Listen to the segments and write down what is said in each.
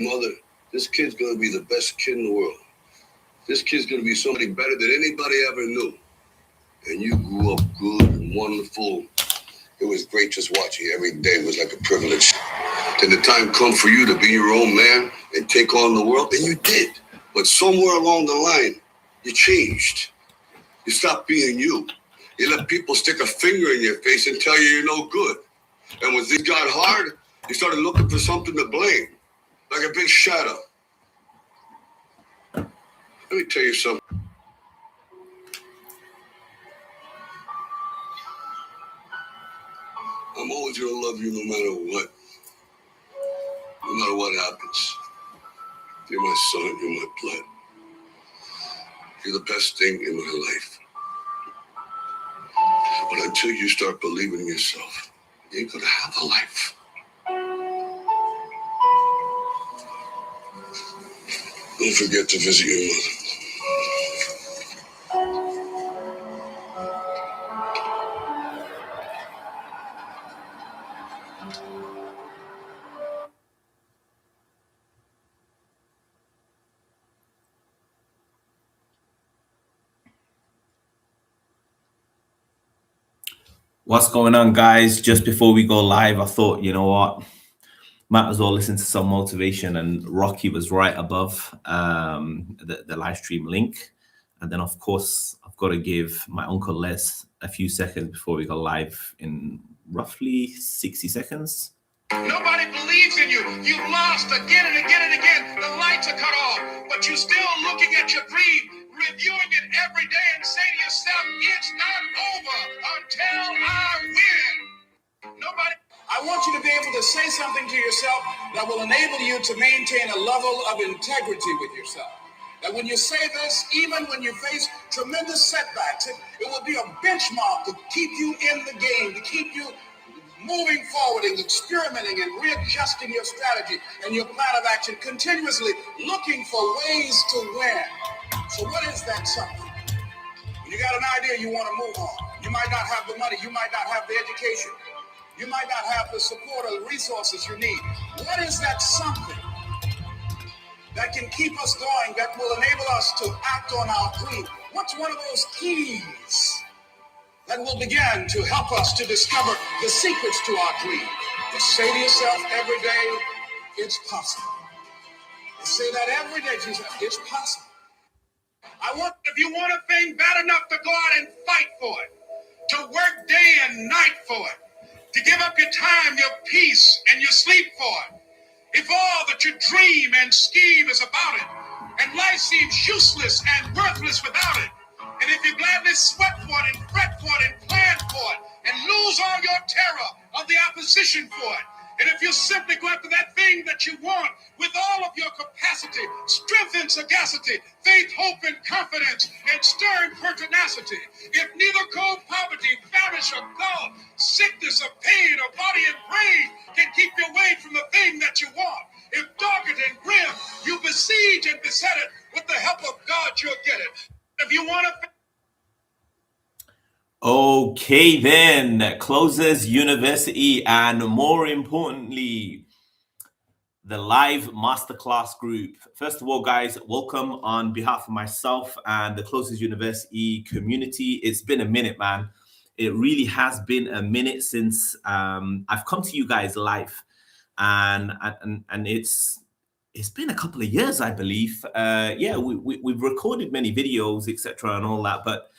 mother, this kid's going to be the best kid in the world. This kid's going to be somebody better than anybody ever knew. And you grew up good and wonderful. It was great just watching you every day. It was like a privilege. Then the time come for you to be your own man and take on the world, and you did. But somewhere along the line, you changed. You stopped being you. You let people stick a finger in your face and tell you you're no good. And when things got hard, you started looking for something to blame, like a big shadow. Let me tell you something. I'm always going to love you no matter what. No matter what happens. You're my son, you're my blood. You're the best thing in my life. But until you start believing in yourself, you ain't gonna have a life. Don't forget to visit your mother. What's going on, guys? Just before we go live, I thought, you know what, might as well listen to some motivation, and Rocky was right above the live stream link. And then, of course, I've got to give my Uncle Les a few seconds before we go live in roughly 60 seconds. Nobody believes in you. You've lost again and again and again. The lights are cut off, but you're still looking at your dream, reviewing it every day and saying to yourself, it's not over until I win. Nobody. I want you to be able to say something to yourself that will enable you to maintain a level of integrity with yourself. That when you say this, even when you face tremendous setbacks, it will be a benchmark to keep you in the game, to keep you moving forward and experimenting and readjusting your strategy and your plan of action, continuously looking for ways to win. So what is that something? When you got an idea you want to move on, you might not have the money, you might not have the education, you might not have the support or the resources you need. What is that something that can keep us going, that will enable us to act on our dream? What's one of those keys that will begin to help us to discover the secrets to our dream? Just say to yourself every day, it's possible. Just say that every day to yourself, it's possible. If you want a thing bad enough to go out and fight for it, to work day and night for it, to give up your time, your peace, and your sleep for it, if all that you dream and scheme is about it, and life seems useless and worthless without it, and if you gladly sweat for it and fret for it and plan for it and lose all your terror of the opposition for it, and if you simply go after that thing that you want with all of your capacity, strength and sagacity, faith, hope and confidence, and stern pertinacity, if neither cold poverty, famish or gall, sickness or pain or body and brain can keep you away from the thing that you want, if dogged and grim, you besiege and beset it, with the help of God you'll get it. If you want to... Okay, then, Closers University, and more importantly, the live masterclass group. First of all, guys, welcome on behalf of myself and the Closers University community. It's been a minute, man. It really has been a minute since I've come to you guys live, and it's been a couple of years, I believe. Yeah, we've recorded many videos, etc., and all that, but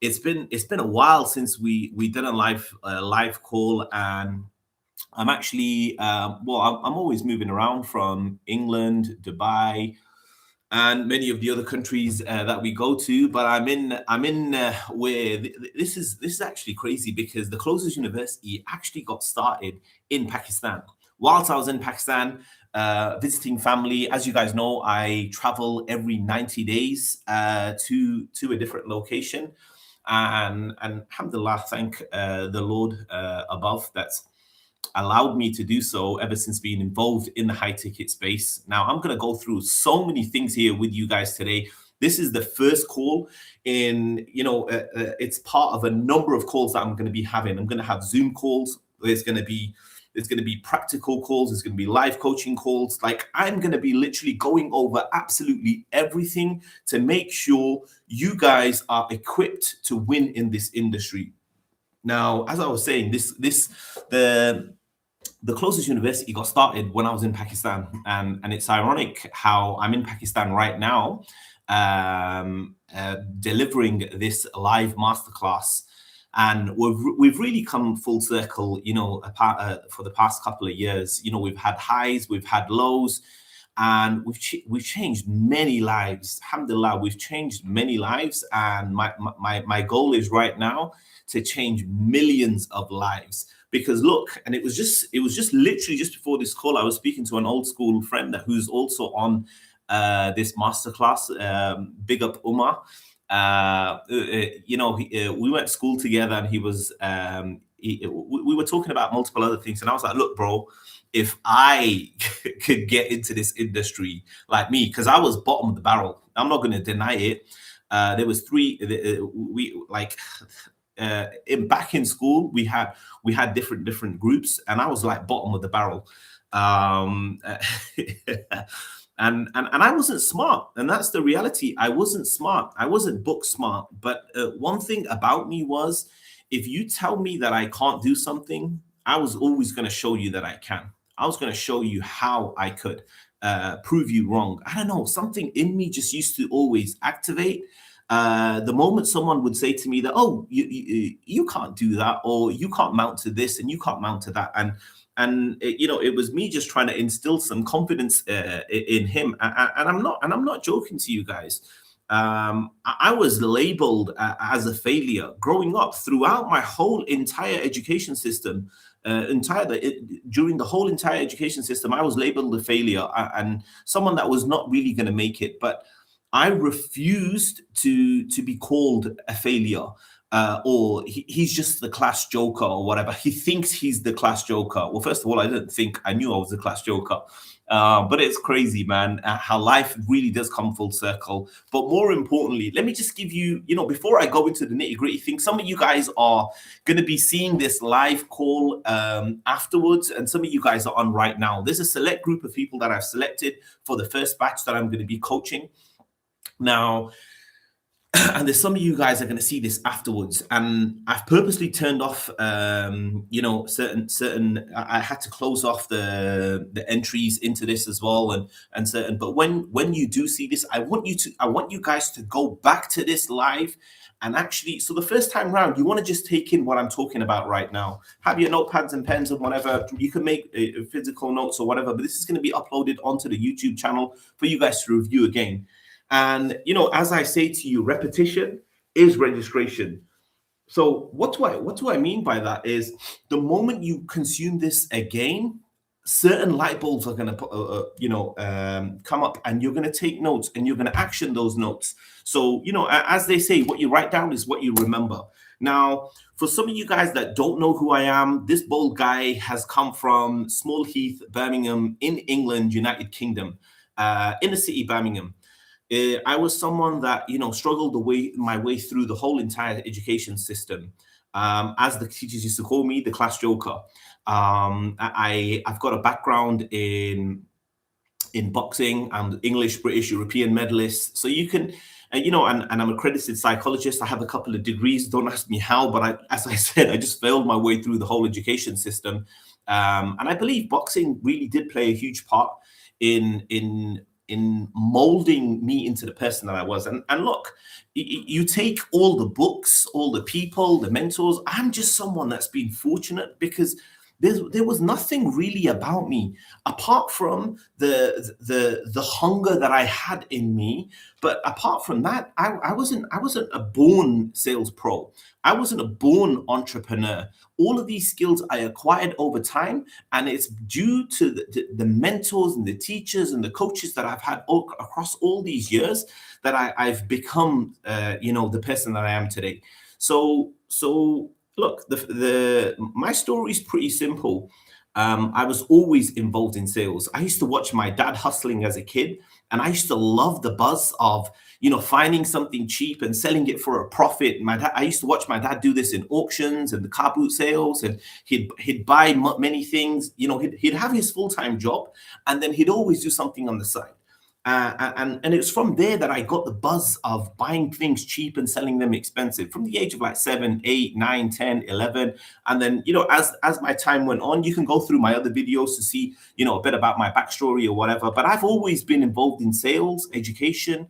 it's been a while since we did a live call. And I'm actually I'm always moving around from England, Dubai, and many of the other countries that we go to. But I'm in where this is actually crazy, because the Closers University actually got started in Pakistan. Whilst I was in Pakistan, visiting family. As you guys know, I travel every 90 days to a different location. And alhamdulillah, thank the Lord above that's allowed me to do so ever since being involved in the high ticket space. Now, I'm going to go through so many things here with you guys today. This is the first call in, it's part of a number of calls that I'm going to be having. I'm going to have Zoom calls. There's going to be There's going to be practical calls. There's going to be live coaching calls. Like, I'm going to be literally going over absolutely everything to make sure you guys are equipped to win in this industry. Now, as I was saying, the closest university got started when I was in Pakistan, and it's ironic how I'm in Pakistan right now, delivering this live masterclass, and we've really come full circle. You know, for the past couple of years, you know, we've had highs, we've had lows, and we've changed many lives. Alhamdulillah, we've changed many lives, and my goal is right now to change millions of lives. Because look, and it was just literally just before this call, I was speaking to an old school friend who's also on this masterclass. Big up Umar. You know, we went to school together, and he was we were talking about multiple other things, and I was like, look, bro, if I could get into this industry like me, because I was bottom of the barrel, I'm not going to deny it. There was back in school, we had different groups, and I was like bottom of the barrel. And I wasn't smart, and that's the reality. I wasn't smart. I wasn't book smart. But one thing about me was, if you tell me that I can't do something, I was always going to show you that I can. I was going to show you how I could prove you wrong. I don't know, something in me just used to always activate. The moment someone would say to me that, oh, you can't do that, or you can't mount to this and you can't mount to that, and you know, it was me just trying to instill some confidence in him, and I'm not joking to you guys. I was labeled as a failure growing up throughout my whole entire education system. During the whole entire education system, I was labeled a failure and someone that was not really going to make it. But I refused to be called a failure, or he's just the class joker or whatever. He thinks he's the class joker. Well, first of all, I didn't think, I knew I was the class joker. But it's crazy, man, how life really does come full circle. But more importantly, let me just give you, you know, before I go into the nitty gritty thing, some of you guys are going to be seeing this live call afterwards, and some of you guys are on right now. There's a select group of people that I've selected for the first batch that I'm going to be coaching. Now, and there's some of you guys are going to see this afterwards, and I've purposely turned off you know, certain I had to close off the entries into this as well, and certain, but when you do see this, I want you guys to go back to this live, and actually, so the first time round, you want to just take in what I'm talking about right now. Have your notepads and pens and whatever. You can make physical notes or whatever, but this is going to be uploaded onto the YouTube channel for you guys to review again. And, you know, as I say to you, repetition is registration. So what do I mean by that is, the moment you consume this again, certain light bulbs are going to, come up, and you're going to take notes and you're going to action those notes. So, you know, as they say, what you write down is what you remember. Now, for some of you guys that don't know who I am, this bold guy has come from Small Heath, Birmingham, in England, United Kingdom, inner city Birmingham. I was someone that, you know, struggled my way through the whole entire education system. As the teachers used to call me, the class joker. I've got a background in boxing. I'm English, British, European medalist. So you can, you know, and I'm an accredited psychologist. I have a couple of degrees. Don't ask me how, but as I said, I just failed my way through the whole education system. And I believe boxing really did play a huge part in molding me into the person that I was. And look, you take all the books, all the people, the mentors. I'm just someone that's been fortunate, because there was nothing really about me apart from the hunger that I had in me. But apart from that, I wasn't a born sales pro. I wasn't a born entrepreneur. All of these skills I acquired over time, and it's due to the mentors and the teachers and the coaches that I've had across all these years that I've become, you know, the person that I am today. So look, my story is pretty simple. I was always involved in sales. I used to watch my dad hustling as a kid, and I used to love the buzz of, finding something cheap and selling it for a profit. I used to watch my dad do this in auctions and the car boot sales, and he'd buy many things. He'd have his full-time job, and then he'd always do something on the side. And it's from there that I got the buzz of buying things cheap and selling them expensive from the age of like 7, 8, 9, 10, 11. And then, as my time went on, you can go through my other videos to see, a bit about my backstory or whatever. But I've always been involved in sales, education.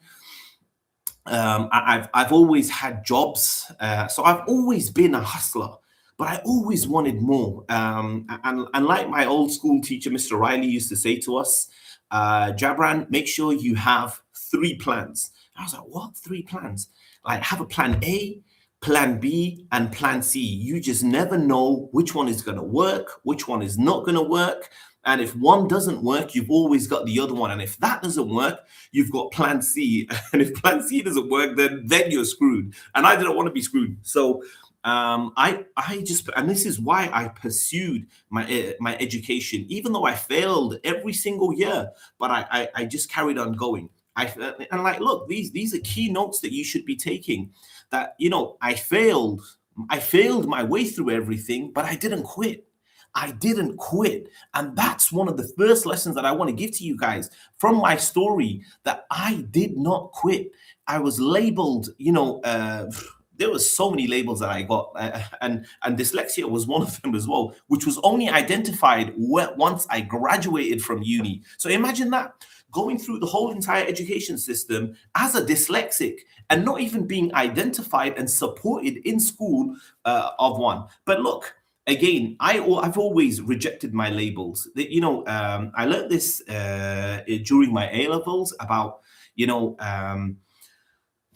I've always had jobs. So I've always been a hustler, but I always wanted more. And like my old school teacher, Mr. Riley, used to say to us, Jabran, make sure you have 3 plans. I was like, what? 3 plans? Like, have a plan A, plan B, and plan C. You just never know which one is going to work, which one is not going to work. And if one doesn't work, you've always got the other one. And if that doesn't work, you've got plan C. And if plan C doesn't work, then you're screwed. And I didn't want to be screwed. So I just, and this is why I pursued my education, even though I failed every single year, but I just carried on going. And like, look, these are key notes that you should be taking. That, I failed my way through everything, but I didn't quit. I didn't quit. And that's one of the first lessons that I want to give to you guys from my story, that I did not quit. I was labeled, there was so many labels that I got, and dyslexia was one of them as well, which was only identified once I graduated from uni. So imagine that, going through the whole entire education system as a dyslexic and not even being identified and supported in school of one. But look, again, I've always rejected my labels. I learned this during my A levels about,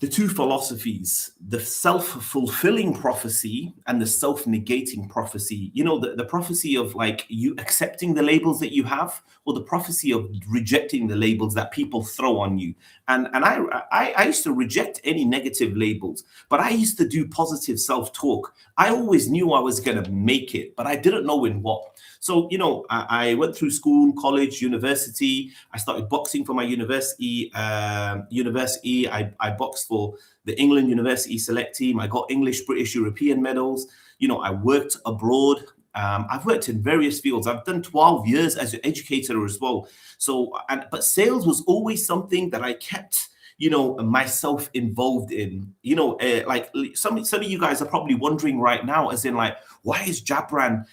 the 2 philosophies, the self-fulfilling prophecy and the self-negating prophecy. The prophecy of like you accepting the labels that you have, or the prophecy of rejecting the labels that people throw on you. And I used to reject any negative labels, but I used to do positive self-talk. I always knew I was going to make it, but I didn't know in what. So, I went through school, college, university. I started boxing for my university. I boxed for the England University Select Team. I got English, British, European medals. I worked abroad. I've worked in various fields. I've done 12 years as an educator as well. So, but sales was always something that I kept, myself involved in. Like some of you guys are probably wondering right now, as in like, why is Jabran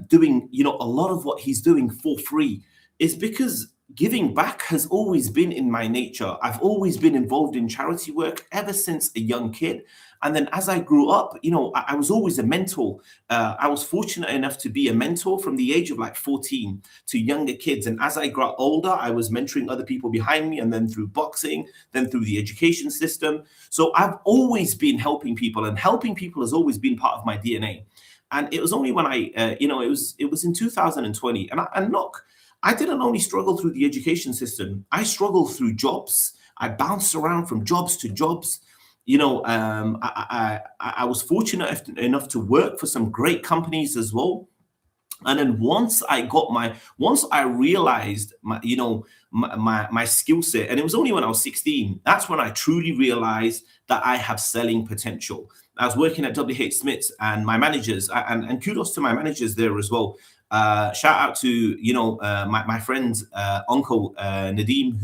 doing, a lot of what he's doing for free? It's because giving back has always been in my nature. I've always been involved in charity work ever since a young kid. And then as I grew up, I was always a mentor. I was fortunate enough to be a mentor from the age of like 14 to younger kids. And as I got older, I was mentoring other people behind me, and then through boxing, then through the education system. So I've always been helping people, and helping people has always been part of my DNA. And it was only when it was in 2020. And look, I didn't only struggle through the education system. I struggled through jobs. I bounced around from jobs to jobs. I was fortunate enough to work for some great companies as well. And then once I realized my skill set, and it was only when I was 16, that's when I truly realized that I have selling potential. I was working at WH Smith's, and my managers, and kudos to my managers there as well. Shout out to my friend's uncle Nadeem,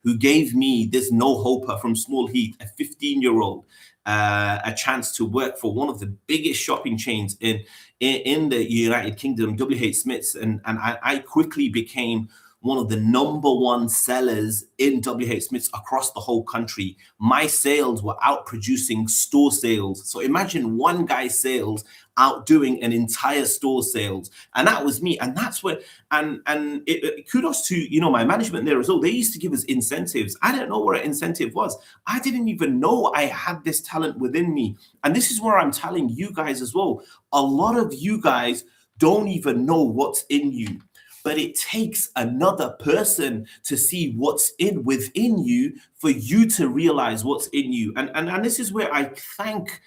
who gave me this no-hoper from Small Heath, a 15-year-old, a chance to work for one of the biggest shopping chains in the United Kingdom, WH Smith's, and I quickly became one of the #1 sellers in WH Smith's across the whole country. My sales were outproducing store sales. So imagine one guy's sales outdoing an entire store sales, and that was me. And that's where, kudos to my management there as well. They used to give us incentives. I didn't know what an incentive was. I didn't even know I had this talent within me. And this is where I'm telling you guys as well. A lot of you guys don't even know what's in you. But it takes another person to see what's within you for you to realize what's in you. And this is where I thank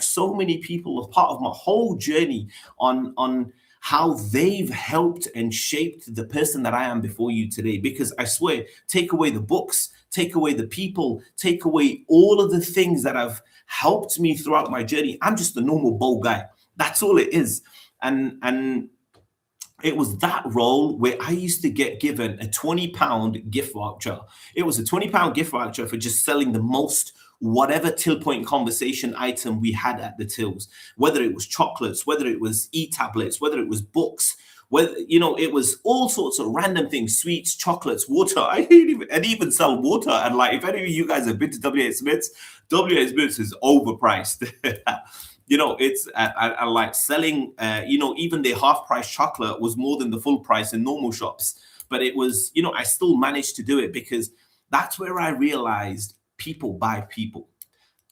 so many people as part of my whole journey on how they've helped and shaped the person that I am before you today. Because I swear, take away the books, take away the people, take away all of the things that have helped me throughout my journey. I'm just a normal bold guy. That's all it is. And it was that role where I used to get given a £20 gift voucher. It was a £20 gift voucher for just selling the most whatever till point conversation item we had at the tills, whether it was chocolates, whether it was e-tablets, whether it was books, whether, it was all sorts of random things, sweets, chocolates, water. I'd even sell water. And like, if any of you guys have been to W.H. Smith's, W.H. Smith's is overpriced. It's I like selling, even the half price chocolate was more than the full price in normal shops. But it was, I still managed to do it because that's where I realized people buy people.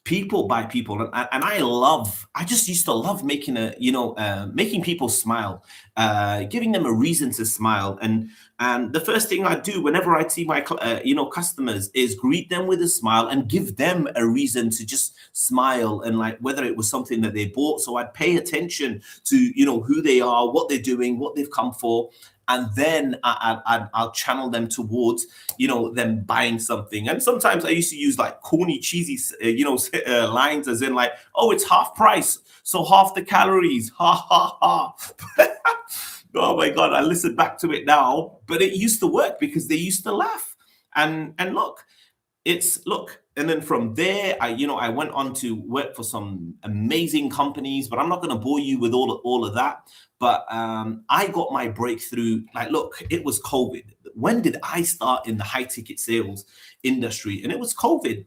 People buy people. And I just used to love making making people smile, giving them a reason to smile. And the first thing I do whenever I see my, customers is greet them with a smile and give them a reason to just smile. And like, whether it was something that they bought. So I'd pay attention to, who they are, what they're doing, what they've come for. And then I'll channel them towards, them buying something. And sometimes I used to use like corny, cheesy, lines, as in like, oh, it's half price, so half the calories. Ha ha ha. Oh my God, I listen back to it now, but it used to work because they used to laugh. And look, and then from there, I went on to work for some amazing companies, but I'm not going to bore you with all of that. But I got my breakthrough. Like, look, it was COVID. When did I start in the high ticket sales industry? And it was COVID.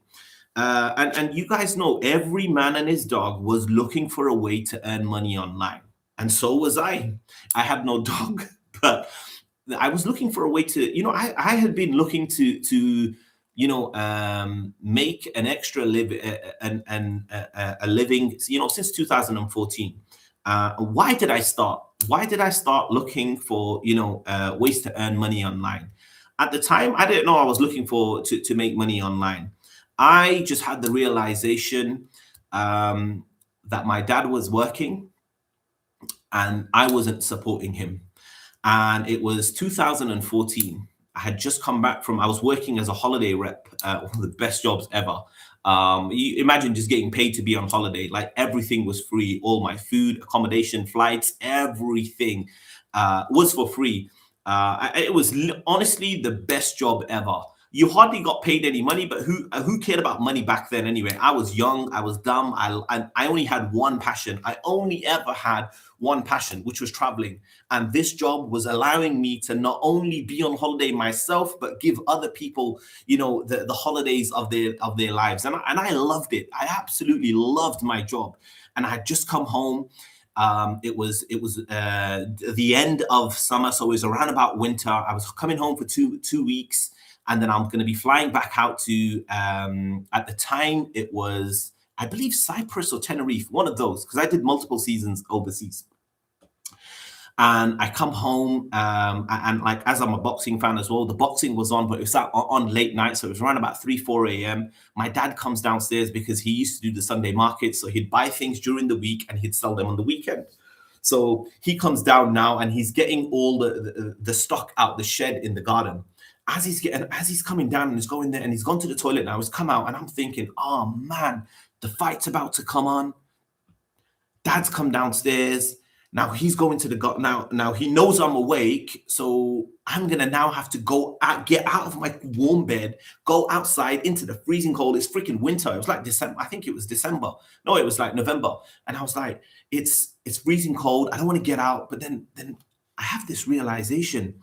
And you guys know, every man and his dog was looking for a way to earn money online. And so was I. I had no dog, but I was looking for a way to, I had been looking to make an extra a living, since 2014. Why did I start? Why did I start looking for, ways to earn money online? At the time, I didn't know I was looking to make money online. I just had the realization that my dad was working and I wasn't supporting him. And it was 2014. I had just come back I was working as a holiday rep, one of the best jobs ever. You imagine just getting paid to be on holiday. Like, everything was free. All my food, accommodation, flights, everything was for free. It was honestly the best job ever. You hardly got paid any money, but who cared about money back then anyway? I was young, I was dumb. I only had one passion. I only ever had one passion, which was traveling. And this job was allowing me to not only be on holiday myself, but give other people, the holidays of their lives. And I loved it. I absolutely loved my job. And I had just come home. It was the end of summer, so it was around about winter. I was coming home for two weeks. And then I'm going to be flying back out to, at the time, it was, I believe, Cyprus or Tenerife, one of those, because I did multiple seasons overseas. And I come home, and like, as I'm a boxing fan as well, the boxing was on, but it was on late night. So it was around about 3-4 a.m. My dad comes downstairs because he used to do the Sunday market. So he'd buy things during the week and he'd sell them on the weekend. So he comes down now and he's getting all the stock out the shed in the garden. As he's coming down and he's going there and he's gone to the toilet now, he's come out and I'm thinking, oh man, the fight's about to come on. Dad's come downstairs. Now he's going to the now he knows I'm awake. So I'm going to now have to get out of my warm bed, go outside into the freezing cold. It's freaking winter. It was like December. I think it was December. No, it was like November. And I was like, it's freezing cold. I don't want to get out. But then I have this realization.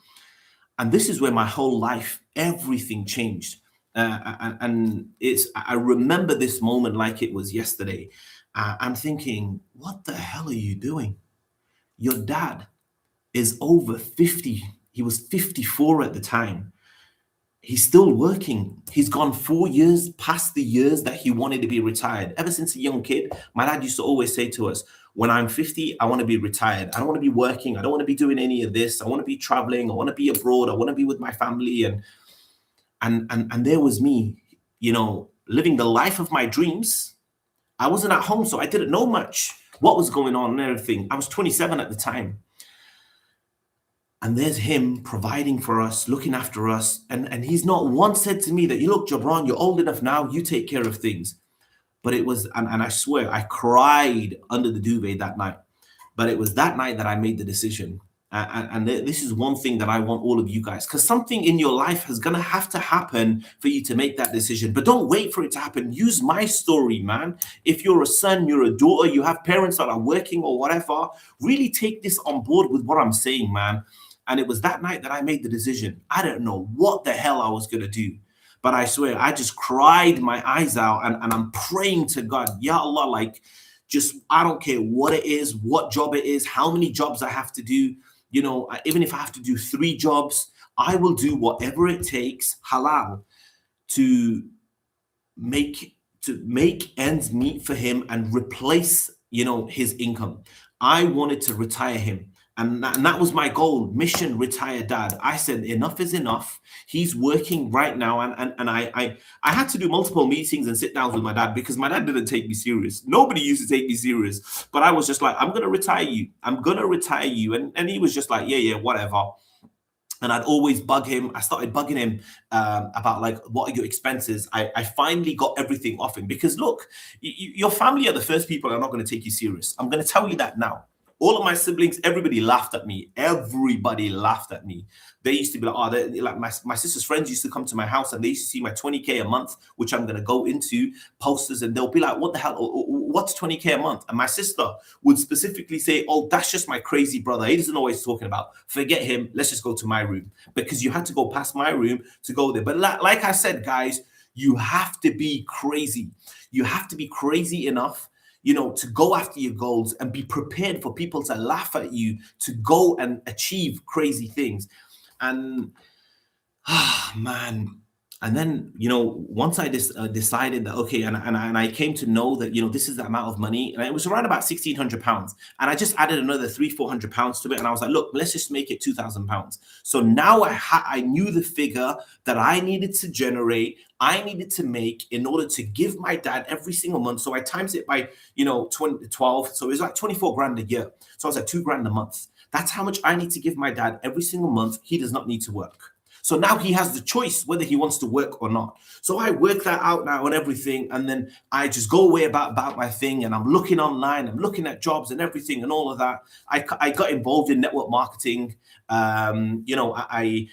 And this is where my whole life, everything changed. And I remember this moment like it was yesterday. I'm thinking, what the hell are you doing? Your dad is over 50. He was 54 at the time. He's still working. He's gone 4 years past the years that he wanted to be retired. Ever since a young kid, my dad used to always say to us, when I'm 50, I want to be retired. I don't want to be working. I don't want to be doing any of this. I want to be traveling. I want to be abroad. I want to be with my family. And there was me, living the life of my dreams. I wasn't at home, so I didn't know much what was going on and everything. I was 27 at the time. And there's him providing for us, looking after us. And he's not once said to me that, you look, Jabran, you're old enough now, you take care of things. But it was, and I swear, I cried under the duvet that night. But it was that night that I made the decision. And this is one thing that I want all of you guys, because something in your life is going to have to happen for you to make that decision. But don't wait for it to happen. Use my story, man. If you're a son, you're a daughter, you have parents that are working or whatever, really take this on board with what I'm saying, man. And it was that night that I made the decision. I don't know what the hell I was going to do. But I swear, I just cried my eyes out, and I'm praying to God, Ya Allah, like, just, I don't care what it is, what job it is, how many jobs I have to do. You know, even if I have to do 3 jobs, I will do whatever it takes, halal, to make ends meet for him and replace, you know, his income. I wanted to retire him. And that was my goal, mission, retire dad. I said, enough is enough. He's working right now. And I had to do multiple meetings and sit downs with my dad, because my dad didn't take me serious. Nobody used to take me serious. But I was just like, I'm going to retire you. I'm going to retire you. And he was just like, yeah, whatever. And I'd always bug him. I started bugging him about, like, what are your expenses? I finally got everything off him, because look, your family are the first people that are not going to take you serious. I'm going to tell you that now. All of my siblings, everybody laughed at me. Everybody laughed at me. They used to be like, oh, like my sister's friends used to come to my house, and they used to see my 20K a month, which I'm going to go into posters, and they'll be like, what the hell? What's 20K a month? And my sister would specifically say, oh, that's just my crazy brother. He doesn't know what he's talking about. Forget him. Let's just go to my room, because you had to go past my room to go there. But like I said, guys, you have to be crazy. You have to be crazy enough, you know, to go after your goals and be prepared for people to laugh at you, to go and achieve crazy things. And man, and then, you know, once I decided that, okay, and I came to know that, you know, this is the amount of money, and it was around about £1,600, and I just added another £300-400 to it, and I was like, look, let's just make it £2,000. So now I knew the figure that I needed to generate, I needed to make in order to give my dad every single month. So I times it by, you know, 12, so it was like 24 grand a year. So I was like £2 grand a month. That's how much I need to give my dad every single month. He does not need to work. So now he has the choice whether he wants to work or not. So I work that out now and everything. And then I just go away about my thing, and I'm looking online, I'm looking at jobs and everything and all of that. I got involved in network marketing. You know, I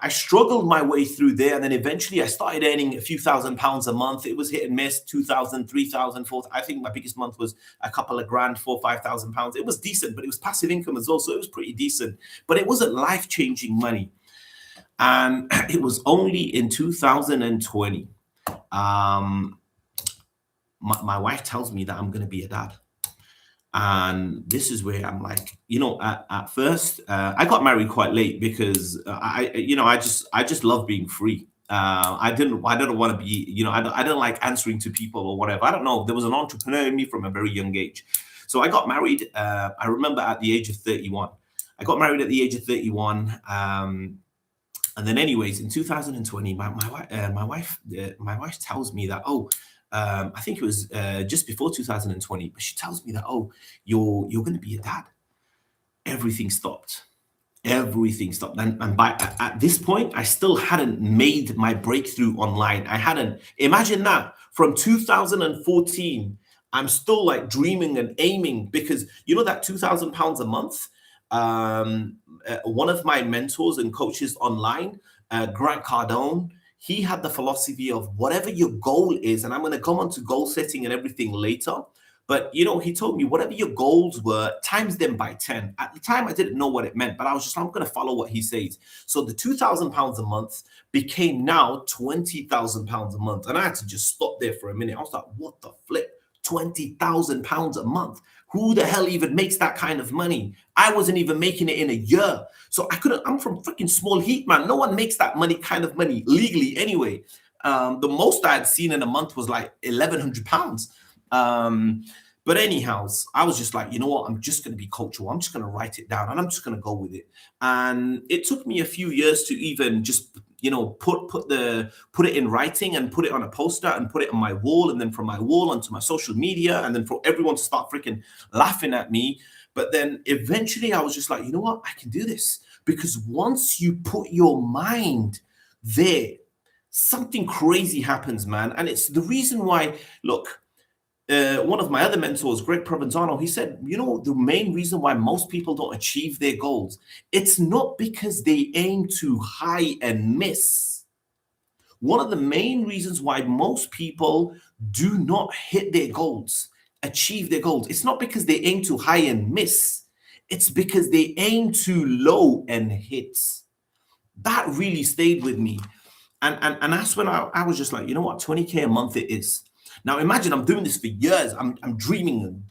struggled my way through there. And then eventually I started earning a few £1,000s a month. It was hit and miss, 2,000, 3,000, 4,000. I think my biggest month was a couple of grand, £4,000-5,000. It was decent, but it was passive income as well. So it was pretty decent, but it wasn't life-changing money. And it was only in 2020, my wife tells me that I'm going to be a dad. And this is where I'm like, you know, at first, I got married quite late, because I just love being free. I didn't want to be, you know, I don't like answering to people or whatever. I don't know. There was an entrepreneur in me from a very young age. So I got married. I remember at the age of 31. I got married at the age of 31. And then, anyways, in 2020, my wife tells me that, I think it was just before 2020, but she tells me that, you're going to be a dad. Everything stopped. Everything stopped. And at this point, I still hadn't made my breakthrough online. I hadn't. Imagine that. From 2014, I'm still like dreaming and aiming, because you know that £2,000 a month. One of my mentors and coaches online, Grant Cardone, he had the philosophy of whatever your goal is, and I'm going to come on to goal setting and everything later. But, you know, he told me whatever your goals were, times them by 10. At the time, I didn't know what it meant, but I was just, I'm going to follow what he says. So the £2,000 a month became now £20,000 a month. And I had to just stop there for a minute. I was like, what the flip? £20,000 a month. Who the hell even makes that kind of money? I wasn't even making it in a year. So I'm from freaking small heat, man. No one makes that kind of money legally anyway. The most I had seen in a month was like £1,100. But anyhow, I was just like, you know what? I'm just going to be coachable. I'm just going to write it down, and I'm just going to go with it. And it took me a few years to even just, you know, put it in writing and put it on a poster and put it on my wall, and then from my wall onto my social media, and then for everyone to start freaking laughing at me. But then eventually I was just like, you know what? I can do this. because once you put your mind there, something crazy happens, man. And it's the reason why, look, one of my other mentors, Greg Provenzano, he said, the main reason why most people don't achieve their goals, it's not because they aim too high and miss. One of the main reasons why most people do not hit their goals, achieve their goals, it's not because they aim too high and miss. It's because they aim too low and hit. That really stayed with me. And that's when I was just like, you know what, 20K a month it is. Now imagine I'm doing this for years. I'm dreaming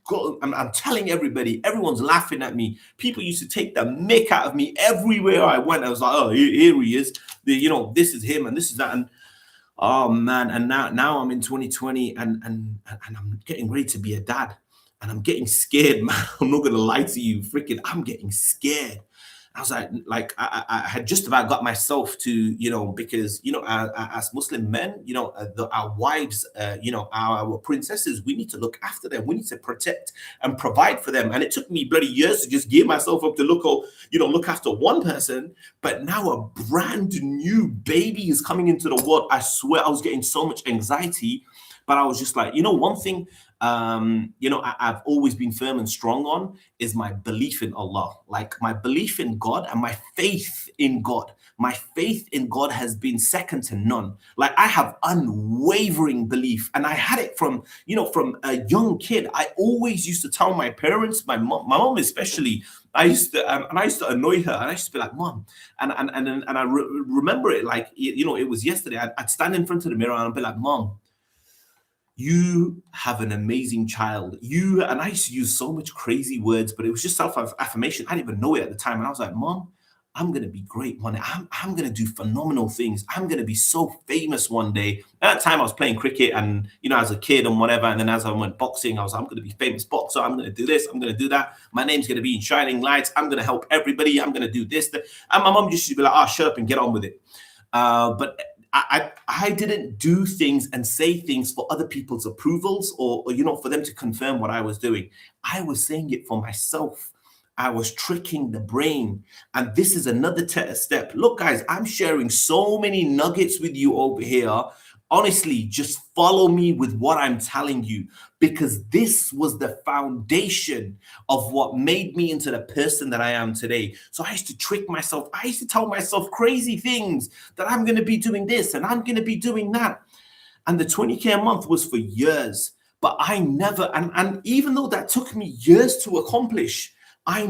and I'm telling everybody, everyone's laughing at me. People used to take the mick out of me everywhere I went. I was like, oh, here he is. This is him and this is that. And oh man, and now I'm in 2020 and I'm getting ready to be a dad. And I'm getting scared, man. I'm not gonna lie to you. Freaking, I'm getting scared. I was like I had just about got myself to, because, as Muslim men, our wives, our princesses, we need to look after them. We need to protect and provide for them. And it took me bloody years to just gear myself up to look after one person. But now a brand new baby is coming into the world. I swear I was getting so much anxiety, but I was just like, one thing, I've always been firm and strong on is my belief in Allah, like my belief in God and my faith in God. My faith in God has been second to none. Like I have unwavering belief, and I had it from a young kid. I always used to tell my parents, my mom especially. I used to annoy her, and I used to be like, "Mom," and I remember it like it was yesterday. I'd stand in front of the mirror and I'd be like, "Mom, you have an amazing child." And I used to use so much crazy words, but it was just self-affirmation. I didn't even know it at the time. And I was like, Mom, I'm going to be great one day. I'm going to do phenomenal things. I'm going to be so famous one day. At that time, I was playing cricket and, as a kid and whatever. And then as I went boxing, I was like, I'm going to be famous boxer. I'm going to do this. I'm going to do that. My name's going to be in shining lights. I'm going to help everybody. I'm going to do this. And my mom just used to be like, oh, shut up and get on with it. But I didn't do things and say things for other people's approvals or for them to confirm what I was doing. I was saying it for myself. I was tricking the brain. And this is another step. Look, guys, I'm sharing so many nuggets with you over here. Honestly, just follow me with what I'm telling you, because this was the foundation of what made me into the person that I am today. So I used to trick myself. I used to tell myself crazy things that I'm going to be doing this and I'm going to be doing that. And the 20K a month was for years, but I never, and even though that took me years to accomplish, I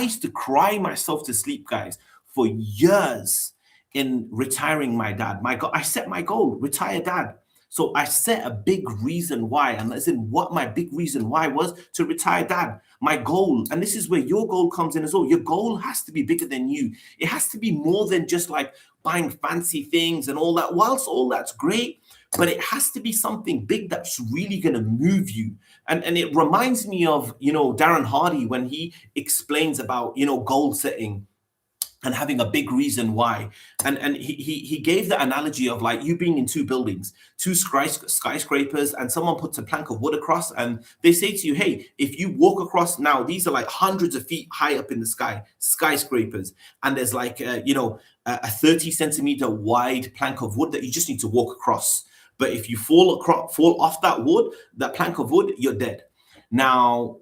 used to cry myself to sleep, guys, for years in retiring my dad. I set my goal, retire dad. So I set a big reason why, and as in what my big reason why was to retire dad. My goal, and this is where your goal comes in as well. Your goal has to be bigger than you. It has to be more than just like buying fancy things and all that. Whilst all that's great, but it has to be something big that's really going to move you. And it reminds me of, Darren Hardy when he explains about, goal setting and having a big reason why. And he gave the analogy of like you being in two buildings, two skyscrapers, and someone puts a plank of wood across and they say to you, hey, if you walk across now, these are like hundreds of feet high up in the sky, skyscrapers. And there's like, a 30 centimeter wide plank of wood that you just need to walk across. But if you fall off that plank of wood, you're dead. Now,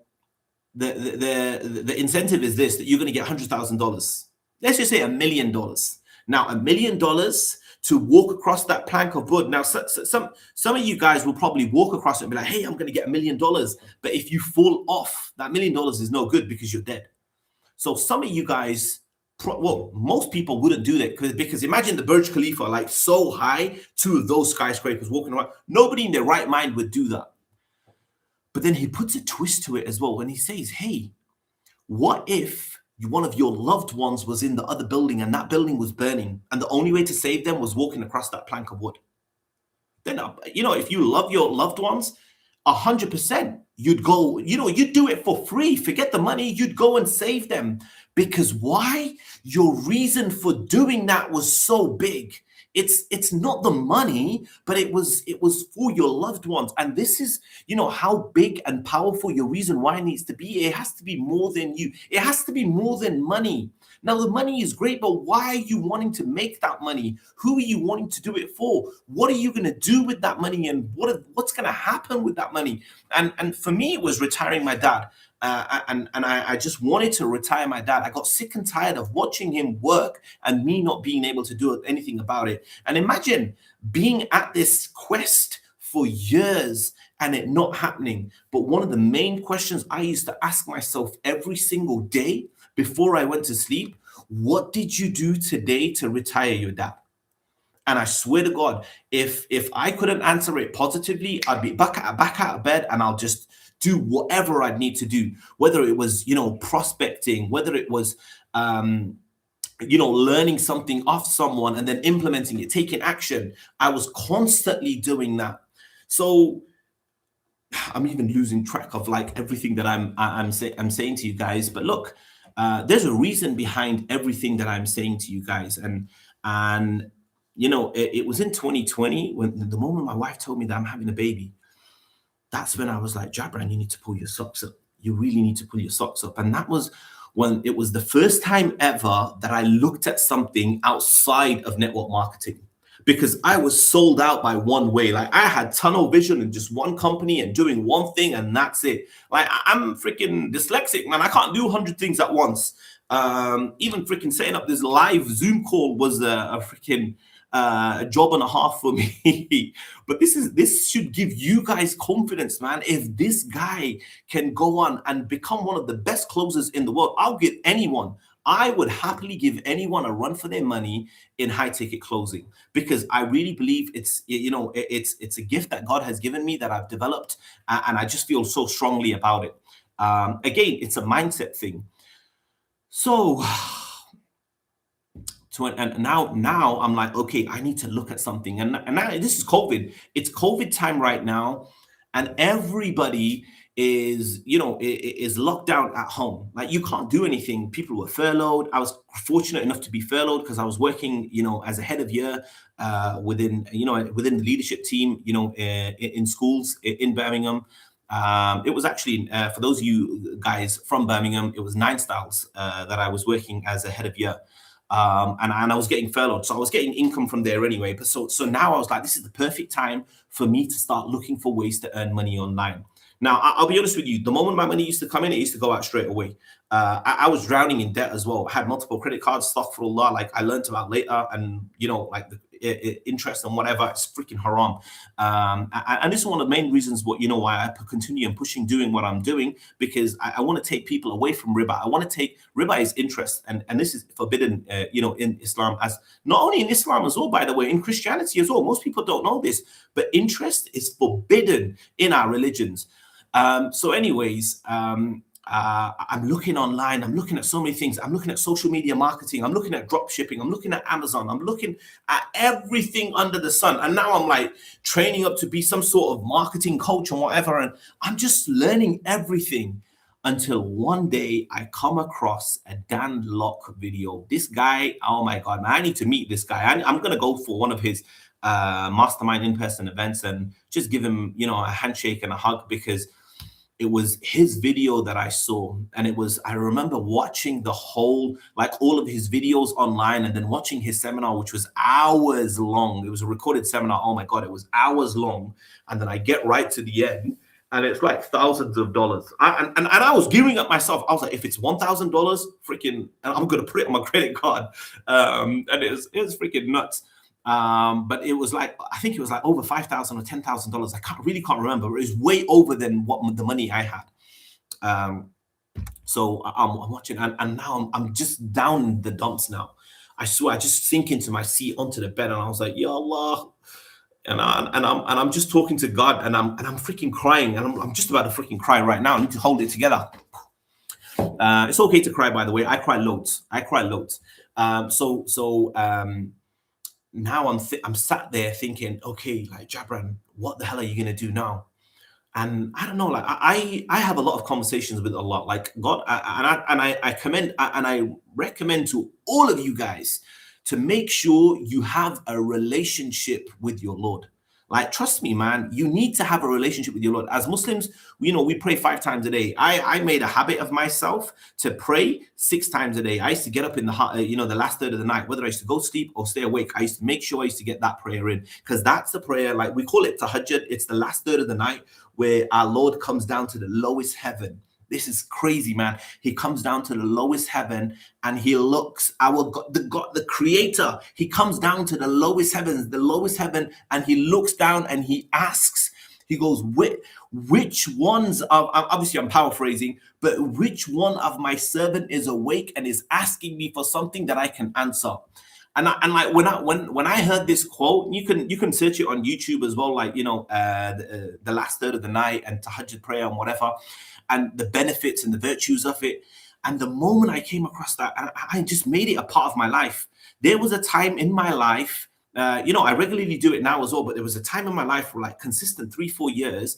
the incentive is this, that you're going to get $100,000. Let's just say $1 million. Now, $1 million to walk across that plank of wood. Now, some of you guys will probably walk across it and be like, hey, I'm going to get $1 million. But if you fall off, that $1 million is no good because you're dead. So some of you guys, most people wouldn't do that because imagine the Burj Khalifa, like so high, two of those skyscrapers walking around. Nobody in their right mind would do that. But then he puts a twist to it as well when he says, hey, what if one of your loved ones was in the other building and that building was burning and the only way to save them was walking across that plank of wood? Then, if you love your loved ones, 100%, you'd go, you'd do it for free. Forget the money. You'd go and save them. Because why? Your reason for doing that was so big. It's not the money, but it was for your loved ones. And this is, how big and powerful your reason why needs to be. It has to be more than you. It has to be more than money. Now, the money is great, but why are you wanting to make that money? Who are you wanting to do it for? What are you going to do with that money? And what's going to happen with that money? And for me, it was retiring my dad. I just wanted to retire my dad. I got sick and tired of watching him work and me not being able to do anything about it. And imagine being at this quest for years and it not happening. But one of the main questions I used to ask myself every single day before I went to sleep, what did you do today to retire your dad? And I swear to God, if I couldn't answer it positively, I'd be back out of bed and I'll just do whatever I'd need to do, whether it was, prospecting, whether it was, learning something off someone and then implementing it, taking action. I was constantly doing that. So I'm even losing track of like everything that I'm saying to you guys. But look, there's a reason behind everything that I'm saying to you guys. And it was in 2020 when the moment my wife told me that I'm having a baby. That's when I was like, Jabran, you need to pull your socks up. You really need to pull your socks up. And that was when it was the first time ever that I looked at something outside of network marketing, because I was sold out by one way. Like I had tunnel vision in just one company and doing one thing and that's it. Like I'm freaking dyslexic, man. I can't do 100 things at once. Even freaking setting up this live Zoom call was a freaking a job and a half for me. But this should give you guys confidence, man. If this guy can go on and become one of the best closers in the world, I would happily give anyone a run for their money in high ticket closing, because I really believe it's a gift that God has given me that I've developed, and I just feel so strongly about it. Again, it's a mindset thing. So now I'm like, okay, I need to look at something. And now this is COVID. It's COVID time right now, and everybody is locked down at home. Like you can't do anything. People were furloughed. I was fortunate enough to be furloughed because I was working, as a head of year within the leadership team, in schools in Birmingham. It was actually for those of you guys from Birmingham, it was 9 Styles that I was working as a head of year. And I was getting furloughed, so I was getting income from there anyway. But so now I was like, this is the perfect time for me to start looking for ways to earn money online. Now, I'll be honest with you, the moment my money used to come in, it used to go out straight away. I was drowning in debt as well. I had multiple credit cards, astaghfirullah, like I learned about later, and like the interest and whatever, it's freaking haram. And this is one of the main reasons why I continue and pushing doing what I'm doing, because I want to take people away from riba. I want to take riba is interest, and this is forbidden in Islam, as not only in Islam as well, by the way, in Christianity as well. Most people don't know this, but interest is forbidden in our religions. So anyways, I'm looking online, I'm looking at so many things. I'm looking at social media marketing, I'm looking at drop shipping, I'm looking at Amazon, I'm looking at everything under the sun. And now I'm like training up to be some sort of marketing coach and whatever. And I'm just learning everything until one day I come across a Dan Locke video. This guy, oh my God, man, I need to meet this guy. I'm going to go for one of his mastermind in-person events and just give him, a handshake and a hug, because it was his video that I saw. And I remember watching all of his videos online, and then watching his seminar, which was hours long. It was a recorded seminar. Oh my God, it was hours long. And then I get right to the end, and it's like thousands of dollars. And I was gearing up myself. I was like, if it's $1,000, freaking, and I'm going to put it on my credit card. And it was freaking nuts. But it was like, I think it was like over $5,000 or $10,000. I really can't remember. But it was way over than what the money I had. So I'm watching, and now I'm just down in the dumps now. I swear, I just sink into my seat onto the bed, and I was like, Ya Allah. And I'm just talking to God, and I'm freaking crying, and I'm just about to freaking cry right now. I need to hold it together. It's okay to cry, by the way. I cry loads. Now I'm sat there thinking, okay, like, Jabran, what the hell are you gonna do now? And I don't know, like I have a lot of conversations with Allah, like God, I recommend to all of you guys to make sure you have a relationship with your Lord. Like, trust me, man, you need to have a relationship with your Lord. As Muslims, we pray 5 times a day. I made a habit of myself to pray 6 times a day. I used to get up in the last third of the night, whether I used to go sleep or stay awake. I used to make sure I used to get that prayer in, because that's the prayer, like we call it tahajjud. It's the last third of the night where our Lord comes down to the lowest heaven. This is crazy, man. He comes down to the lowest heaven and he looks, our God, the creator, he comes down to the lowest heaven, and he looks down and he asks, he goes, which ones of, obviously I'm paraphrasing, but which one of my servant is awake and is asking me for something that I can answer? And like when I heard this quote, you can search it on YouTube as well, like the last third of the night and tahajjud prayer and whatever, and the benefits and the virtues of it. And the moment I came across that, I just made it a part of my life. There was a time in my life, I regularly do it now as well, but there was a time in my life for like consistent 3-4 years,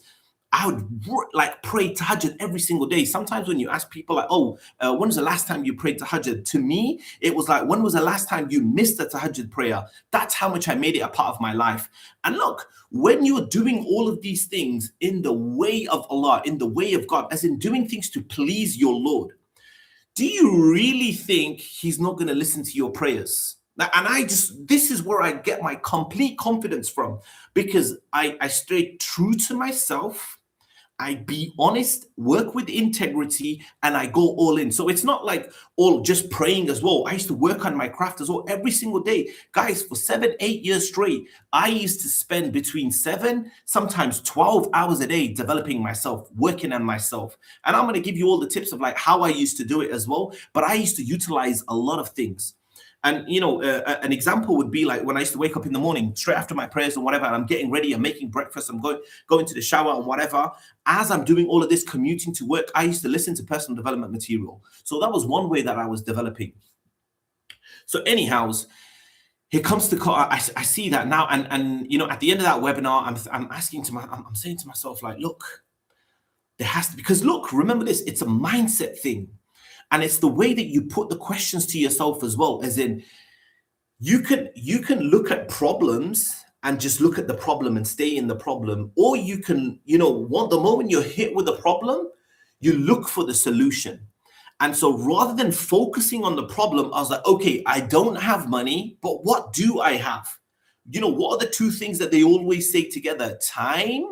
I would like pray tahajjud every single day. Sometimes when you ask people like, when was the last time you prayed tahajjud? To me, it was like, when was the last time you missed a tahajjud prayer? That's how much I made it a part of my life. And look, when you're doing all of these things in the way of Allah, in the way of God, as in doing things to please your Lord, do you really think he's not going to listen to your prayers? And this is where I get my complete confidence from, because I stay true to myself. I be honest, work with integrity, and I go all in. So it's not like all just praying as well. I used to work on my craft as well every single day. Guys, for 7-8 years straight, I used to spend between 7, sometimes 12 hours a day developing myself, working on myself. And I'm going to give you all the tips of like how I used to do it as well. But I used to utilize a lot of things. And, an example would be like when I used to wake up in the morning, straight after my prayers and whatever, and I'm getting ready, I'm making breakfast, I'm going to the shower and whatever. As I'm doing all of this commuting to work, I used to listen to personal development material. So that was one way that I was developing. So anyhow, here comes the call. I see that now. And at the end of that webinar, I'm saying to myself, like, look, there has to, because look, remember this, it's a mindset thing. And it's the way that you put the questions to yourself as well, as in you can look at problems and just look at the problem and stay in the problem, or you can, the moment you're hit with a problem, you look for the solution. And so rather than focusing on the problem, I was like, okay, I don't have money, but what do I have? What are the 2 things that they always say together? Time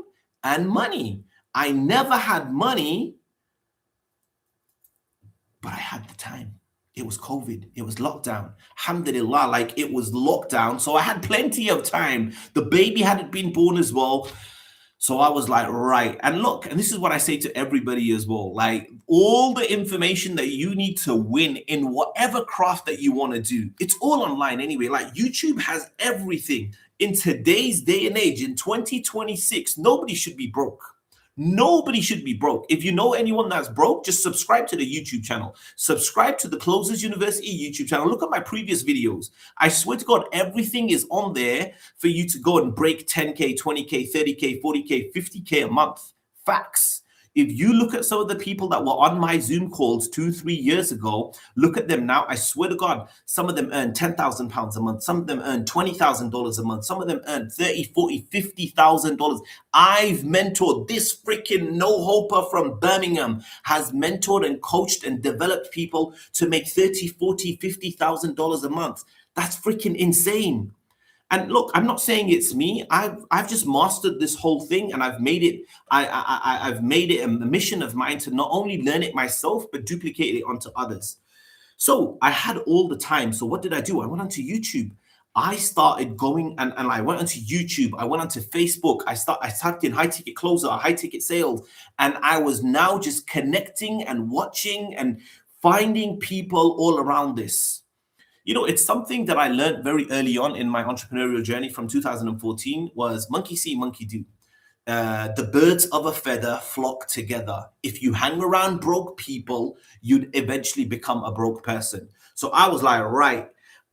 and money. I never had money, but I had the time. It was COVID. It was lockdown. Alhamdulillah, like it was lockdown. So I had plenty of time. The baby hadn't been born as well. So I was like, right. And look, and this is what I say to everybody as well. Like all the information that you need to win in whatever craft that you want to do, it's all online anyway. Like YouTube has everything. In today's day and age, in 2026, nobody should be broke. Nobody should be broke. If you know anyone that's broke, just subscribe to the YouTube channel. Subscribe to the Closers University YouTube channel. Look at my previous videos. I swear to God, everything is on there for you to go and break 10K, 20K, 30K, 40K, 50K a month. Facts. If you look at some of the people that were on my Zoom calls 2-3 years ago, look at them now. I swear to God, some of them earn £10,000 a month. Some of them earn $20,000 a month. Some of them earn $30,000, $40,000, $50,000. I've mentored this freaking no-hoper from Birmingham, has mentored and coached and developed people to make $30,000, $40,000, $50,000 a month. That's freaking insane. And look, I'm not saying it's me. I've just mastered this whole thing, and I've made it. I've made it a mission of mine to not only learn it myself but duplicate it onto others. So I had all the time. So what did I do? I went onto YouTube. I started going and I went onto YouTube. I went onto Facebook. I typed in high ticket closer, high ticket sales, and I was now just connecting and watching and finding people all around this. It's something that I learned very early on in my entrepreneurial journey from 2014 was monkey see, monkey do. The birds of a feather flock together. If you hang around broke people, you'd eventually become a broke person. So I was like, right,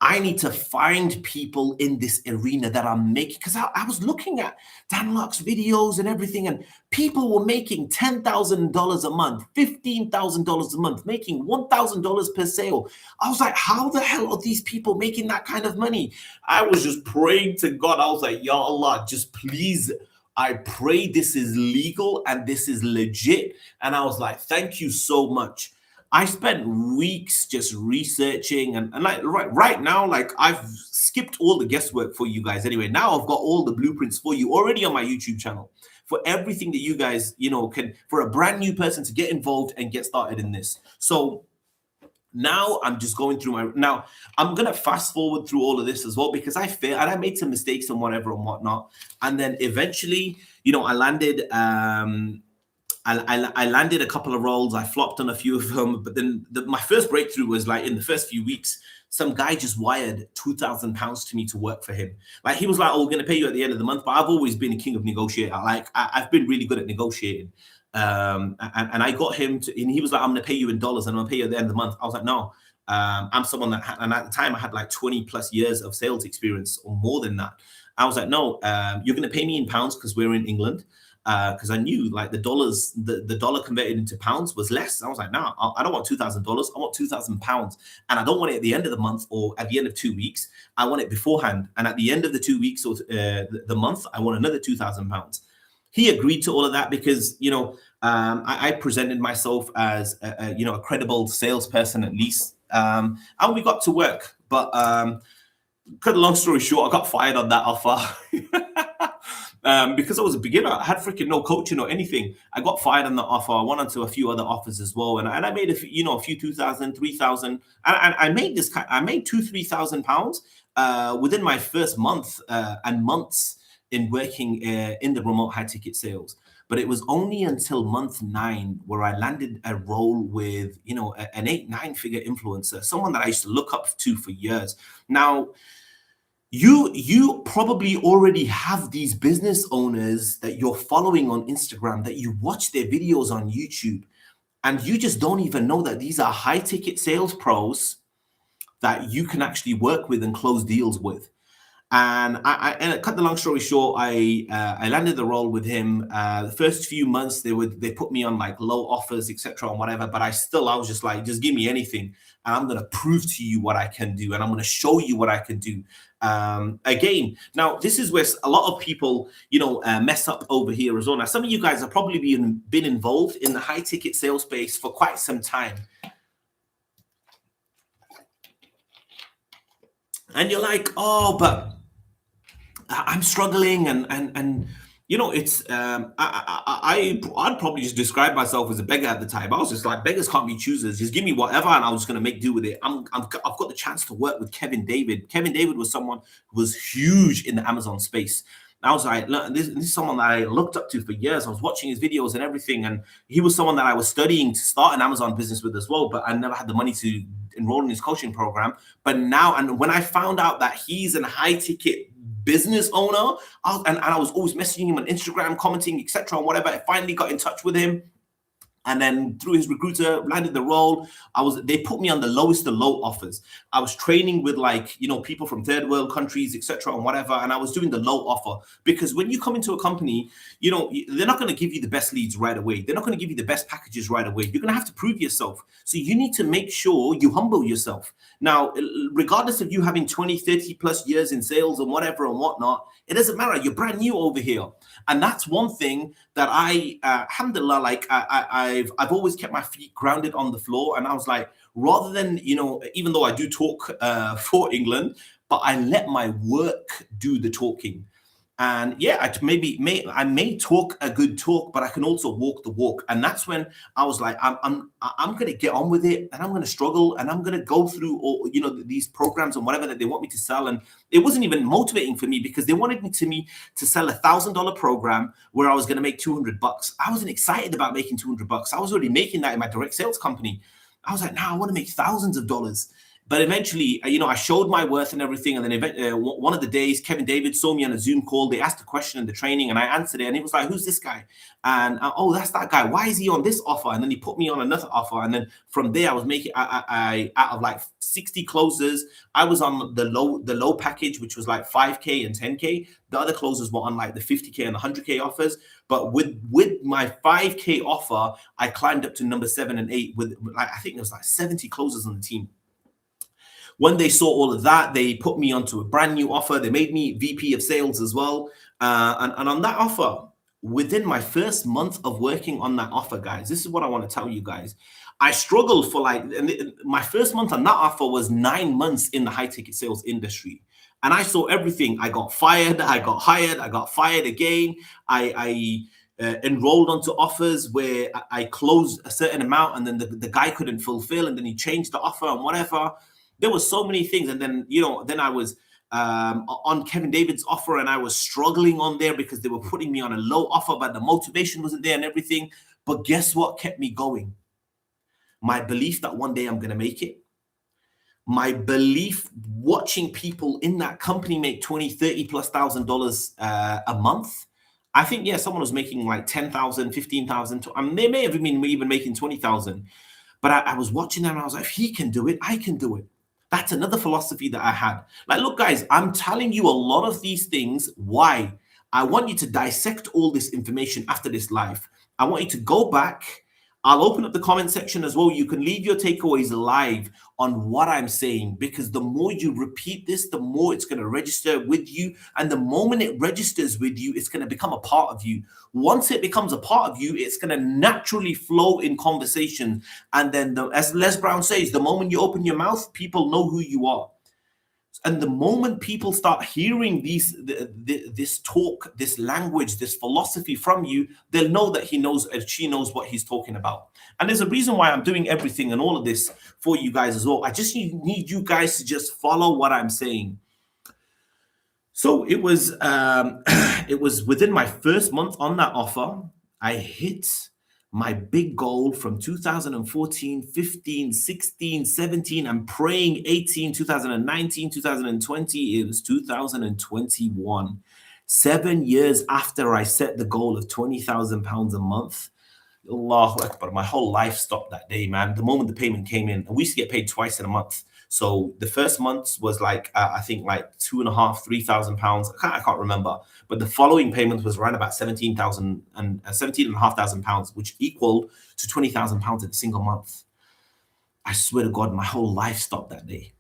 I need to find people in this arena that are making, because I was looking at Dan Locke's videos and everything, and people were making $10,000 a month, $15,000 a month, making $1,000 per sale. I was like, how the hell are these people making that kind of money? I was just praying to God. I was like, Ya Allah, just please, I pray this is legal and this is legit. And I was like, thank you so much. I spent weeks just researching and like right now, like I've skipped all the guesswork for you guys anyway. Now I've got all the blueprints for you already on my YouTube channel for everything that you guys, can, for a brand new person to get involved and get started in this. So now I'm just going through now I'm going to fast forward through all of this as well, because I failed and I made some mistakes and whatever and whatnot. And then eventually, I landed, I landed a couple of roles. I flopped on a few of them, but then my first breakthrough was like in the first few weeks, some guy just wired £2,000 to me to work for him. Like he was like, "Oh, we're going to pay you at the end of the month." But I've always been a king of negotiator. Like I've been really good at negotiating. And I got him to, and he was like, "I'm going to pay you in dollars and I'm going to pay you at the end of the month." I was like, "No." I'm someone that, and at the time I had like 20 plus years of sales experience or more than that. I was like, "No, you're going to pay me in pounds because we're in England." Because I knew like the dollar converted into pounds was less. I was like, no, I don't want $2,000. I want £2,000, and I don't want it at the end of the month or at the end of 2 weeks. I want it beforehand, and at the end of the 2 weeks or the month, I want another £2,000. He agreed to all of that because I presented myself as a credible salesperson at least, and we got to work. But cut a long story short, I got fired on that offer. Because I was a beginner, I had freaking no coaching or anything. I got fired on the offer. I went on to a few other offers as well, and I made a few 2,000, 3,000, and I made £2,000-3,000 within my first month and months in working in the remote high ticket sales. But it was only until month 9 where I landed a role with an 8-9 figure influencer, someone that I used to look up to for years. Now, you probably already have these business owners that you're following on Instagram, that you watch their videos on YouTube, and you just don't even know that these are high ticket sales pros that you can actually work with and close deals with. And I cut the long story short, I landed the role with him. The first few months they put me on like low offers, etc. and whatever. But I was just like, just give me anything, and I'm gonna prove to you what I can do, and I'm gonna show you what I can do. Again, now this is where a lot of people, mess up over here as well. Now, some of you guys have probably been involved in the high ticket sales space for quite some time. And you're like, oh, but I'm struggling, and it's I'd probably just describe myself as a beggar at the time. I was just like, beggars can't be choosers. Just give me whatever, and I was going to make do with it. I've got the chance to work with Kevin David. Kevin David was someone who was huge in the Amazon space. I was like, look, this is someone that I looked up to for years. I was watching his videos and everything, and he was someone that I was studying to start an Amazon business with as well, but I never had the money to enroll in his coaching program. But now, and when I found out that he's a high ticket business owner, I was always messaging him on Instagram, commenting, etc. and whatever. I finally got in touch with him, and then through his recruiter landed the role. They put me on the lowest of low offers. I was training with people from third world countries, etc. and whatever, and I was doing the low offer, because when you come into a company, they're not going to give you the best leads right away. They're not going to give you the best packages right away. You're going to have to prove yourself. So you need to make sure you humble yourself. Now, regardless of you having 20, 30 plus years in sales and whatever and whatnot, it doesn't matter. You're brand new over here. And that's one thing that alhamdulillah, I've always kept my feet grounded on the floor. And I was like, rather than, even though I do talk for England, but I let my work do the talking. And yeah, I may talk a good talk, but I can also walk the walk. And that's when I was like, I'm going to get on with it, and I'm going to struggle, and I'm going to go through all, these programs and whatever that they want me to sell. And it wasn't even motivating for me, because they wanted me to sell $1,000 program where I was going to make $200. I wasn't excited about making $200. I was already making that in my direct sales company. I was like, no, I want to make thousands of dollars. But eventually, I showed my worth and everything. And then one of the days, Kevin David saw me on a Zoom call. They asked a question in the training and I answered it. And he was like, who's this guy? And oh, that's that guy. Why is he on this offer? And then he put me on another offer. And then from there, I was making, I out of like 60 closers, I was on the low package, which was like 5K and 10K. The other closers were on like the 50K and the 100K offers. But with my 5K offer, I climbed up to number 7 and 8 with like, I think there was like 70 closers on the team. When they saw all of that, they put me onto a brand new offer. They made me VP of sales as well. And on that offer, within my first month of working on that offer, guys, this is what I want to tell you guys. I struggled for my first month on that offer was 9 months in the high ticket sales industry. And I saw everything. I got fired, I got hired, I got fired again. I enrolled onto offers where I closed a certain amount and then the guy couldn't fulfill and then he changed the offer and whatever. There were so many things. And then, then I was on Kevin David's offer and I was struggling on there because they were putting me on a low offer, but the motivation wasn't there and everything. But guess what kept me going? My belief that one day I'm going to make it. My belief watching people in that company make $20,000, $30,000+ a month. I think, yeah, someone was making like 10,000, 15,000. They may have been even making 20,000. But I was watching them and I was like, if he can do it, I can do it. That's another philosophy that I had. Like, look, guys, I'm telling you a lot of these things. Why? I want you to dissect all this information after this live. I want you to go back. I'll open up the comment section as well. You can leave your takeaways live on what I'm saying, because the more you repeat this, the more it's going to register with you. And the moment it registers with you, it's going to become a part of you. Once it becomes a part of you, it's going to naturally flow in conversation. And then, as Les Brown says, the moment you open your mouth, people know who you are. And the moment people start hearing this talk, this language, this philosophy from you, they'll know that he knows and she knows what he's talking about. And there's a reason why I'm doing everything and all of this for you guys as well. I just need you guys to just follow what I'm saying. So it was within my first month on that offer, I hit my big goal from 2014, 15, 16, 17. I'm praying 18, 2019, 2020. It was 2021. 7 years after I set the goal of £20,000 a month. Allahu Akbar, my whole life stopped that day, man. The moment the payment came in, and we used to get paid twice in a month. So the first month was like, I think like £2,500, £3,000. I can't remember. But the following payment was around about 17,000 and 17,500 pounds, which equaled to £20,000 in a single month. I swear to God, my whole life stopped that day.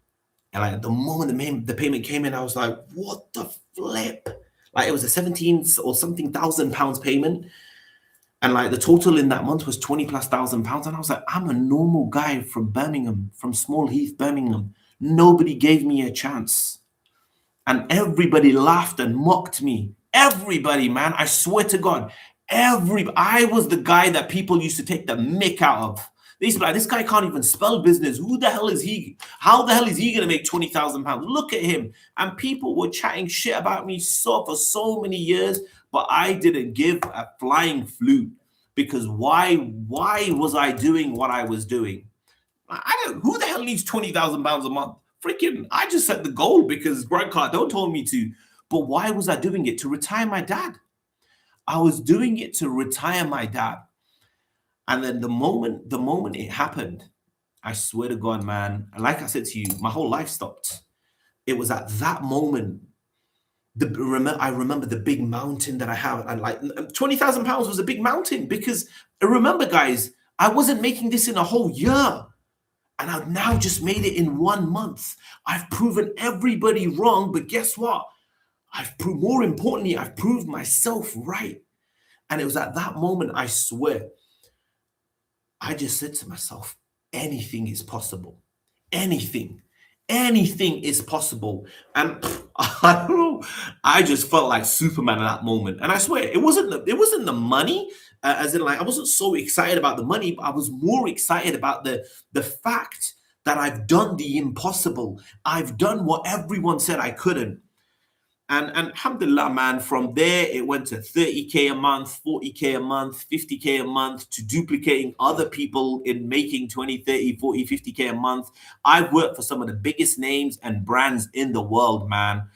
And like the moment the payment came in, I was like, what the flip? Like it was a 17 or something thousand pounds payment. And like the total in that month was 20,000+ pounds. And I was like, I'm a normal guy from Birmingham, from Small Heath, Birmingham. Nobody gave me a chance. And everybody laughed and mocked me. Everybody, man, I swear to God, I was the guy that people used to take the mick out of. They used to be like, this guy can't even spell business. Who the hell is he? How the hell is he going to make £20,000? Look at him. And people were chatting shit about me for so many years, but I didn't give a flying flute, because why was I doing what I was doing? Who the hell needs £20,000 a month? Freaking, I just set the goal because Grant Cardone told me to. But why was I doing it? To retire my dad. I was doing it to retire my dad. And then the moment it happened, I swear to God, man, and like I said to you, my whole life stopped. It was at that moment. I remember the big mountain that I have, and like £20,000 was a big mountain, because remember, guys, I wasn't making this in a whole year. And I've now just made it in 1 month. I've proven everybody wrong, but guess what? More importantly, I've proved myself right. And it was at that moment, I swear, I just said to myself, anything is possible. Anything is possible. And I don't know, I just felt like Superman at that moment. And I swear, it wasn't the money, as in like, I wasn't so excited about the money, but I was more excited about the fact that I've done the impossible. I've done what everyone said I couldn't. And alhamdulillah, man, from there it went to 30K a month, 40K a month, 50K a month, to duplicating other people in making 20, 30, 40, 50K a month. I've worked for some of the biggest names and brands in the world, man.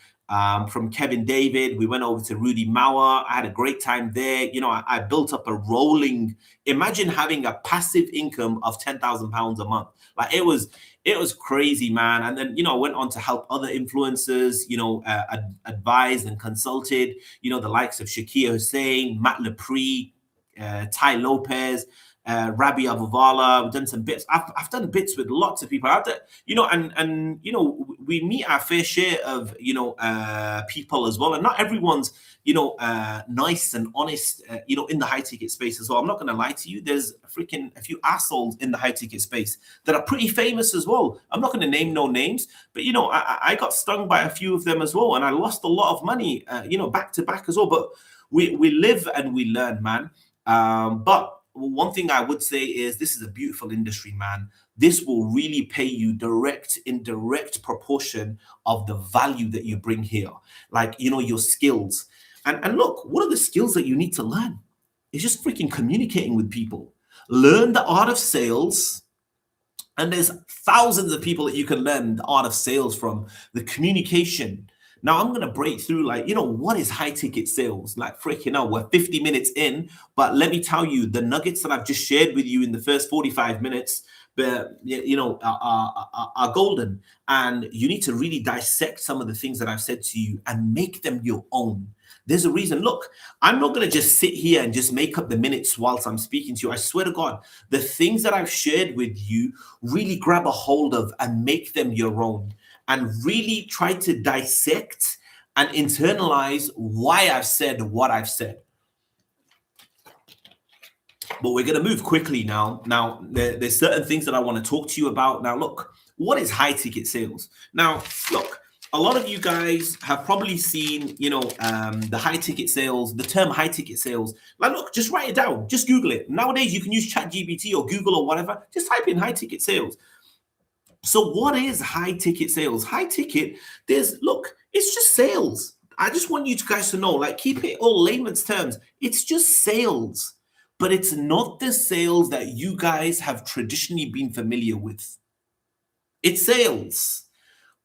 From Kevin David, we went over to Rudy Mauer. I had a great time there. You know, I built up a rolling. Imagine having a passive income of £10,000 a month. Like it was crazy, man. And then, you know, I went on to help other influencers, you know, advised and consulted, you know, the likes of Shakir Hussein, Matt Lepre, Ty Lopez, Rabbi Abuvala. We've done some bits. I've done bits with lots of people. I've done, you know, and you know, we meet our fair share of, you know, people as well. And not everyone's, you know, nice and honest, you know, in the high ticket space as well. I'm not going to lie to you. There's a few assholes in the high ticket space that are pretty famous as well. I'm not going to name no names, but, you know, I got stung by a few of them as well. And I lost a lot of money, you know, back to back as well. But we live and we learn, man. But one thing I would say is this is a beautiful industry, man. This will really pay you in direct proportion of the value that you bring here. Like, you know, your skills. And look, what are the skills that you need to learn? It's just freaking communicating with people. Learn the art of sales. And there's thousands of people that you can learn the art of sales from, the communication. Now I'm going to break through, like, you know, what is high ticket sales? Like, freaking hell, we're 50 minutes in, but let me tell you, the nuggets that I've just shared with you in the first 45 minutes, but you know, are golden. And you need to really dissect some of the things that I've said to you and make them your own. There's a reason. Look, I'm not going to just sit here and just make up the minutes whilst I'm speaking to you. I swear to God, the things that I've shared with you, really grab a hold of and make them your own. And really try to dissect and internalize why I've said what I've said. But we're going to move quickly now. Now, there's certain things that I want to talk to you about. Now, look, what is high ticket sales? Now, look, a lot of you guys have probably seen, you know, the high ticket sales, the term high ticket sales. Like, look, just write it down. Just Google it. Nowadays, you can use ChatGPT or Google or whatever. Just type in high ticket sales. So what is high ticket sales? High ticket, look, it's just sales. I just want you guys to know, like, keep it all layman's terms. It's just sales, but it's not the sales that you guys have traditionally been familiar with. It's sales,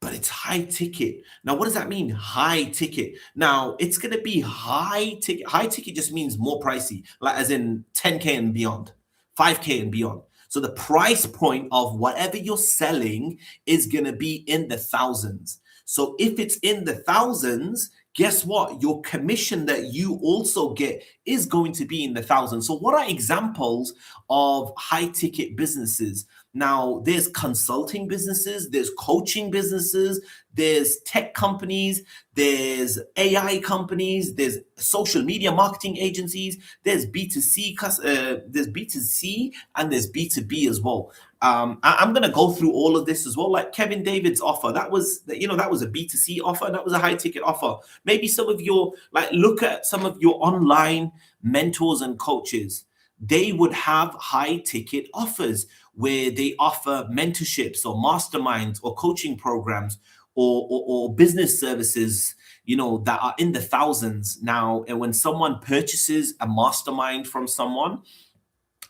but it's high ticket. Now, what does that mean? High ticket. Now, it's going to be high ticket. High ticket just means more pricey, like as in 10K and beyond, 5K and beyond. So the price point of whatever you're selling is going to be in the thousands. So if it's in the thousands, guess what? Your commission that you also get is going to be in the thousands. So what are examples of high ticket businesses? Now, there's consulting businesses, there's coaching businesses, there's tech companies, there's AI companies, there's social media marketing agencies, there's B2C, there's B2C, and there's B2B as well. I'm going to go through all of this as well. Like Kevin David's offer, that was a B2C offer, that was a high ticket offer. Maybe some of your, like, look at some of your online mentors and coaches. They would have high ticket offers where they offer mentorships or masterminds or coaching programs or business services, you know, that are in the thousands now. And when someone purchases a mastermind from someone,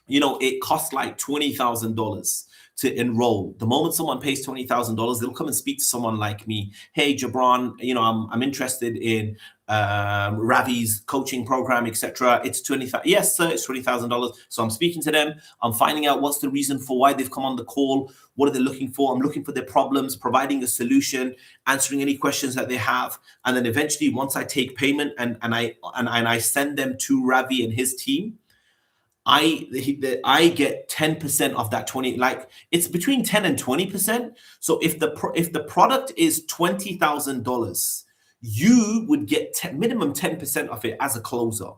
you know, it costs like $20,000 to enroll. The moment someone pays $20,000, they'll come and speak to someone like me. Hey, Jabran, you know, I'm interested in Ravi's coaching program, etc. It's $20,000. Yes, sir, it's $20,000. So I'm speaking to them. I'm finding out what's the reason for why they've come on the call. What are they looking for? I'm looking for their problems, providing a solution, answering any questions that they have, and then eventually, once I take payment and I send them to Ravi and his team, I get 10% of that 20, like it's between 10 and 20%. So if the product is $20,000, you would get minimum 10% of it as a closer.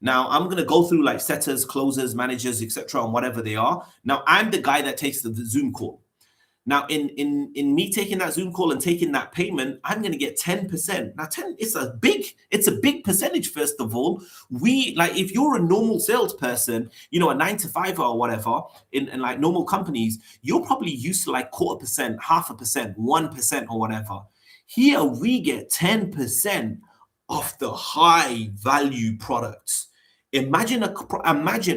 Now I'm going to go through like setters, closers, managers, etc., and whatever they are. Now I'm the guy that takes the Zoom call. Now, in me taking that Zoom call and taking that payment, I'm going to get 10%. Now, 10, it's a big percentage. First of all, if you're a normal salesperson, you know, a 9 to 5 or whatever, in like normal companies, you're probably used to like 0.25%, 0.5%, 1% or whatever. Here we get 10% off the high value products. Imagine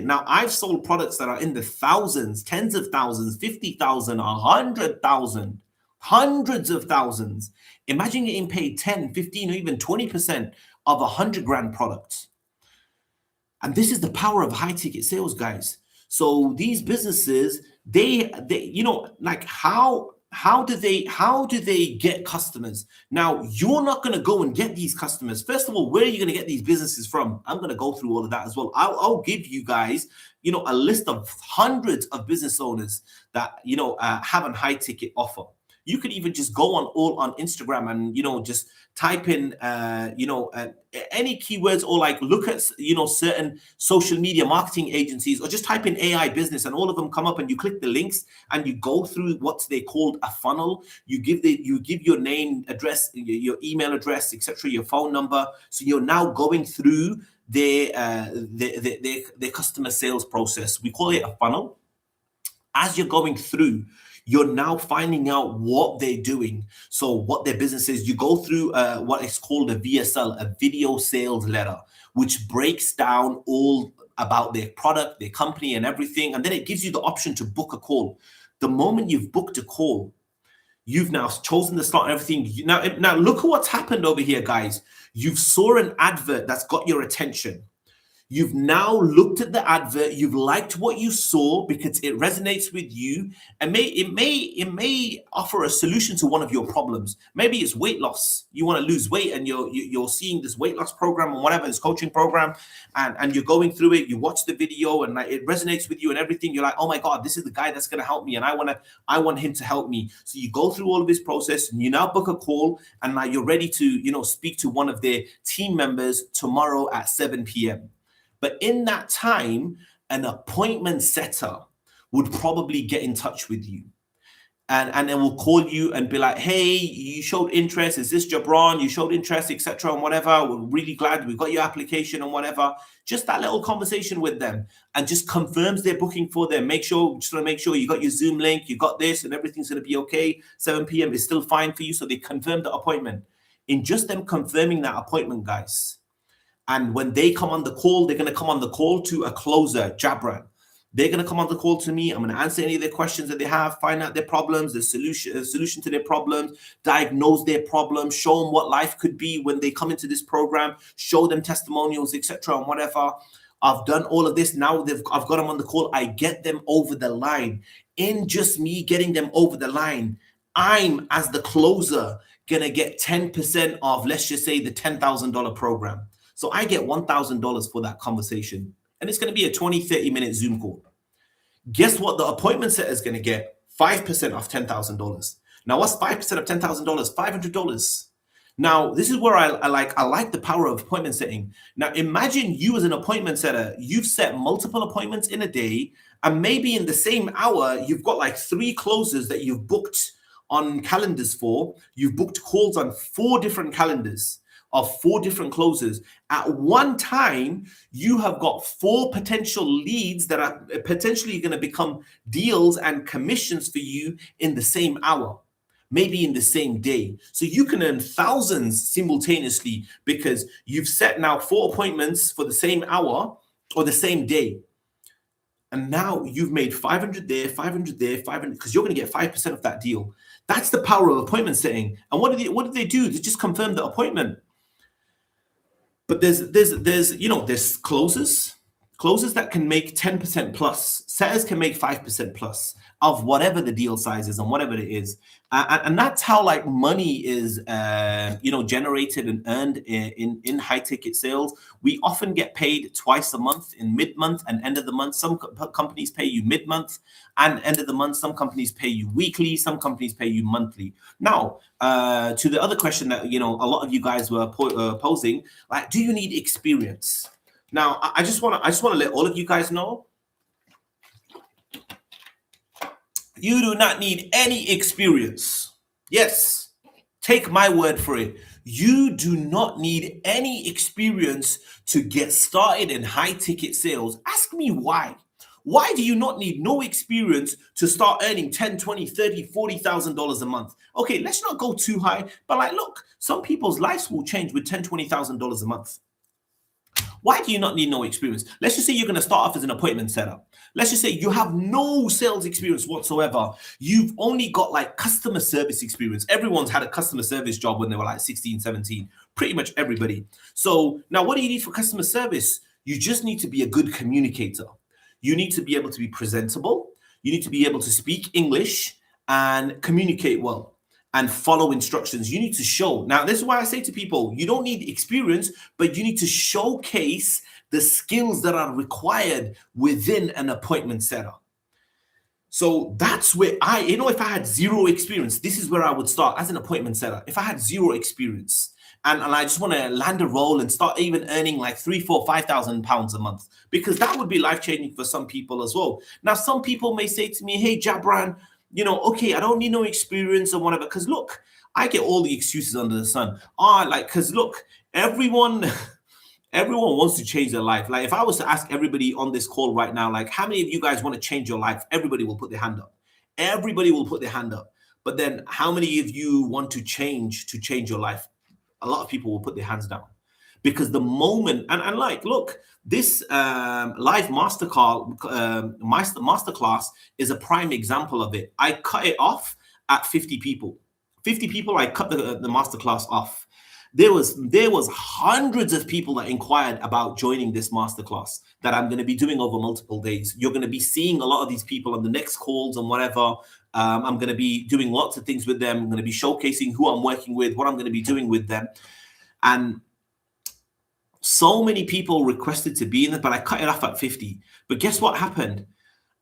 now I've sold products that are in the thousands, tens of thousands, 50,000, 100,000, hundreds of thousands. Imagine getting paid 10, 15, or even 20% of 100 grand products. And this is the power of high ticket sales, guys. So these businesses, they you know, like how do they get customers? Now, you're not going to go and get these customers. First of all, where are you going to get these businesses from? I'm going to go through all of that as well. I'll give you guys, you know, a list of hundreds of business owners that, you know, have a high ticket offer. You could even just go on Instagram and, you know, just type in, any keywords, or like look at, you know, certain social media marketing agencies, or just type in AI business, and all of them come up, and you click the links and you go through what they called a funnel. You give your name, address, your email address, etc., your phone number. So you're now going through their customer sales process. We call it a funnel. As you're going through, you're now finding out what they're doing. So what their business is. You go through what is called a VSL, a video sales letter, which breaks down all about their product, their company, and everything. And then it gives you the option to book a call. The moment you've booked a call, you've now chosen the slot and everything. Now look at what's happened over here, guys. You saw an advert that's got your attention. You've now looked at the advert, you've liked what you saw because it resonates with you, and it may offer a solution to one of your problems. Maybe it's weight loss. You want to lose weight, and you're seeing this weight loss program or whatever, this coaching program, and you're going through it. You watch the video and like it resonates with you and everything. You're like, oh my God, this is the guy that's going to help me, and I want him to help me. So you go through all of this process, and you now book a call, and like you're ready to, you know, speak to one of their team members tomorrow at 7 p.m. But in that time, an appointment setter would probably get in touch with you. And then will call you and be like, hey, you showed interest. Is this Jabran? You showed interest, etc. and whatever. We're really glad we got your application and whatever. Just that little conversation with them and just confirms their booking for them. Just want to make sure you got your Zoom link, you got this, and everything's going to be okay. 7 p.m. is still fine for you. So they confirm the appointment. In just them confirming that appointment, guys, and when they come on the call, they're going to come on the call to a closer, Jabran. They're going to come on the call to me. I'm going to answer any of their questions that they have, find out their problems, the solution to their problems, diagnose their problems, show them what life could be when they come into this program, show them testimonials, etc. and whatever. I've done all of this. Now I've got them on the call. I get them over the line. In just me getting them over the line, I'm, as the closer, going to get 10% of, let's just say, the $10,000 program. So I get $1,000 for that conversation. And it's going to be a 20, 30-minute Zoom call. Guess what the appointment setter is going to get? 5% off $10,000. Now, what's 5% of $10,000? $500. Now, this is where I like the power of appointment setting. Now, imagine you as an appointment setter. You've set multiple appointments in a day, and maybe in the same hour, you've got like 3 closers that you've booked on calendars for. You've booked calls on 4 different calendars of 4 different closers. At one time, you have got 4 potential leads that are potentially going to become deals and commissions for you in the same hour, maybe in the same day. So you can earn thousands simultaneously because you've set now 4 appointments for the same hour or the same day. And now you've made 500 there, 500 there, 500, because you're going to get 5% of that deal. That's the power of appointment setting. And what did they do? They just confirm the appointment. But there's closers that can make 10% plus. Setters can make 5% plus of whatever the deal size is and whatever it is. And that's how like money is, generated and earned in high ticket sales. We often get paid twice a month, in mid-month and end of the month. Some companies pay you mid-month and end of the month. Some companies pay you weekly. Some companies pay you monthly. Now, to the other question that, a lot of you guys were posing, like, do you need experience? Now, I just want to let all of you guys know, you do not need any experience. Yes, take my word for it. You do not need any experience to get started in high ticket sales. Ask me why. Why do you not need no experience to start earning 10, 20, 30, $40,000 a month? Okay, let's not go too high, but like, look, some people's lives will change with $10, $20,000 a month. Why do you not need no experience? Let's just say you're going to start off as an appointment setter. Let's just say you have no sales experience whatsoever. You've only got like customer service experience. Everyone's had a customer service job when they were like 16, 17. Pretty much everybody. So now what do you need for customer service? You just need to be a good communicator. You need to be able to be presentable. You need to be able to speak English and communicate well and follow instructions. You need to show. Now, this is why I say to people, you don't need experience, but you need to showcase the skills that are required within an appointment setter. So that's where if I had zero experience, this is where I would start as an appointment setter. If I had zero experience and I just want to land a role and start even earning like £3,000, £4,000, £5,000 a month, because that would be life-changing for some people as well. Now, some people may say to me, hey, Jabran, okay, I don't need no experience or whatever. Because look, I get all the excuses under the sun. Because look, everyone wants to change their life. Like if I was to ask everybody on this call right now, like how many of you guys want to change your life? Everybody will put their hand up. Everybody will put their hand up. But then how many of you want to change your life? A lot of people will put their hands down. Because the moment, and like, look, this live masterclass is a prime example of it. I cut it off at 50 people. 50 people, I cut the masterclass off. There was hundreds of people that inquired about joining this masterclass that I'm going to be doing over multiple days. You're going to be seeing a lot of these people on the next calls and whatever. I'm going to be doing lots of things with them. I'm going to be showcasing who I'm working with, what I'm going to be doing with them. And so many people requested to be in it, but I cut it off at 50. But guess what happened?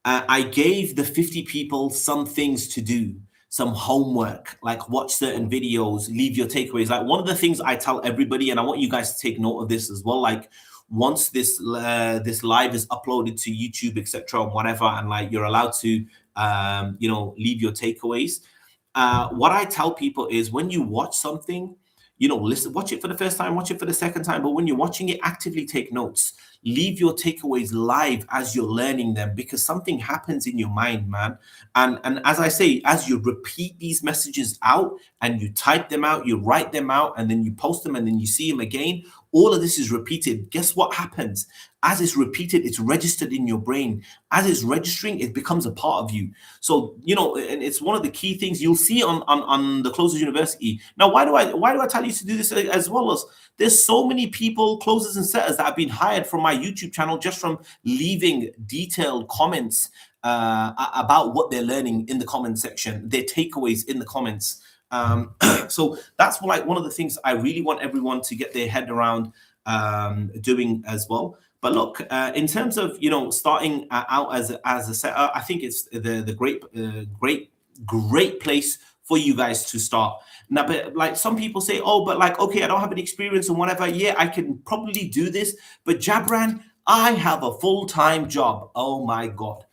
I gave the 50 people some things to do, some homework, like watch certain videos, leave your takeaways. Like one of the things I tell everybody, and I want you guys to take note of this as well, like once this live is uploaded to YouTube, etc., and whatever, and like you're allowed to leave your takeaways. What I tell people is when you watch something, watch it for the first time, watch it for the second time. But when you're watching it, actively take notes. Leave your takeaways live as you're learning them, because something happens in your mind, man. And as I say, as you repeat these messages out and you type them out, you write them out, and then you post them and then you see them again, all of this is repeated. Guess what happens? As it's repeated, it's registered in your brain. As it's registering, it becomes a part of you. So, and it's one of the key things you'll see on the Closers University. Now, why do I tell you to do this as well? As there's so many people, closers and setters, that have been hired from my YouTube channel just from leaving detailed comments about what they're learning in the comment section, their takeaways in the comments. So that's like one of the things I really want everyone to get their head around doing as well. But look, in terms of starting out as a setter, I think it's the great place for you guys to start. Now, but like some people say, oh, but like, okay, I don't have any experience and whatever. Yeah, I can probably do this. But Jabran, I have a full-time job. Oh my God.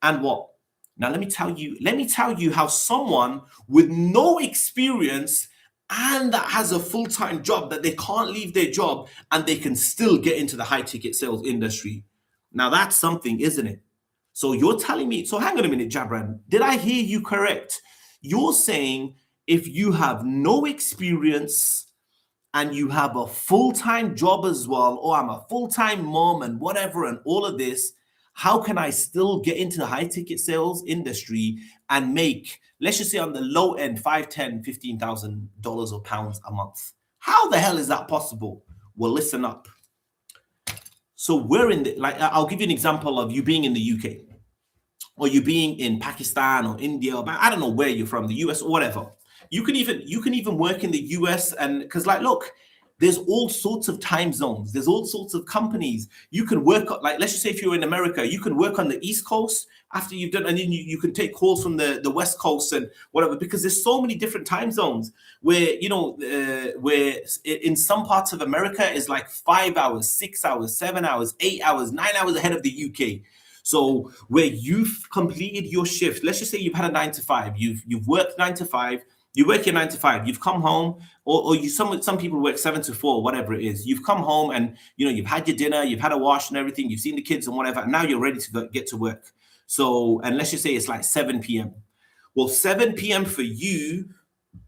And what? Now, let me tell you how someone with no experience and that has a full-time job, that they can't leave their job and they can still get into the high-ticket sales industry. Now, that's something, isn't it? So you're telling me, so hang on a minute, Jabran, did I hear you correct? You're saying if you have no experience and you have a full-time job as well, or I'm a full-time mom and whatever and all of this, how can I still get into the high-ticket sales industry and make, let's just say on the low end, $5,000, $10,000, $15,000 or pounds a month? How the hell is that possible? Well, listen up. So we're in I'll give you an example of you being in the UK, or you being in Pakistan or India, or I don't know where you're from, the US or whatever. You can even work in the US, and because look, there's all sorts of time zones. There's all sorts of companies. You can work, let's just say if you're in America, you can work on the East Coast after you've done, and then you can take calls from the West Coast and whatever, because there's so many different time zones where, where in some parts of America is like 5 hours, 6 hours, 7 hours, 8 hours, 9 hours ahead of the UK. So where you've completed your shift, let's just say you've had a 9 to 5, you've worked 9 to 5, You work your 9 to 5. You've come home, or you some people work 7 to 4, whatever it is. You've come home and you've had your dinner, you've had a wash and everything, you've seen the kids and whatever, and now you're ready to get to work. So, and let's just say it's like 7 p.m. Well, 7 p.m. for you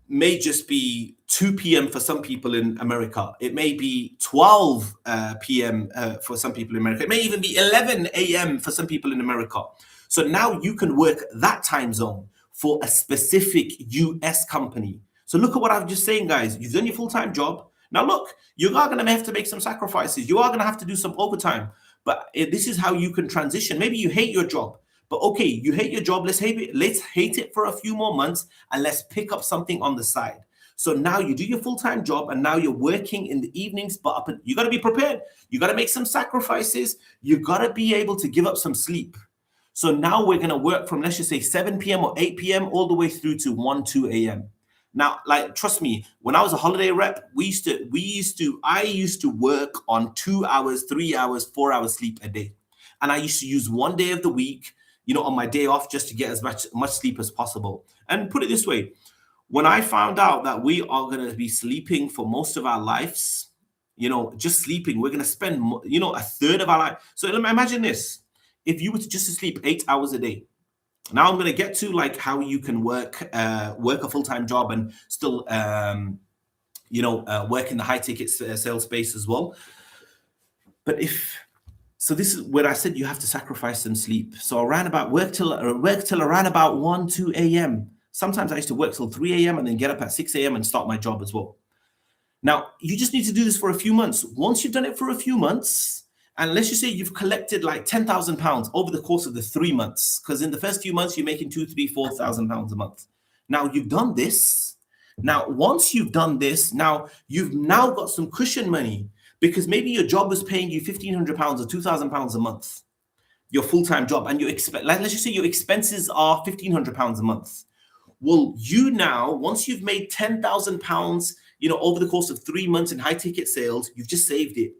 may just be 2 p.m. for some people in America. It may be 12 p.m. For some people in America. It may even be 11 a.m. for some people in America. So now you can work that time zone for a specific US company. So look at what I'm just saying, guys. You've done your full-time job. Now look, you are going to have to make some sacrifices. You are going to have to do some overtime. But this is how you can transition. Maybe you hate your job. But okay, you hate your job. Let's hate it for a few more months, and let's pick up something on the side. So now you do your full-time job, and now you're working in the evenings. But you got to be prepared. You got to make some sacrifices. You got to be able to give up some sleep. So now we're going to work from, let's just say 7 p.m. or 8 p.m. all the way through to 1, 2 a.m. Now, like, trust me, when I was a holiday rep, I used to work on 2 hours, 3 hours, 4 hours sleep a day. And I used to use one day of the week, on my day off, just to get as much sleep as possible. And put it this way, when I found out that we are going to be sleeping for most of our lives, just sleeping, we're going to spend, a third of our life. So imagine this, if you were to sleep 8 hours a day. Now I'm going to get to like how you can work a full-time job and still, work in the high ticket sales space as well. But so this is where I said you have to sacrifice some sleep. So work till around about 1, 2 a.m. Sometimes I used to work till 3 a.m. and then get up at 6 a.m. and start my job as well. Now, you just need to do this for a few months. Once you've done it for a few months, and let's just say you've collected like £10,000 over the course of the 3 months, because in the first few months, you're making £2,000, £3,000, £4,000 a month. Now, you've done this. Now, once you've done this, you've now got some cushion money, because maybe your job was paying you £1,500 or £2,000 a month, your full-time job, and let's just say your expenses are £1,500 a month. Well, you now, once you've made £10,000, over the course of 3 months in high-ticket sales, you've just saved it.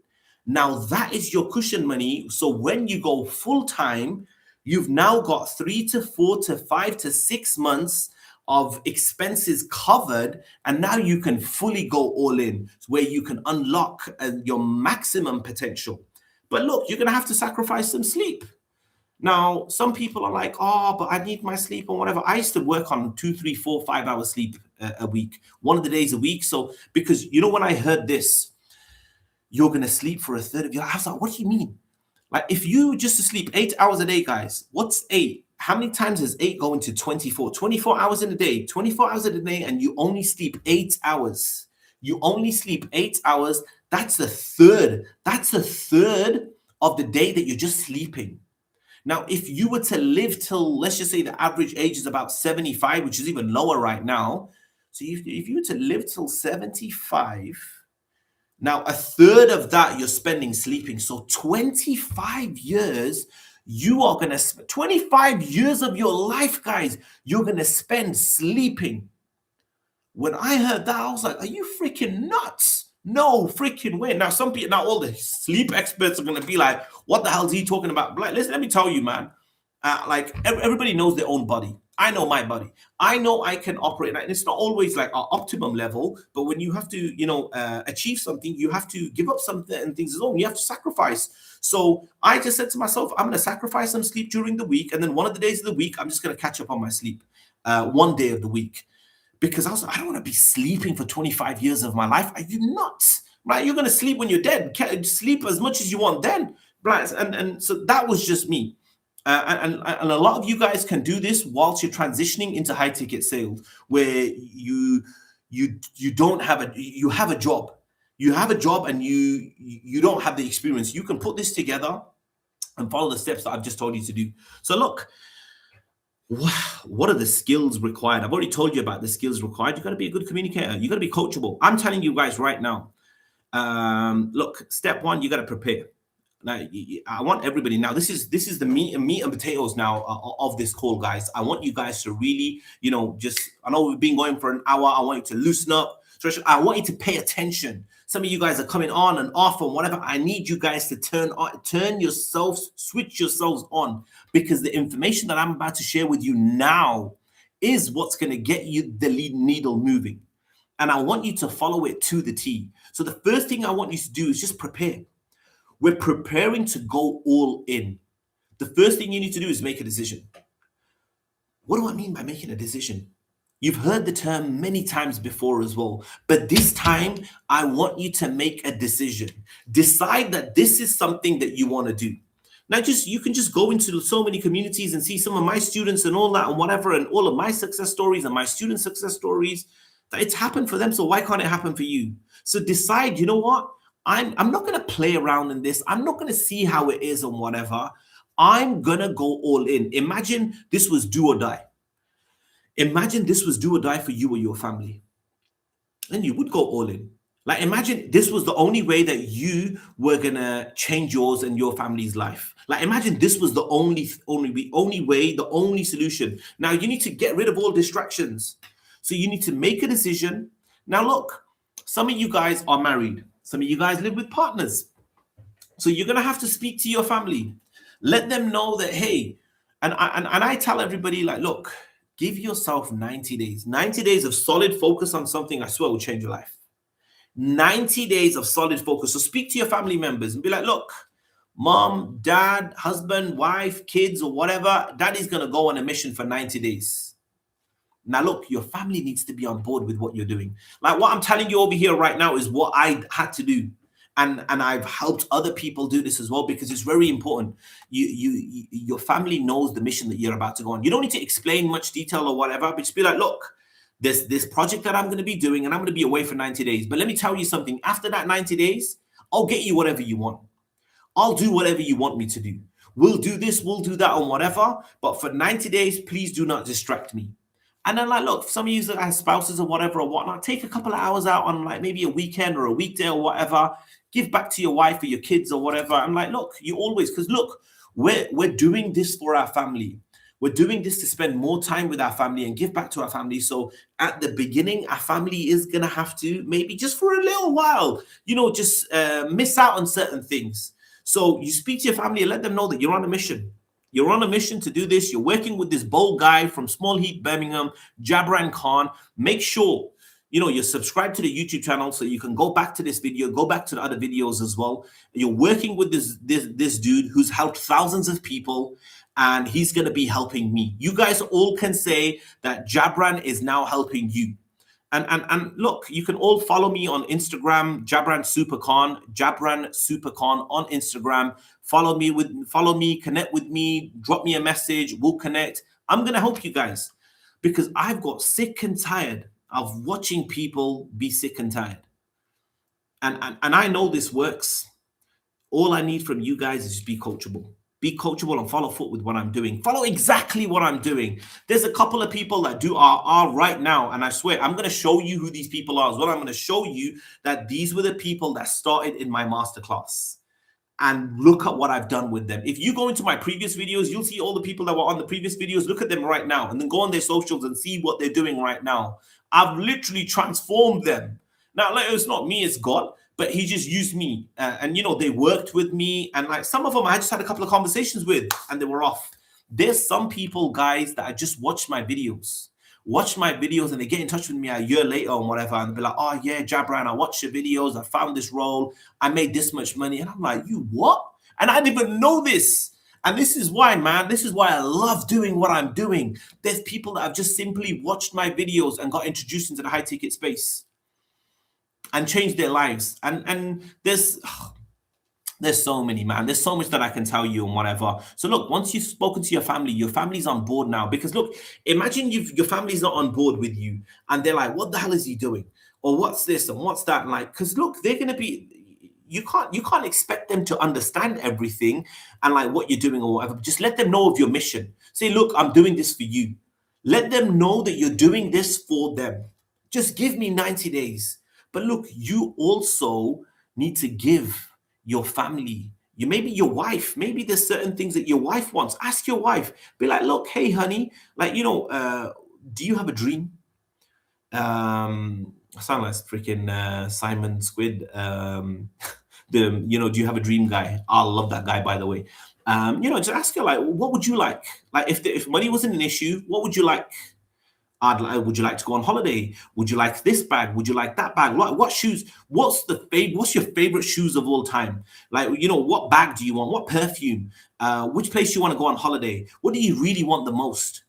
Now that is your cushion money. So when you go full-time, you've now got 3 to 4 to 5 to 6 months of expenses covered, and now you can fully go all in, where you can unlock your maximum potential. But look, you're going to have to sacrifice some sleep. Now, some people are like, oh, but I need my sleep or whatever. I used to work on 2, 3, 4, 5 hours sleep a week, one of the days a week. So because, when I heard this, you're going to sleep for a third of your life, I was like, what do you mean? Like, if you just to sleep 8 hours a day, guys, what's 8? How many times does 8 go into 24? 24 hours in a day, 24 hours in a day, and you only sleep 8 hours. You only sleep 8 hours. That's a third. That's a third of the day that you're just sleeping. Now, if you were to live till, let's just say the average age is about 75, which is even lower right now. So if you were to live till 75, now a third of that you're spending sleeping. So 25 years, you are going to spend 25 years of your life, guys, you're going to spend sleeping. When I heard that, I was like, are you freaking nuts? No freaking way. Now, all the sleep experts are going to be like, what the hell is he talking about? Like, listen, let me tell you, man. Everybody knows their own body. I know my body. I know I can operate. And it's not always like our optimum level, but when you have to, achieve something, you have to give up something and things as well. You have to sacrifice. So I just said to myself, I'm going to sacrifice some sleep during the week. And then one of the days of the week, I'm just going to catch up on my sleep. One day of the week. Because I don't want to be sleeping for 25 years of my life. Are you nuts? Right? You're going to sleep when you're dead. Sleep as much as you want then. Right? And so that was just me. And a lot of you guys can do this whilst you're transitioning into high ticket sales, where you have a job. You have a job and you don't have the experience. You can put this together and follow the steps that I've just told you to do. So look, what are the skills required? I've already told you about the skills required. You've got to be a good communicator. You've got to be coachable. I'm telling you guys right now. Look, step one, you got to prepare. Now, I want everybody now. This is the meat and potatoes now of this call, guys. I want you guys to really, I know we've been going for an hour. I want you to loosen up. I want you to pay attention. Some of you guys are coming on and off and whatever. I need you guys to turn yourselves, switch yourselves on, because the information that I'm about to share with you now is what's going to get you the needle moving. And I want you to follow it to the T. So the first thing I want you to do is just prepare. We're preparing to go all in. The first thing you need to do is make a decision. What do I mean by making a decision? You've heard the term many times before as well, but this time I want you to make a decision. Decide that this is something that you want to do. Now, you can just go into so many communities and see some of my students and all that and whatever, and all of my success stories and my students' success stories. That it's happened for them, so why can't it happen for you? So decide, you know what? I'm not going to play around in this. I'm not going to see how it is and whatever. I'm going to go all in. Imagine this was do or die. Imagine this was do or die for you or your family. And you would go all in. Like, imagine this was the only way that you were going to change yours and your family's life. Like, imagine this was the only way, the only solution. Now, you need to get rid of all distractions. So you need to make a decision. Now, look, some of you guys are married. Some of you guys live with partners. So you're going to have to speak to your family. Let them know that, hey, and I tell everybody, like, look, give yourself 90 days. 90 days of solid focus on something, I swear, will change your life. 90 days of solid focus. So speak to your family members and be like, look, mom, dad, husband, wife, kids, or whatever, daddy's going to go on a mission for 90 days. Now, look, your family needs to be on board with what you're doing. Like what I'm telling you over here right now is what I had to do. And I've helped other people do this as well, because it's very important. Your family knows the mission that you're about to go on. You don't need to explain much detail or whatever, but just be like, look, there's this project that I'm going to be doing, and I'm going to be away for 90 days. But let me tell you something. After that 90 days, I'll get you whatever you want. I'll do whatever you want me to do. We'll do this, we'll do that, or whatever. But for 90 days, please do not distract me. And then, like, look, some of you that have spouses or whatever or whatnot, take a couple of hours out on like maybe a weekend or a weekday or whatever. Give back to your wife or your kids or whatever. I'm like, look, you always, because look, we're doing this for our family. We're doing this to spend more time with our family and give back to our family. So at the beginning, our family is going to have to maybe just for a little while, just miss out on certain things. So you speak to your family and let them know that you're on a mission. You're on a mission to do this. You're working with this bold guy from Small Heat, Birmingham, Jabran Khan. Make sure, you're subscribed to the YouTube channel so you can go back to this video, go back to the other videos as well. You're working with this dude who's helped thousands of people, and he's going to be helping me. You guys all can say that Jabran is now helping you. And look, you can all follow me on Instagram, Jabran Supercon on Instagram. Follow me, connect with me, drop me a message, we'll connect. I'm gonna help you guys because I've got sick and tired of watching people be sick and tired. And I know this works. All I need from you guys is just be coachable. Be coachable and follow foot with what I'm doing. Follow exactly what I'm doing. There's a couple of people that do are right now. And I swear, I'm going to show you who these people are as well. I'm going to show you that these were the people that started in my masterclass. And look at what I've done with them. If you go into my previous videos, you'll see all the people that were on the previous videos. Look at them right now. And then go on their socials and see what they're doing right now. I've literally transformed them. Now, it's not me, it's God. But he just used me and they worked with me, and like some of them I just had a couple of conversations with and they were off. There's some people, guys, that I just watch my videos and they get in touch with me a year later or whatever, and they'll be like, oh yeah, Jabran, I watched your videos, I found this role, I made this much money. And I'm like, you what? And I didn't even know this. And this is why, man, this is why I love doing what I'm doing. There's people that have just simply watched my videos and got introduced into the high ticket space and change their lives. And there's so many, man. There's so much that I can tell you and whatever. So look, once you've spoken to your family's on board now. Because look, imagine your family's not on board with you and they're like, what the hell is he doing? Or what's this and what's that? And like, because look, they're gonna be, you can't expect them to understand everything and like what you're doing or whatever. But just let them know of your mission. Say, look, I'm doing this for you. Let them know that you're doing this for them. Just give me 90 days. But look, you also need to give your family, maybe your wife, maybe there's certain things that your wife wants. Ask your wife. Be like, look, hey, honey, like, do you have a dream? I sound like freaking Simon Squid. Do you have a dream guy? I love that guy, by the way. Just ask her, like, what would you like? Like, if money wasn't an issue, what would you like? Would you like to go on holiday? Would you like this bag? Would you like that bag? What shoes? What's your favorite shoes of all time? Like, what bag do you want? What perfume? Which place do you want to go on holiday? What do you really want the most?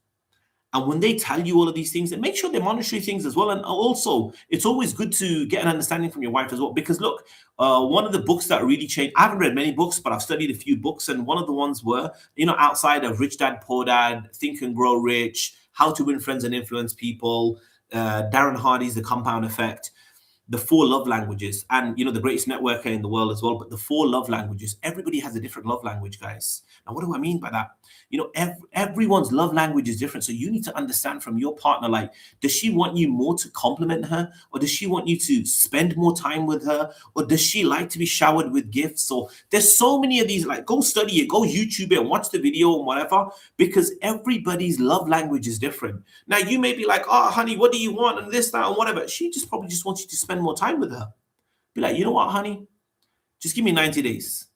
And when they tell you all of these things, and make sure they're monetary things as well. And also, it's always good to get an understanding from your wife as well. Because look, one of the books that really changed, I haven't read many books, but I've studied a few books. And one of the ones were, outside of Rich Dad, Poor Dad, Think and Grow Rich, How to Win Friends and Influence People, Darren Hardy's The Compound Effect, the 4 love languages, and the greatest networker in the world as well. But the 4 love languages, everybody has a different love language, guys. Now, what do I mean by that? Everyone's love language is different. So you need to understand from your partner, like, does she want you more to compliment her? Or does she want you to spend more time with her? Or does she like to be showered with gifts? Or there's so many of these, like, go study it, go YouTube it and watch the video and whatever, because everybody's love language is different. Now, you may be like, oh, honey, what do you want? And this, that, and whatever. She probably just wants you to spend more time with her. Be like, you know what, honey? Just give me 90 days.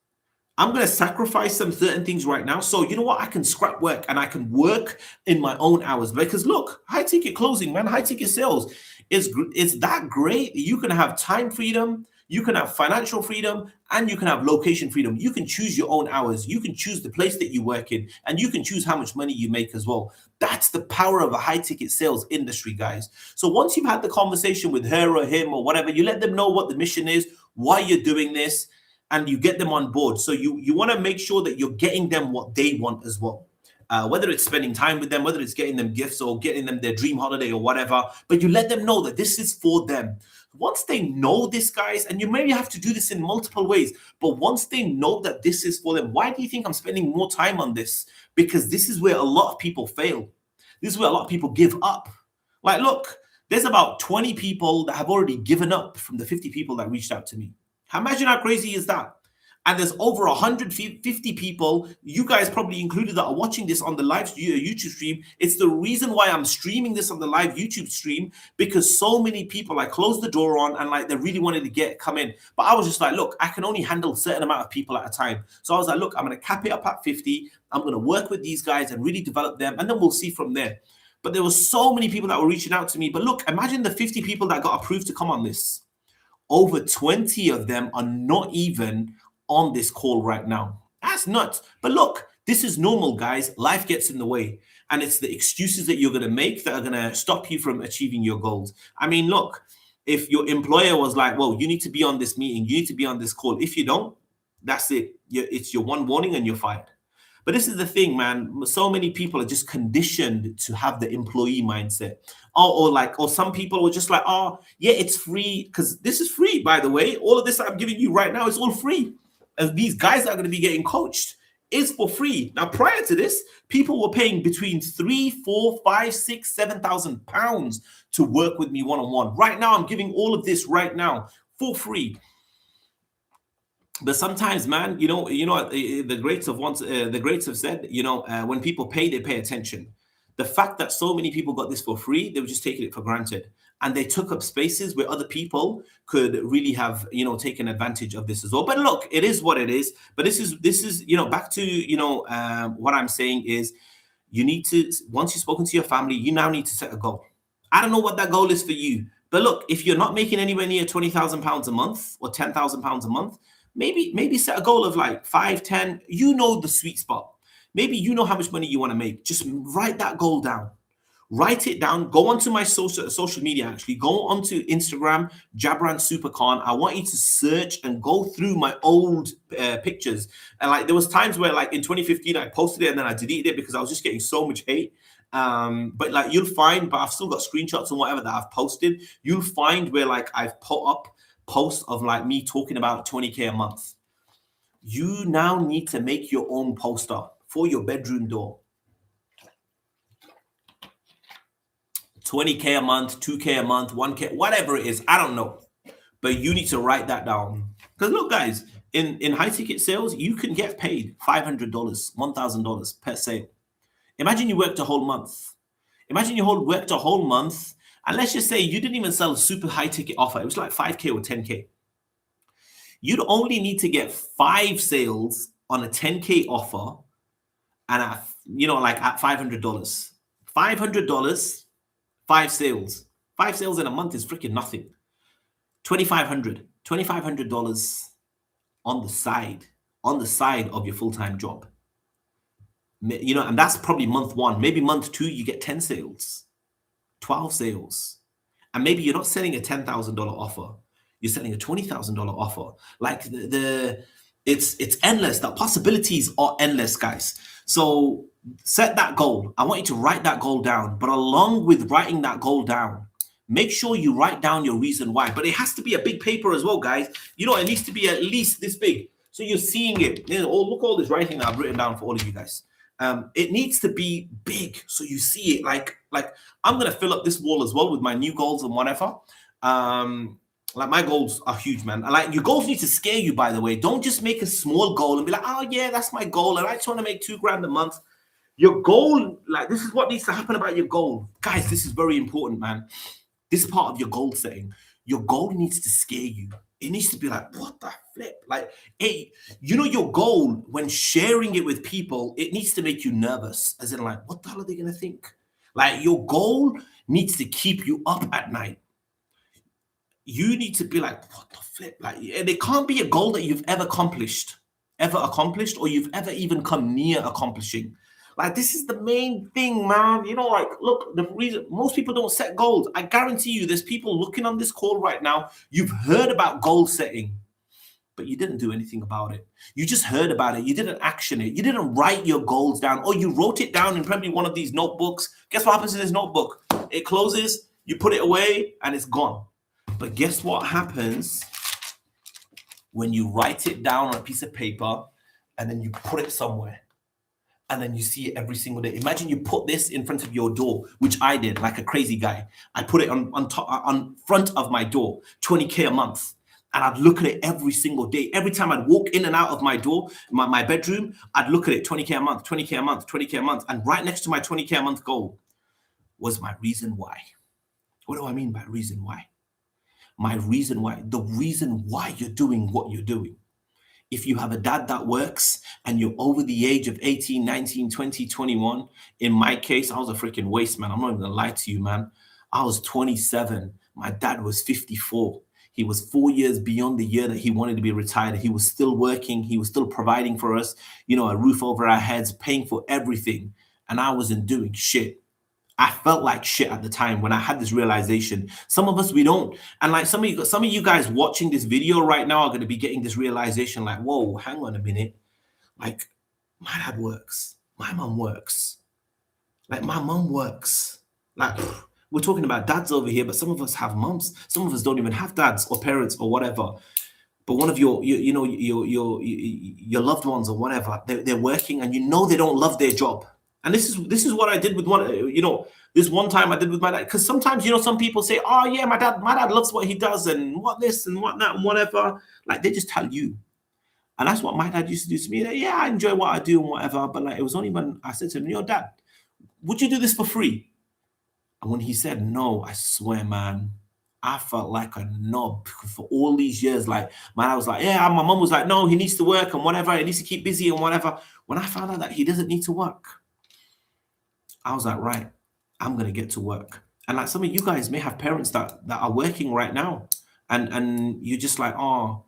I'm going to sacrifice some certain things right now. So you know what? I can scrap work and I can work in my own hours. Because look, high ticket closing, man, high ticket sales is that great. You can have time freedom, you can have financial freedom, and you can have location freedom. You can choose your own hours. You can choose the place that you work in, and you can choose how much money you make as well. That's the power of a high ticket sales industry, guys. So once you've had the conversation with her or him or whatever, you let them know what the mission is, why you're doing this, and you get them on board. So you want to make sure that you're getting them what they want as well. Whether it's spending time with them, whether it's getting them gifts or getting them their dream holiday or whatever, but you let them know that this is for them. Once they know this, guys, and you maybe have to do this in multiple ways, but once they know that this is for them, why do you think I'm spending more time on this? Because this is where a lot of people fail. This is where a lot of people give up. Like, look, there's about 20 people that have already given up from the 50 people that reached out to me. Imagine how crazy is that? And there's over 150 people, you guys probably included, that are watching this on the live YouTube stream. It's the reason why I'm streaming this on the live YouTube stream, because so many people I closed the door on and like they really wanted to come in. But I was just like, look, I can only handle a certain amount of people at a time. So I was like, look, I'm going to cap it up at 50. I'm going to work with these guys and really develop them. And then we'll see from there. But there were so many people that were reaching out to me. But look, imagine the 50 people that got approved to come on this. Over 20 of them are not even on this call right now. That's nuts. But look, this is normal, guys. Life gets in the way. And it's the excuses that you're going to make that are going to stop you from achieving your goals. I mean, look, if your employer was like, well, you need to be on this meeting, you need to be on this call. If you don't, that's it. It's your one warning and you're fired. But this is the thing, man. So many people are just conditioned to have the employee mindset. Or some people were just like, oh, yeah, it's free. Because this is free, by the way. All of this I'm giving you right now is all free. And these guys that are going to be getting coached is for free. Now, prior to this, people were paying between 3, 4, 5, 6, 7,000 pounds to work with me one-on-one. Right now, I'm giving all of this right now for free. But sometimes, man, the greats have said, when people pay, they pay attention. The fact that so many people got this for free, they were just taking it for granted. And they took up spaces where other people could really have, taken advantage of this as well. But look, it is what it is. But this is, back to, what I'm saying is, you need to, once you've spoken to your family, you now need to set a goal. I don't know what that goal is for you. But look, if you're not making anywhere near £20,000 a month or £10,000 a month, maybe set a goal of like 5, 10, the sweet spot. Maybe you know how much money you want to make. Just write that goal down. Write it down. Go onto my social media, actually. Go onto Instagram, Jabran Supercon. I want you to search and go through my old pictures. And like there was times where like in 2015, I posted it and then I deleted it because I was just getting so much hate. But like you'll find, but I've still got screenshots and whatever that I've posted. You'll find where like I've put up posts of like me talking about 20K a month. You now need to make your own poster for your bedroom door. 20K a month, 2K a month, 1K, whatever it is, I don't know. But you need to write that down. Because look, guys, in high ticket sales, you can get paid $500, $1,000 per sale. Imagine you worked a whole month. Imagine you worked a whole month, and let's just say you didn't even sell a super high ticket offer. It was like 5K or 10K. You'd only need to get 5 sales on a 10K offer and at $500. $500 5 sales. 5 sales in a month is freaking nothing. $2,500 on the side of your full-time job. You know, and that's probably month 1. Maybe month 2, you get 10 sales, 12 sales. And maybe you're not selling a $10,000 offer. You're selling a $20,000 offer. Like it's endless. The possibilities are endless, guys. So set that goal. I want you to write that goal down. But along with writing that goal down, make sure you write down your reason why. But it has to be a big paper as well, guys. You know, it needs to be at least this big. So you're seeing it. You know, look at all this writing that I've written down for all of you guys. It needs to be big so you see it. Like I'm gonna fill up this wall as well with my new goals and whatever. Like my goals are huge, man. And like your goals need to scare you, by the way. Don't just make a small goal and be like, oh yeah, that's my goal, and I just want to make $2,000 a month. Your goal, like this is what needs to happen about your goal, guys. This is very important, man. This is part of your goal setting. Your goal needs to scare you. It needs to be like, what the flip? Like, hey, you know, your goal when sharing it with people, it needs to make you nervous. As in, like, what the hell are they going to think? Like, your goal needs to keep you up at night. You need to be like, what the flip? Like, there can't be a goal that you've ever accomplished, or you've ever even come near accomplishing. Like, this is the main thing, man. You know, like, look, the reason most people don't set goals, I guarantee you there's people looking on this call right now. You've heard about goal setting, but you didn't do anything about it. You just heard about it. You didn't action it. You didn't write your goals down, or you wrote it down in probably one of these notebooks. Guess what happens in this notebook? It closes, you put it away, and it's gone. But guess what happens when you write it down on a piece of paper and then you put it somewhere? And then you see it every single day. Imagine you put this in front of your door, which I did like a crazy guy. I put it on front of my door, $20K a month. And I'd look at it every single day. Every time I'd walk in and out of my door, my bedroom, I'd look at it, $20K a month, $20K a month, $20K a month. And right next to my $20K a month goal was my reason why. What do I mean by reason why? My reason why, the reason why you're doing what you're doing. If you have a dad that works and you're over the age of 18, 19, 20, 21, in my case, I was a freaking waste, man. I'm not even gonna lie to you, man. I was 27. My dad was 54. He was 4 years beyond the year that he wanted to be retired. He was still working. He was still providing for us, you know, a roof over our heads, paying for everything. And I wasn't doing shit. I felt like shit at the time when I had this realization. Some of us, we don't. And like some of you guys watching this video right now are going to be getting this realization like, whoa, hang on a minute. Like, my dad works. My mom works. Like, my mom works. Like, we're talking about dads over here, but some of us have moms. Some of us don't even have dads or parents or whatever. But one of your loved ones or whatever, they're working, and you know they don't love their job. And this is what I did with this one time I did with my dad. Because sometimes, you know, some people say, oh yeah, my dad loves what he does and what this and what that and whatever. Like, they just tell you. And that's what my dad used to do to me. Like, yeah, I enjoy what I do and whatever. But like, it was only when I said to him, Dad, would you do this for free? And when he said no, I swear, man, I felt like a knob for all these years. Like, man, I was like, yeah, my mom was like, no, he needs to work and whatever. He needs to keep busy and whatever. When I found out that he doesn't need to work, I was like, right, I'm going to get to work. And like some of you guys may have parents that are working right now. And you're just like, oh,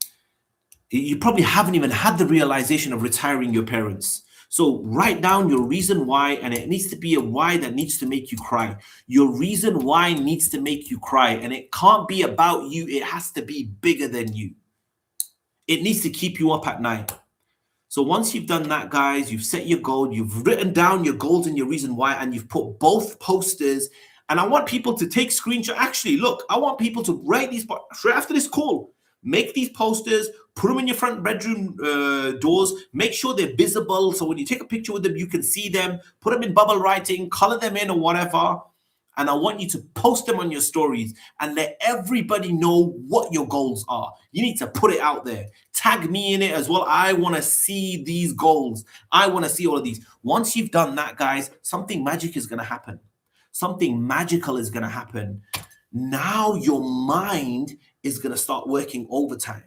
you probably haven't even had the realization of retiring your parents. So write down your reason why, and it needs to be a why that needs to make you cry. Your reason why needs to make you cry. And it can't be about you. It has to be bigger than you. It needs to keep you up at night. So once you've done that, guys, you've set your goal, you've written down your goals and your reason why, and you've put both posters. And I want people to take screenshots. Actually, look, I want people to write these straight after this call. Make these posters, put them in your front bedroom doors. Make sure they're visible. So when you take a picture with them, you can see them. Put them in bubble writing, color them in or whatever. And I want you to post them on your stories and let everybody know what your goals are. You need to put it out there. Tag me in it as well. I want to see these goals. I want to see all of these. Once you've done that, guys, something magic is going to happen. Something magical is going to happen. Now your mind is going to start working overtime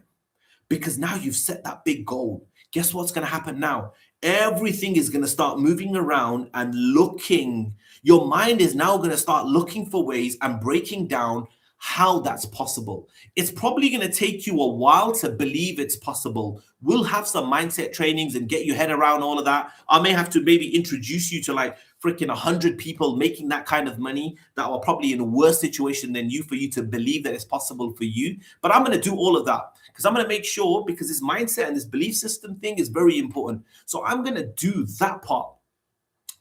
because now you've set that big goal. guess what's going to happen now? Everything is going to start moving around and looking. Your mind is now going to start looking for ways and breaking down how that's possible. It's probably going to take you a while to believe it's possible. We'll have some mindset trainings and get your head around all of that. I may have to maybe introduce you to like freaking 100 people making that kind of money that are probably in a worse situation than you, for you to believe that it's possible for you. But I'm going to do all of that because I'm going to make sure, because this mindset and this belief system thing is very important. So I'm going to do that part.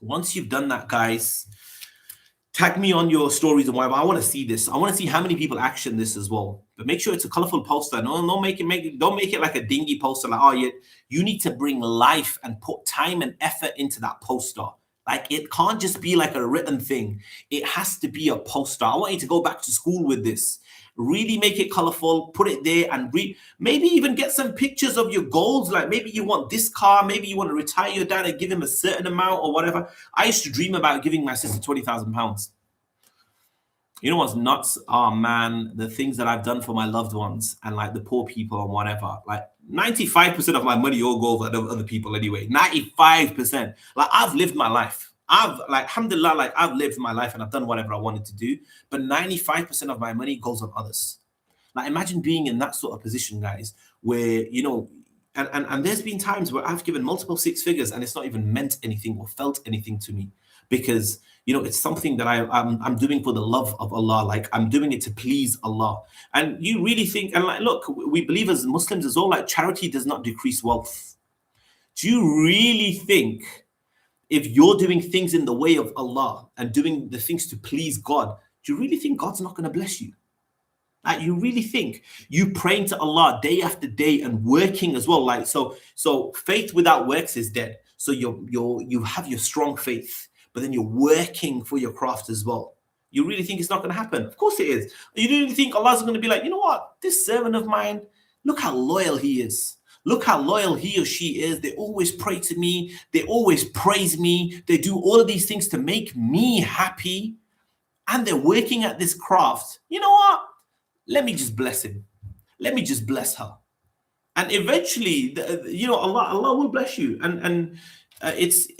Once you've done that, guys, tag me on your stories and whatever. I want to see this. I want to see how many people action this as well. But make sure it's a colorful poster. No, don't make it like a dingy poster. Like, oh, you need to bring life and put time and effort into that poster. Like, it can't just be like a written thing. It has to be a poster. I want you to go back to school with this. Really make it colorful, put it there, and maybe even get some pictures of your goals. Like, maybe you want this car, maybe you want to retire your dad and give him a certain amount or whatever. I used to dream about giving my sister £20,000. You know what's nuts? Oh man, the things that I've done for my loved ones and like the poor people and whatever. Like 95% of my money all goes to other people anyway. 95%. Like, I've lived my life. Alhamdulillah, like, I've lived my life and I've done whatever I wanted to do. But 95% of my money goes on others. Like, imagine being in that sort of position, guys, where, you know, and there's been times where I've given multiple six figures and it's not even meant anything or felt anything to me, because, you know, it's something that I'm doing for the love of Allah. Like, I'm doing it to please Allah. And you really think, and like, look, we believe as Muslims as well, like, charity does not decrease wealth. Do you really think if you're doing things in the way of Allah and doing the things to please God, do you really think God's not going to bless you? Like, you really think you praying to Allah day after day and working as well? Like, so faith without works is dead. So you have your strong faith, but then you're working for your craft as well. You really think it's not going to happen? Of course it is. You really think Allah's going to be like, you know what? This servant of mine, look how loyal he is. Look how loyal he or she is. They always pray to me. They always praise me. They do all of these things to make me happy. And they're working at this craft. You know what? Let me just bless him. Let me just bless her. And eventually, you know, Allah will bless you. And it's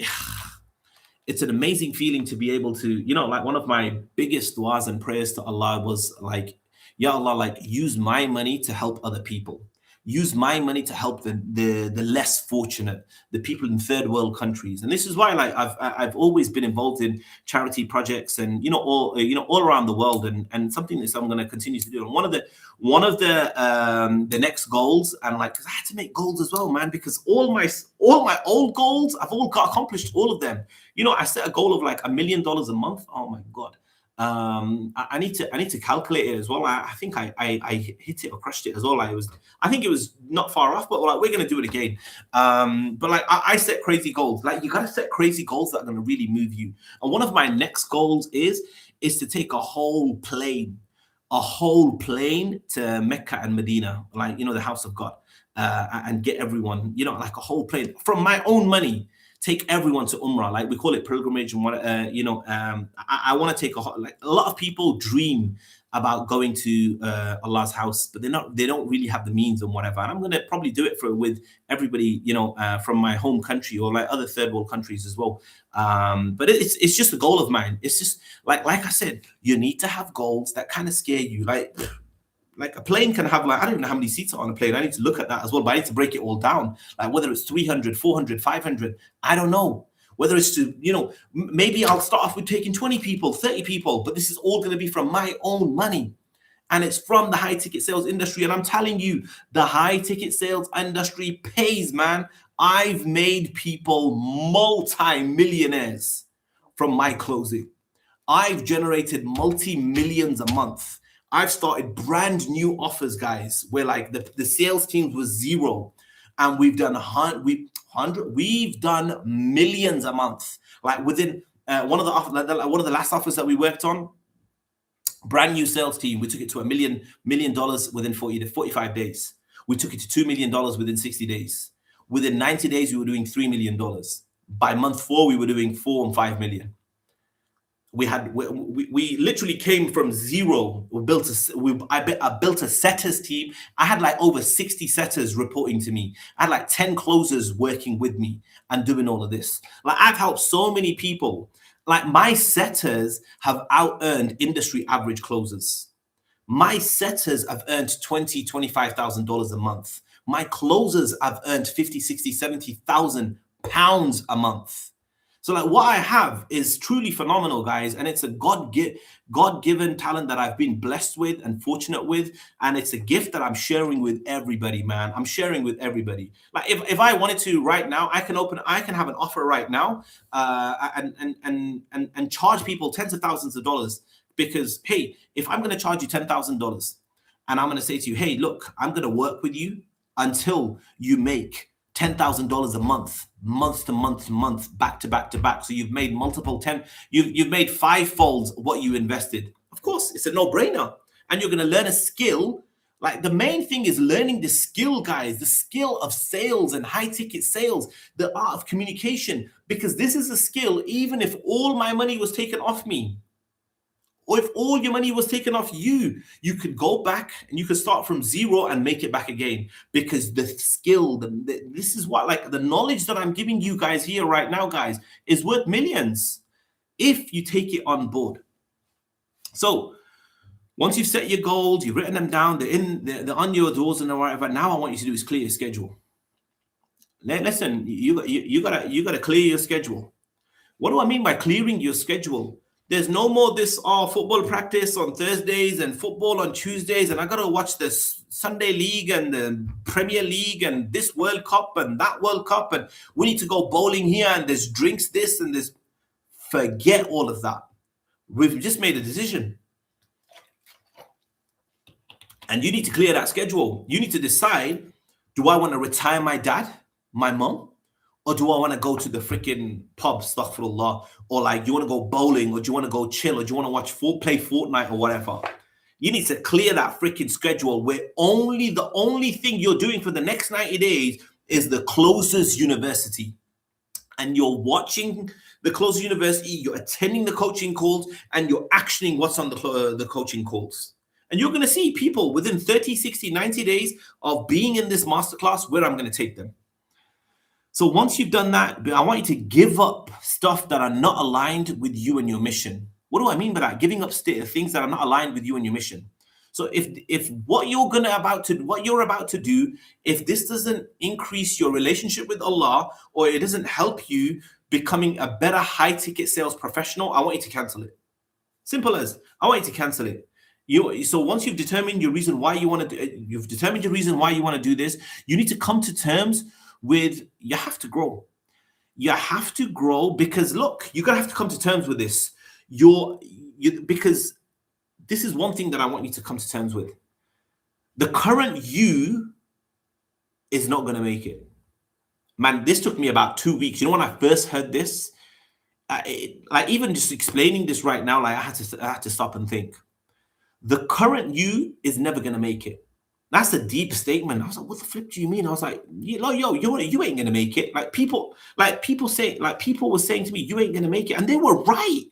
an amazing feeling to be able to, you know, like, one of my biggest du'as and prayers to Allah was like, Ya Allah, like, use my money to help other people. Use my money to help the less fortunate, the people in third world countries. And this is why, like, I've always been involved in charity projects and, you know, all around the world, and something that I'm going to continue to do. And one of the next goals, and like, because I had to make goals as well, man, because all my old goals, I've all got accomplished all of them. You know, I set a goal of like $1 million a month. Oh my God. I need to calculate it as well. I think I hit it or crushed it as well. I think it was not far off, but like, we're gonna do it again. But like, I set crazy goals. Like, you gotta set crazy goals that are gonna really move you. And one of my next goals is to take a whole plane to Mecca and Medina, like, you know, the house of God, and get everyone, you know, like a whole plane from my own money. Take everyone to Umrah, like we call it pilgrimage, and what I want to take like, a lot of people dream about going to Allah's house, but they don't really have the means and whatever. And I'm gonna probably do it with everybody, you know, from my home country or like other third world countries as well. But it's just a goal of mine. It's just like I said, you need to have goals that kind of scare you. Like a plane can have, like, I don't even know how many seats are on a plane. I need to look at that as well, but I need to break it all down. Like, whether it's 300, 400, 500, I don't know. Whether it's to, you know, maybe I'll start off with taking 20 people, 30 people, but this is all going to be from my own money. And it's from the high ticket sales industry. And I'm telling you, the high ticket sales industry pays, man. I've made people multi-millionaires from my closing. I've generated multi-millions a month. I've started brand new offers, guys, where like the sales team was zero, and we've done we've done millions a month. Like, within one of the last offers that we worked on, brand new sales team, we took it to $1 million within 40 to 45 days. We took it to $2 million within 60 days. Within 90 days, we were doing $3 million. By month 4, we were doing 4 and 5 million. We literally came from zero. I built a setters team. I had like over 60 setters reporting to me. I had like 10 closers working with me and doing all of this. Like I've helped so many people. Like my setters have out earned industry average closers. My setters have earned $25,000 a month. My closers have earned 50, 60, 70,000 pounds a month. So like what I have is truly phenomenal, guys, and it's a God-given talent that I've been blessed with and fortunate with, and it's a gift that I'm sharing with everybody, man. I'm sharing with everybody. Like if I wanted to right now, I can have an offer right now, and charge people tens of thousands of dollars because hey, if I'm going to charge you $10,000 and I'm going to say to you, hey, look, I'm going to work with you until you make $10,000 a month, month to month to month, back to back to back. So you've made you've made fivefold what you invested. Of course, it's a no-brainer. And you're going to learn a skill. Like the main thing is learning the skill, guys, the skill of sales and high ticket sales, the art of communication, because this is a skill, even if all my money was taken off me, or if all your money was taken off you, you could go back and you could start from zero and make it back again. Because the skill, this is what, like the knowledge that I'm giving you guys here right now, guys, is worth millions if you take it on board. So once you've set your goals, you've written them down, they're on your doors and whatever. Now I want you to do is clear your schedule. Listen, you gotta clear your schedule. What do I mean by clearing your schedule? There's no more this football practice on Thursdays and football on Tuesdays, and I got to watch the Sunday League and the Premier League and this World Cup and that World Cup, and we need to go bowling here and there's drinks this and this. Forget all of that. We've just made a decision. And you need to clear that schedule. You need to decide, do I want to retire my dad, my mom? Or do I want to go to the freaking pub, astaghfirullah? Or like, do you want to go bowling? Or do you want to go chill? Or do you want to play Fortnite or whatever? You need to clear that freaking schedule where the only thing you're doing for the next 90 days is the Closers University. And you're watching the Closers University, you're attending the coaching calls, and you're actioning what's on the coaching calls. And you're going to see people within 30, 60, 90 days of being in this masterclass where I'm going to take them. So once you've done that, I want you to give up stuff that are not aligned with you and your mission. What do I mean by that? Giving up things that are not aligned with you and your mission. So if what you're about to do, if this doesn't increase your relationship with Allah, or it doesn't help you becoming a better high ticket sales professional, I want you to cancel it. Simple as I want you to cancel it. So once you've determined your reason why you want to do this, you need to come to terms with you have to grow. You have to grow because look, you're gonna have to come to terms with this. Because this is one thing that I want you to come to terms with. The current you is not gonna make it. Man, this took me about 2 weeks. You know, when I first heard this, like even just explaining this right now, like I had to stop and think. The current you is never gonna make it. That's a deep statement. I was like, what the flip do you mean? I was like, you ain't gonna make it. People were saying to me, you ain't gonna make it. And they were right.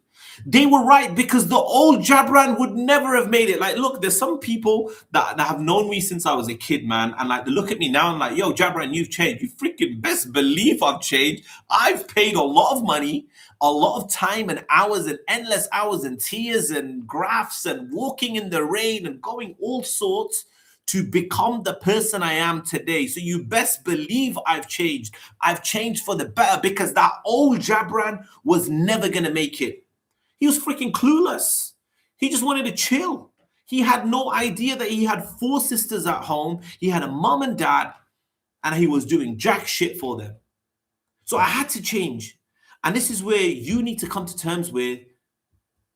They were right because the old Jabran would never have made it. Like, look, there's some people that have known me since I was a kid, man. And like, they look at me now and like, yo, Jabran, you've changed. You freaking best believe I've changed. I've paid a lot of money, a lot of time and hours and endless hours and tears and graphs and walking in the rain and going all sorts to become the person I am today. So you best believe I've changed. I've changed for the better because that old Jabran was never going to make it. He was freaking clueless. He just wanted to chill. He had no idea that he had 4 sisters at home. He had a mom and dad, and he was doing jack shit for them. So I had to change. And this is where you need to come to terms with,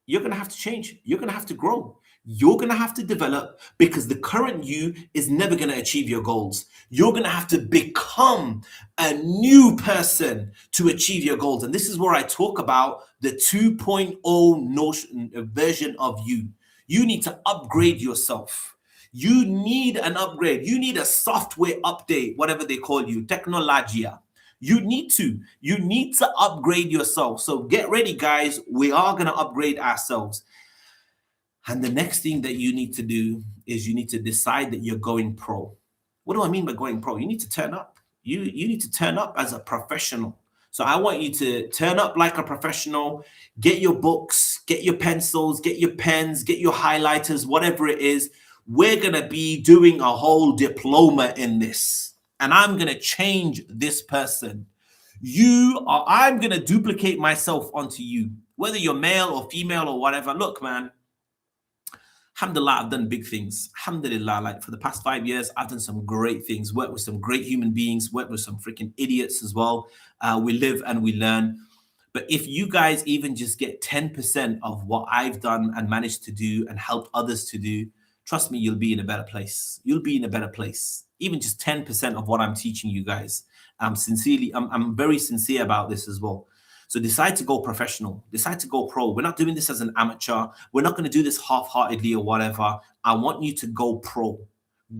you're going to have to change. You're going to have to grow. You're going to have to develop because the current you is never going to achieve your goals. You're going to have to become a new person to achieve your goals. And this is where I talk about the 2.0 version of you. You need to upgrade yourself. You need an upgrade. You need a software update, whatever they call you, technologia. You need to upgrade yourself. So get ready, guys. We are going to upgrade ourselves. And the next thing that you need to do is you need to decide that you're going pro. What do I mean by going pro? You need to turn up. You need to turn up as a professional. So I want you to turn up like a professional. Get your books, get your pencils, get your pens, get your highlighters, whatever it is. We're going to be doing a whole diploma in this. And I'm going to change this person. I'm going to duplicate myself onto you. Whether you're male or female or whatever. Look, man. Alhamdulillah, I've done big things. Alhamdulillah, like for the past 5 years, I've done some great things, worked with some great human beings, worked with some freaking idiots as well. We live and we learn. But if you guys even just get 10% of what I've done and managed to do and help others to do, trust me, you'll be in a better place. You'll be in a better place. Even just 10% of what I'm teaching you guys. I'm very sincere about this as well. So decide to go professional, decide to go pro. We're not doing this as an amateur. We're not going to do this half-heartedly or whatever. I want you to go pro.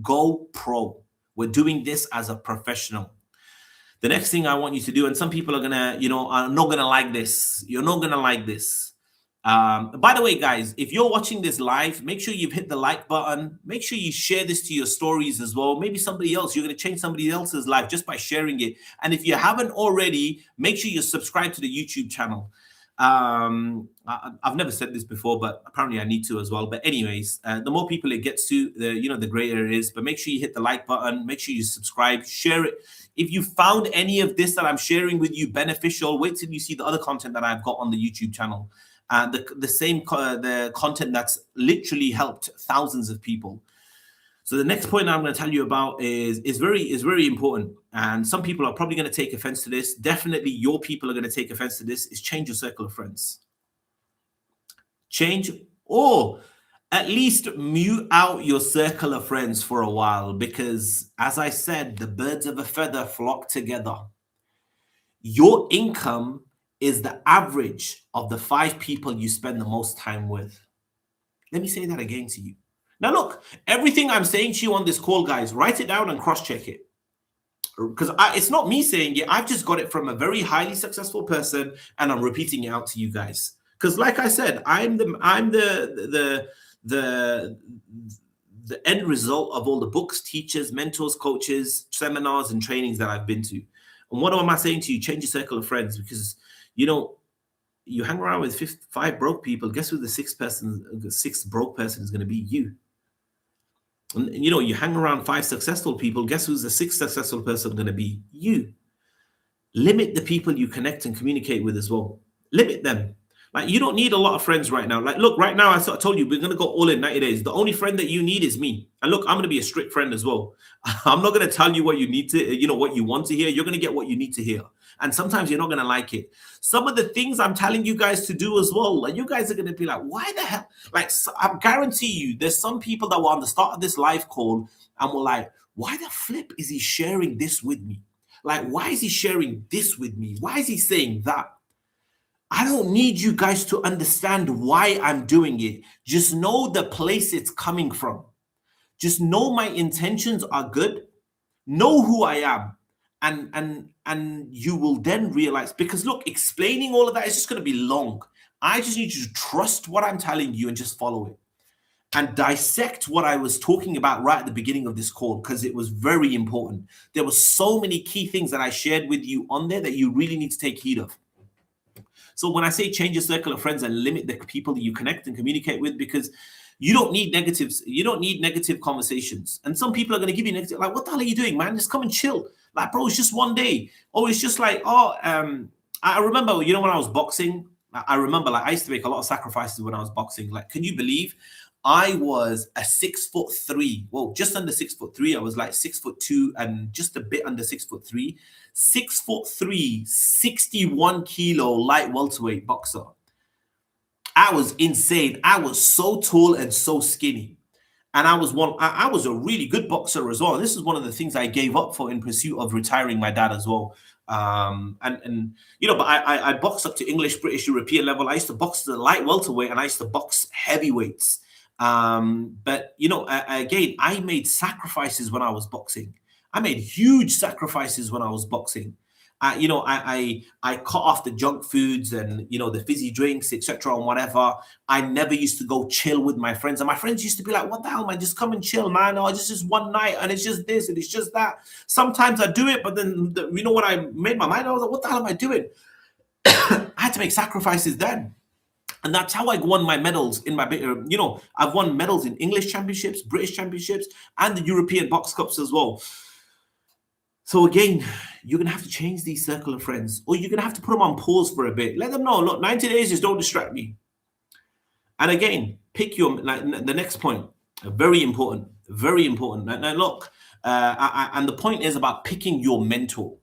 Go pro. We're doing this as a professional. The next thing I want you to do, and some people are gonna, are not gonna like this. You're not gonna like this. By the way, guys, if you're watching this live, make sure you've hit the like button. Make sure you share this to your stories as well. Maybe somebody else, you're going to change somebody else's life just by sharing it. And if you haven't already, make sure you subscribe to the YouTube channel. I've never said this before, but apparently I need to as well. But anyways, the more people it gets to, the greater it is. But make sure you hit the like button. Make sure you subscribe, share it. If you found any of this that I'm sharing with you beneficial, wait till you see the other content that I've got on the YouTube channel. The content that's literally helped thousands of people. So the next point I'm going to tell you about is very important, and some people are probably going to take offense to this. Definitely, your people are going to take offense to this. Is change your circle of friends. Change, or at least mute out your circle of friends for a while, because as I said, the birds of a feather flock together. Your income is the average of the 5 people you spend the most time with. Let me say that again to you. Now, look, everything I'm saying to you on this call, guys, write it down and cross-check it. Because it's not me saying it. I've just got it from a very highly successful person, and I'm repeating it out to you guys. Because, like I said, I'm the end result of all the books, teachers, mentors, coaches, seminars, and trainings that I've been to. And what am I saying to you? Change your circle of friends, because you hang around with 5 broke people. Guess who the sixth broke person is going to be? You. And you hang around 5 successful people. Guess who's the 6th successful person going to be? You. Limit the people you connect and communicate with as well. Limit them. Like, you don't need a lot of friends right now. Like, look, right now, I told you, we're going to go all in 90 days. The only friend that you need is me. And look, I'm going to be a strict friend as well. I'm not going to tell you what you need to, what you want to hear. You're going to get what you need to hear. And sometimes you're not going to like it. Some of the things I'm telling you guys to do as well, like, you guys are going to be like, why the hell? Like, I guarantee you, there's some people that were on the start of this live call and were like, why the flip is he sharing this with me? Like, why is he sharing this with me? Why is he saying that? I don't need you guys to understand why I'm doing it. Just know the place it's coming from. Just know my intentions are good. Know who I am. And you will then realize, because look, explaining all of that is just going to be long. I just need you to trust what I'm telling you and just follow it. And dissect what I was talking about right at the beginning of this call, because it was very important. There were so many key things that I shared with you on there that you really need to take heed of. So when I say change your circle of friends and limit the people that you connect and communicate with, because you don't need negatives. You don't need negative conversations. And some people are going to give you negative, like, what the hell are you doing, man? Just come and chill. Like, bro, it's just one day. Or it's just like, I remember, when I was boxing, I remember, like, I used to make a lot of sacrifices when I was boxing. Like, can you believe I was a 6'3"? Well, just under 6'3". I was like 6'2" and just a bit under 6'3". 6'3", 61 kilo light welterweight boxer. I was insane. I was so tall and so skinny. And I was a really good boxer as well. This is one of the things I gave up for in pursuit of retiring my dad as well. But I boxed up to English, British, European level. I used to box the light welterweight and I used to box heavyweights. But again, I made sacrifices when I was boxing. I made huge sacrifices when I was boxing. I cut off the junk foods and the fizzy drinks, etc. and whatever. I never used to go chill with my friends, and my friends used to be like, "What the hell, man? Just come and chill, man. Oh, it's just one night, and it's just this and it's just that." Sometimes I do it, but then when I made my mind, I was like, "What the hell am I doing?" I had to make sacrifices then. And that's how I won my medals in my, I've won medals in English championships, British championships, and the European box cups as well. So again, you're going to have to change these circle of friends, or you're going to have to put them on pause for a bit. Let them know, look, 90 days, just don't distract me. And again, pick your, the next point, very important, very important. Now look, and the point is about picking your mentor.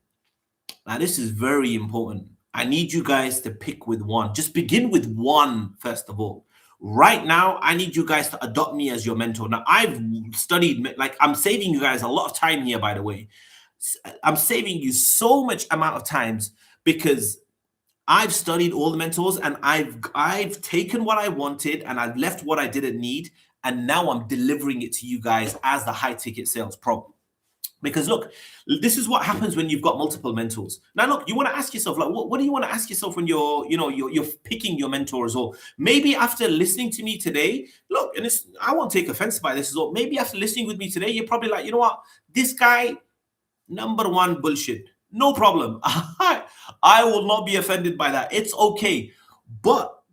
Now this is very important. I need you guys to pick with one. Just begin with one, first of all. Right now, I need you guys to adopt me as your mentor. Now, I've studied, like, I'm saving you guys a lot of time here, by the way. I'm saving you so much amount of times because I've studied all the mentors and I've taken what I wanted and I've left what I didn't need. And now I'm delivering it to you guys as the high ticket sales pro. Because look, this is what happens when you've got multiple mentors. Now, look, you want to ask yourself, like, what do you want to ask yourself when you're picking your mentors? Or maybe after listening to me today, look, and I won't take offense by this as well. Maybe after listening with me today, you're probably like, you know what, this guy, number one, bullshit. No problem. I will not be offended by that. It's okay. But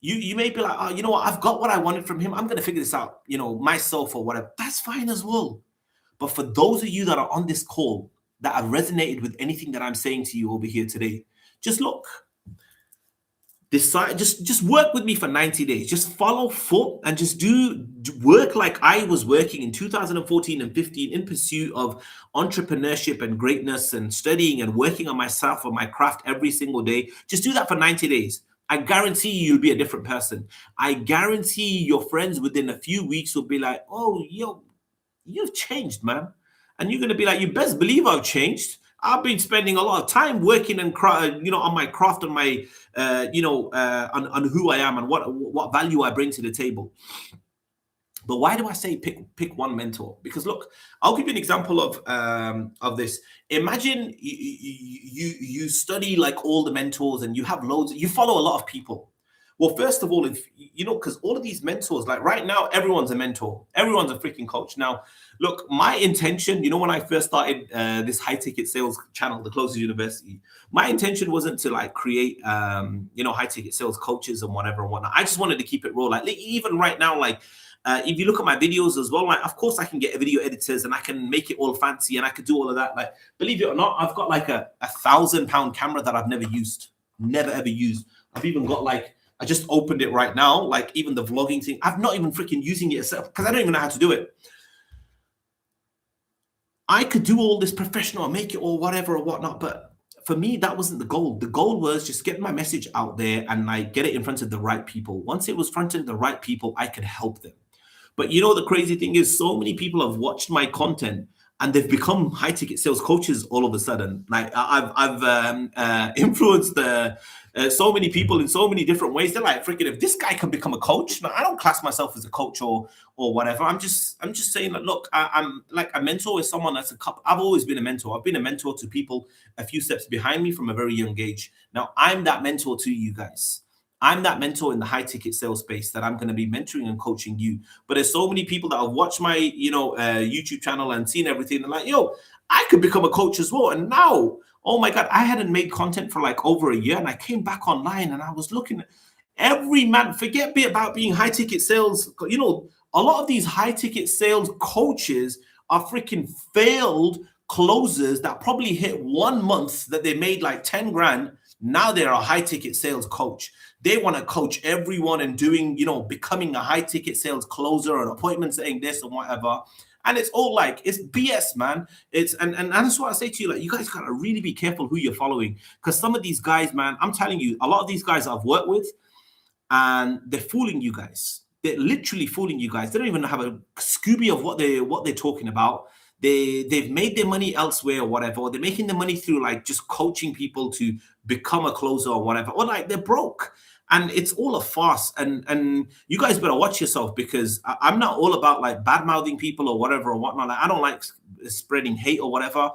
you may be like, oh, you know what, I've got what I wanted from him. I'm going to figure this out, myself or whatever. That's fine as well. But for those of you that are on this call that have resonated with anything that I'm saying to you over here today, just look, decide, just work with me for 90 days. Just follow foot and just do work like I was working in 2014 and 15 in pursuit of entrepreneurship and greatness and studying and working on myself or my craft every single day. Just do that for 90 days. I guarantee you'll be a different person. I guarantee your friends within a few weeks will be like, oh, yo, you've changed, man. And you're going to be like, you best believe I've changed. I've been spending a lot of time working and on my craft and my on who I am and what value I bring to the table. But why do I say pick one mentor? Because look, I'll give you an example of this. Imagine you study like all the mentors and you have loads, you follow a lot of people. Well, first of all, if because all of these mentors, like right now, everyone's a mentor, everyone's a freaking coach. Now, look, my intention, when I first started this high ticket sales channel, the Closers University, my intention wasn't to like create, high ticket sales coaches and whatever and whatnot. I just wanted to keep it raw. Like even right now, like if you look at my videos as well, like of course I can get video editors and I can make it all fancy and I could do all of that. Like believe it or not, I've got like a £1,000 camera that I've never used, never ever used. I've even got like, I just opened it right now, like even the vlogging thing. I'm not even freaking using it itself because I don't even know how to do it. I could do all this professional, make it all whatever or whatnot, but for me, that wasn't the goal. The goal was just get my message out there and like get it in front of the right people. Once it was front of the right people, I could help them. But the crazy thing is so many people have watched my content and they've become high ticket sales coaches all of a sudden. Like I've influenced so many people in so many different ways. They're like, freaking, if this guy can become a coach. Now, I don't class myself as a coach or whatever. I'm just saying that, look, I'm like a mentor is someone that's I've always been a mentor. I've been a mentor to people a few steps behind me from a very young age. Now, I'm that mentor to you guys. I'm that mentor in the high ticket sales space that I'm going to be mentoring and coaching you. But there's so many people that have watched my, YouTube channel and seen everything. They're like, yo, I could become a coach as well. And now, oh my God, I hadn't made content for like over a year. And I came back online and I was looking at every man, forget about being high ticket sales. A lot of these high ticket sales coaches are freaking failed closers that probably hit 1 month that they made like 10 grand. Now they're a high ticket sales coach. They want to coach everyone and doing, becoming a high ticket sales closer or an appointment saying this and whatever. And it's all like, it's BS, man. And that's what I say to you, like, you guys got to really be careful who you're following. Because some of these guys, man, I'm telling you, a lot of these guys I've worked with, and they're fooling you guys. They're literally fooling you guys. They don't even have a Scooby of what they're talking about. They've made their money elsewhere or whatever. Or they're making the money through like just coaching people to become a closer or whatever. Or like they're broke. And it's all a farce. And you guys better watch yourself, because I'm not all about like bad mouthing people or whatever or whatnot. Like, I don't like spreading hate or whatever.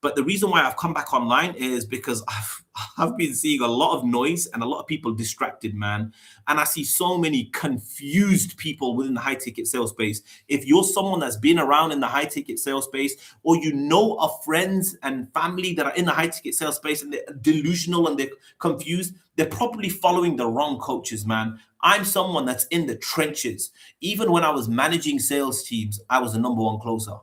But the reason why I've come back online is because I've been seeing a lot of noise and a lot of people distracted, man. And I see so many confused people within the high ticket sales space. If you're someone that's been around in the high ticket sales space, or you know of friends and family that are in the high ticket sales space and they're delusional and they're confused, they're probably following the wrong coaches, man. I'm someone that's in the trenches. Even when I was managing sales teams, I was the number one closer.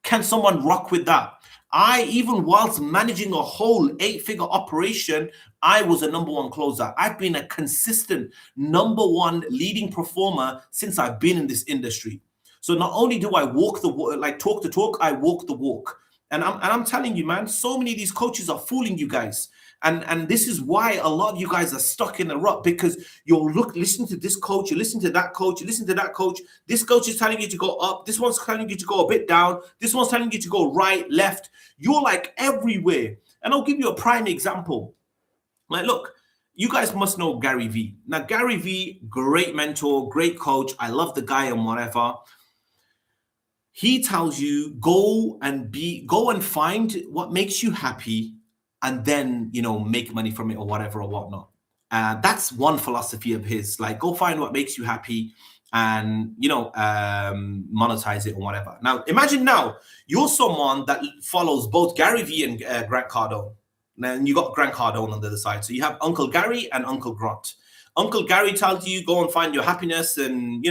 Can someone rock with that? Even whilst managing a whole 8-figure operation, I was a number one closer. I've been a consistent number one leading performer since I've been in this industry. So not only do I walk the walk, like talk the talk, I walk the walk. And I'm telling you, man, so many of these coaches are fooling you guys. And this is why a lot of you guys are stuck in a rut, because you'll listen to this coach, you listen to that coach, you listen to that coach. This coach is telling you to go up. This one's telling you to go a bit down. This one's telling you to go right, left. You're like everywhere. And I'll give you a prime example. Like, look, you guys must know Gary Vee. Now, Gary Vee, great mentor, great coach. I love the guy and whatever. He tells you go and find what makes you happy, and then, make money from it or whatever or whatnot. That's one philosophy of his. Like, go find what makes you happy and, monetize it or whatever. Now, imagine now you're someone that follows both Gary Vee and Grant Cardone. And you got Grant Cardone on the other side. So you have Uncle Gary and Uncle Grant. Uncle Gary tells you go and find your happiness and,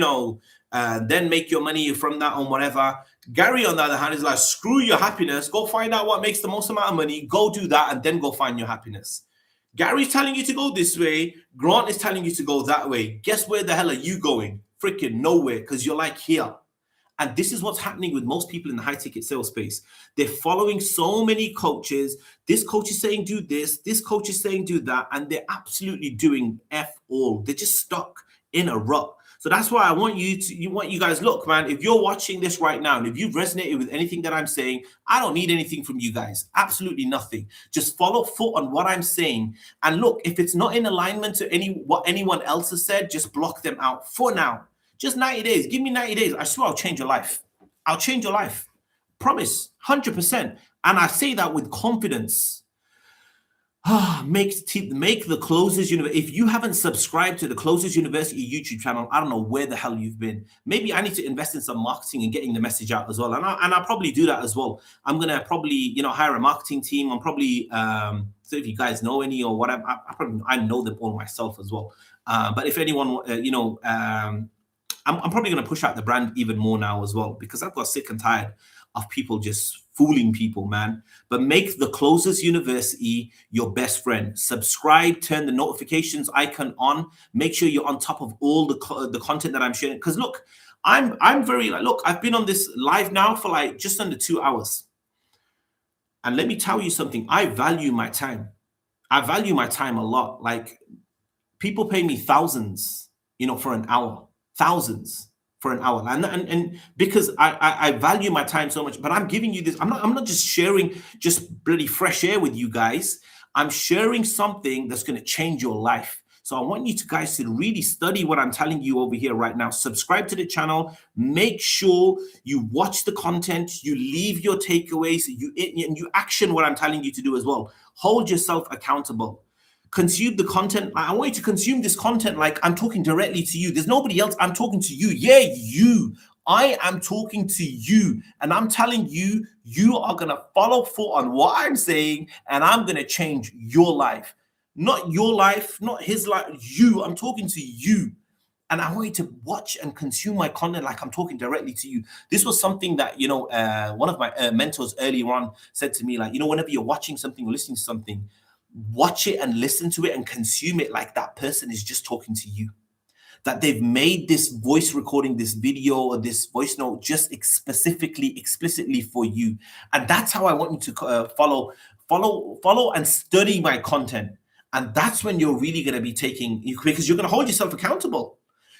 then make your money from that or whatever. Gary, on the other hand, is like, screw your happiness. Go find out what makes the most amount of money. Go do that and then go find your happiness. Gary's telling you to go this way. Grant is telling you to go that way. Guess where the hell are you going? Freaking nowhere, because you're like here. And this is what's happening with most people in the high ticket sales space. They're following so many coaches. This coach is saying do this. This coach is saying do that. And they're absolutely doing F all. They're just stuck in a rut. So that's why I want you guys, look, man, if you're watching this right now and if you've resonated with anything that I'm saying, I don't need anything from you guys. Absolutely nothing. Just follow foot on what I'm saying. And look, if it's not in alignment to what anyone else has said, just block them out for now. Just 90 days. Give me 90 days. I swear I'll change your life. I'll change your life. Promise. 100%. And I say that with confidence. Make the Closers University. If you haven't subscribed to the Closers University YouTube channel, I don't know where the hell you've been. Maybe I need to invest in some marketing and getting the message out as well. And I'll probably do that as well. I'm gonna probably hire a marketing team. I'm probably so if you guys know any or whatever, I know them all myself as well. But if anyone I'm probably going to push out the brand even more now as well, because I've got sick and tired of people just fooling people, man. But make the Closers University your best friend. Subscribe, turn the notifications icon on. Make sure you're on top of all the content that I'm sharing. Because look, I'm very look, I've been on this live now for like just under 2 hours. And let me tell you something. I value my time. I value my time a lot. Like, people pay me thousands, for an hour. Thousands for an hour, and because I value my time so much. But I'm giving you this. I'm not just sharing just bloody fresh air with you guys. I'm sharing something that's going to change your life. So I want you guys to really study what I'm telling you over here right now. Subscribe to the channel. Make sure you watch the content. You leave your takeaways. You action what I'm telling you to do as well. Hold yourself accountable. Consume the content. I want you to consume this content like I'm talking directly to you. There's nobody else. I'm talking to you. Yeah, you. I am talking to you. And I'm telling you, you are going to follow through on what I'm saying, and I'm going to change your life. Not your life, not his life. You. I'm talking to you. And I want you to watch and consume my content like I'm talking directly to you. This was something that, one of my mentors earlier on said to me, like, whenever you're watching something or listening to something, watch it and listen to it and consume it like that person is just talking to you. That they've made this voice recording, this video or this voice note just explicitly for you. And that's how I want you to follow and study my content. And that's when you're really going to be because you're going to hold yourself accountable.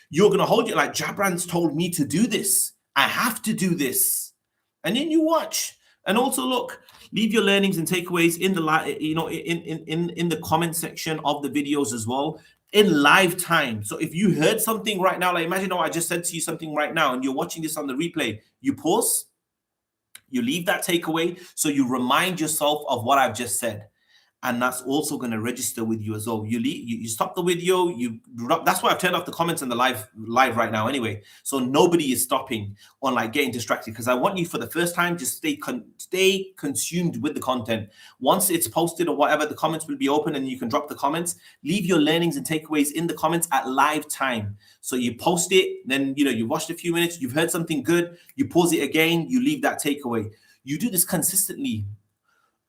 You're going to hold it like, Jabran's told me to do this. I have to do this. And then you watch. And also, look, leave your learnings and takeaways in the in the comment section of the videos as well, in live time. So if you heard something right now, like imagine I just said to you something right now and you're watching this on the replay, you pause, You leave that takeaway, so you remind yourself of what I've just said. And that's also going to register with you as well. You stop the video. That's why I've turned off the comments in the live right now anyway. So nobody is stopping on like getting distracted, because I want you for the first time just stay consumed with the content. Once it's posted or whatever, the comments will be open and you can drop the comments. Leave your learnings and takeaways in the comments at live time. So you post it, then you watched a few minutes, you've heard something good, you pause it again, you leave that takeaway. You do this consistently,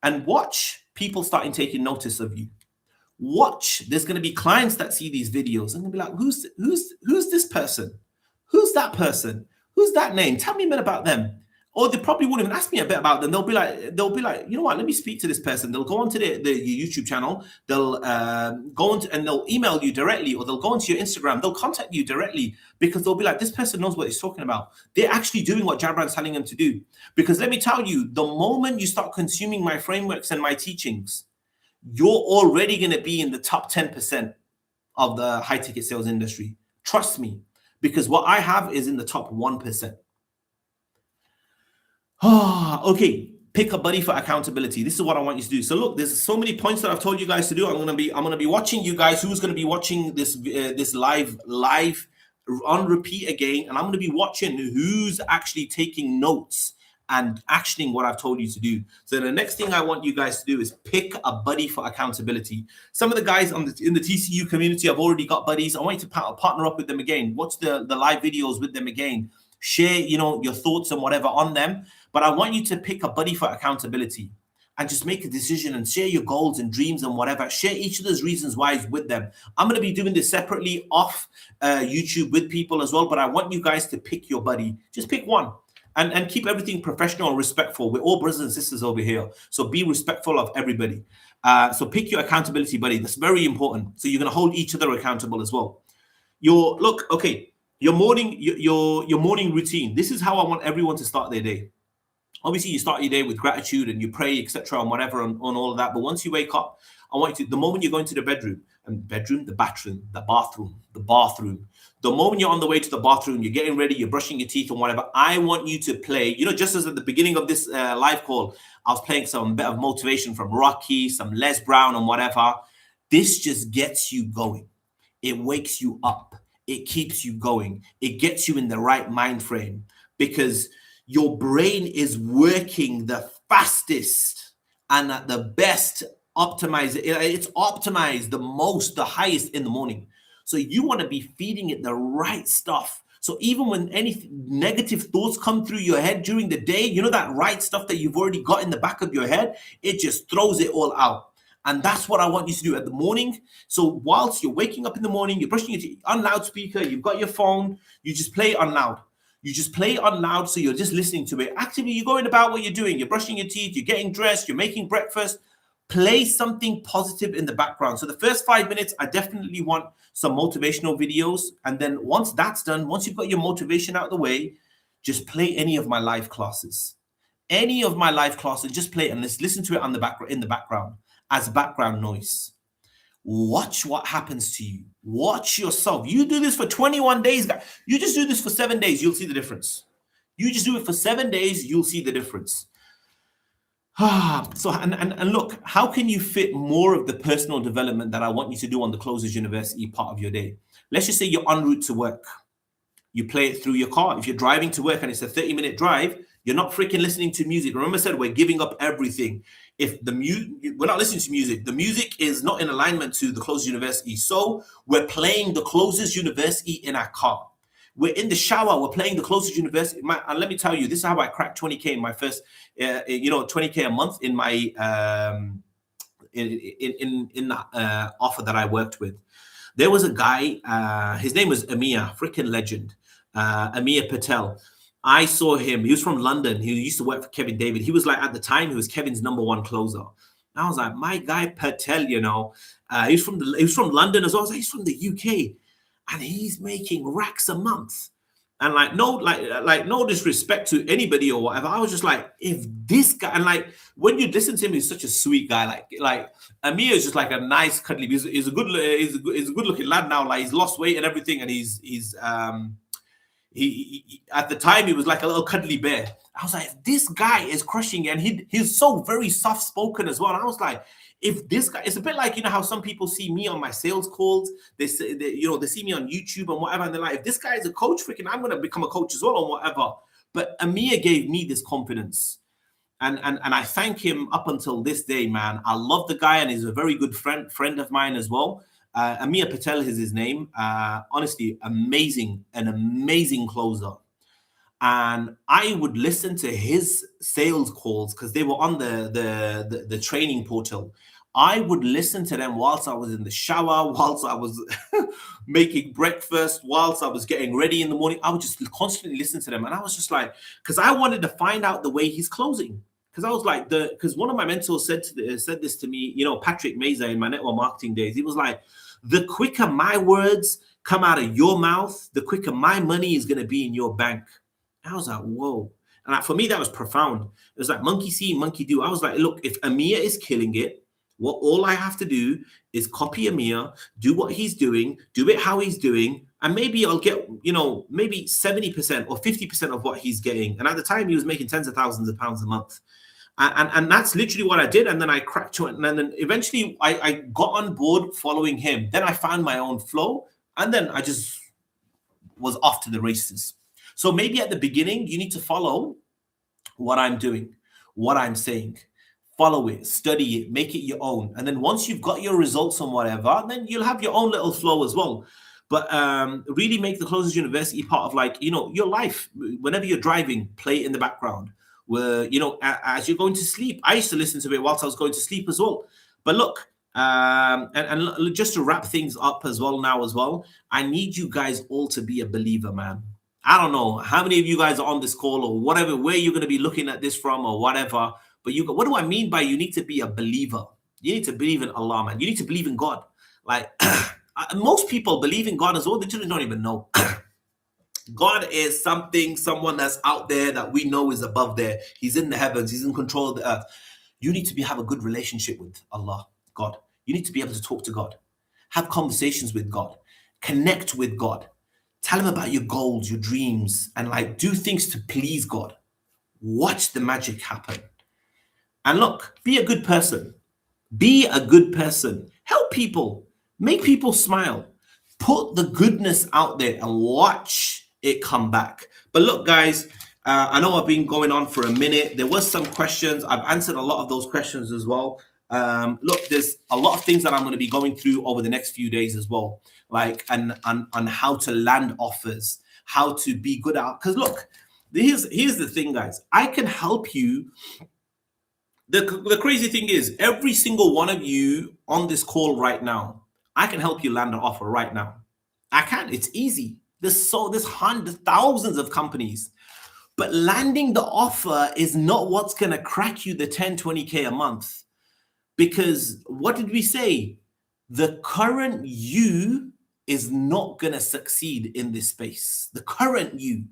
and watch people starting taking notice of you. Watch, there's going to be clients that see these videos and they'll be like, who's this person? Who's that person? Who's that name? Tell me a bit about them. Or they probably won't even ask me a bit about them. They'll be like, you know what? Let me speak to this person. They'll go onto the YouTube channel. They'll go into and they'll email you directly, or they'll go into your Instagram. They'll contact you directly, because they'll be like, this person knows what he's talking about. They're actually doing what Jabran's telling them to do. Because let me tell you, the moment you start consuming my frameworks and my teachings, you're already going to be in the top 10% of the high ticket sales industry. Trust me, because what I have is in the top 1%. Okay, pick a buddy for accountability. This is what I want you to do. So look, there's so many points that I've told you guys to do. I'm gonna be watching you guys. Who's gonna be watching this live on repeat again? And I'm gonna be watching who's actually taking notes and actioning what I've told you to do. So the next thing I want you guys to do is pick a buddy for accountability. Some of the guys in the TCU community have already got buddies. I want you to partner up with them again. Watch the live videos with them again. Share, your thoughts and whatever on them. But I want you to pick a buddy for accountability and just make a decision and share your goals and dreams and whatever. Share each of those reasons why with them. I'm going to be doing this separately off YouTube with people as well. But I want you guys to pick your buddy. Just pick one. And keep everything professional and respectful. We're all brothers and sisters over here. So be respectful of everybody. So pick your accountability buddy. That's very important. So you're going to hold each other accountable as well. Your morning routine. This is how I want everyone to start their day. Obviously, you start your day with gratitude and you pray, etc., and whatever on all of that. But once you wake up, I want you to, the moment you're going to the bathroom, the bathroom. The moment you're on the way to the bathroom, you're getting ready, you're brushing your teeth and whatever, I want you to play, just as at the beginning of this live call, I was playing some bit of motivation from Rocky, some Les Brown and whatever. This just gets you going. It wakes you up. It keeps you going. It gets you in the right mind frame, because your brain is working the fastest and at the best optimized. It's optimized the highest in the morning. So you want to be feeding it the right stuff. So even when any negative thoughts come through your head during the day, that right stuff that you've already got in the back of your head, it just throws it all out. And that's what I want you to do at the morning. So whilst you're waking up in the morning, you're brushing your teeth on loudspeaker, you've got your phone, you just play it on loud. So you're just listening to it. Actively, you're going about what you're doing. You're brushing your teeth, you're getting dressed, you're making breakfast. Play something positive in the background. So the first 5 minutes, I definitely want some motivational videos. And then once that's done, once you've got your motivation out of the way, just play any of my live classes. Just play it and let's listen to it in the background as background noise. Watch what happens to you. Watch yourself. You do this for 21 days, guys. You just do this for 7 days, you'll see the difference. You just do it for 7 days, you'll see the difference. So, and look, how can you fit more of the personal development that I want you to do on the Closers University part of your day? Let's just say you're en route to work. You play it through your car. If you're driving to work and it's a 30-minute drive, you're not freaking listening to music. Remember I said we're giving up everything. If we're not listening to music, the music is not in alignment to the Closers University. So we're playing the Closers University in our car. We're in the shower. We're playing the Closers University. And let me tell you, this is how I cracked 20K in my first, 20K a month in my in the offer that I worked with. There was a guy. His name was Amir, freaking legend. Amir Patel. I saw him. He was from London. He used to work for Kevin David. He was like, at the time, he was Kevin's #1 closer. And I was like, my guy Patel, he's from London as well. I was like, he's from the UK, and he's making racks a month. And no disrespect to anybody or whatever. I was just like, if this guy, and when you listen to him, he's such a sweet guy. Like Amir is just like a nice, cuddly. He's a good looking lad now. Like he's lost weight and everything, and he's At the time he was like a little cuddly bear. I was like, this guy is crushing, and he's so very soft spoken as well. And I was like, if this guy, it's a bit like, you know how some people see me on my sales calls, they say, they see me on YouTube and whatever, and they're like, if this guy is a coach, freaking, I'm gonna become a coach as well or whatever. But Amir gave me this confidence. And I thank him up until this day, man. I love the guy, and he's a very good friend of mine as well. Amir Patel is his name. Honestly, an amazing closer. And I would listen to his sales calls because they were on the training portal. I would listen to them whilst I was in the shower, whilst I was making breakfast, whilst I was getting ready in the morning. I would just constantly listen to them. And I was just like, because I wanted to find out the way he's closing. Because I was like, because one of my mentors said this to me, you know, Patrick Meza, in my network marketing days. He was like, the quicker my words come out of your mouth, the quicker my money is going to be in your bank. I was like, whoa. And for me, that was profound. It was like monkey see, monkey do. I was like, look, if Amir is killing it, all I have to do is copy Amir, do what he's doing, do it how he's doing, and maybe I'll get, you know, maybe 70% or 50% of what he's getting. And at the time, he was making tens of thousands of pounds a month. And that's literally what I did. And then I cracked to it. And then eventually I got on board following him. Then I found my own flow. And then I just was off to the races. So maybe at the beginning, you need to follow what I'm doing, what I'm saying. Follow it, study it, make it your own. And then once you've got your results on whatever, then you'll have your own little flow as well. But really make the Closers University part of, like, you know, your life. Whenever you're driving, play it in the background. Where, you know, as you're going to sleep. I used to listen to it whilst I was going to sleep as well. But look, and just to wrap things up as well now as well, I need you guys all to be a believer, man. I don't know how many of you guys are on this call or whatever, where you're going to be looking at this from or whatever. But what do I mean by you need to be a believer? You need to believe in Allah, man. You need to believe in God. Like, most people believe in God as well. They just don't even know. God is someone that's out there that we know is above there. He's in the heavens. He's in control of the earth. You need to have a good relationship with Allah, God. You need to be able to talk to God, have conversations with God, connect with God, tell him about your goals, your dreams, and like do things to please God. Watch the magic happen. And look, be a good person. Be a good person. Help people. Make people smile. Put the goodness out there and watch it come back. But look, guys, I know I've been going on for a minute. There was some questions. I've answered a lot of those questions as well. Look, there's a lot of things that I'm going to be going through over the next few days as well, like and on how to land offers, how to be good at. Because look, here's the thing, guys. I can help you. The crazy thing is, every single one of you on this call right now, I can help you land an offer right now. I can. It's easy. There's hundreds, thousands of companies. But landing the offer is not what's going to crack you the 10, 20K a month. Because what did we say? The current you is not going to succeed in this space. The current you.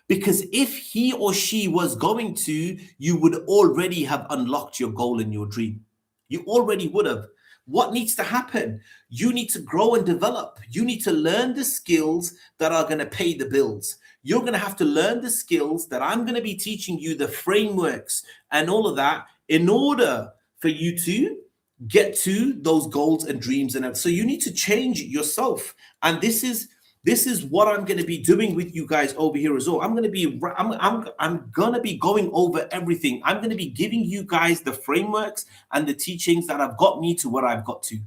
Because if he or she was going to, you would already have unlocked your goal and your dream. You already would have. What needs to happen? You need to grow and develop. You need to learn the skills that are going to pay the bills. You're going to have to learn the skills that I'm going to be teaching you, the frameworks and all of that, in order for you to get to those goals and dreams. And so you need to change yourself. And this is what I'm going to be doing with you guys over here as well. I'm going to be going over everything. I'm going to be giving you guys the frameworks and the teachings that have got me to where I've got to.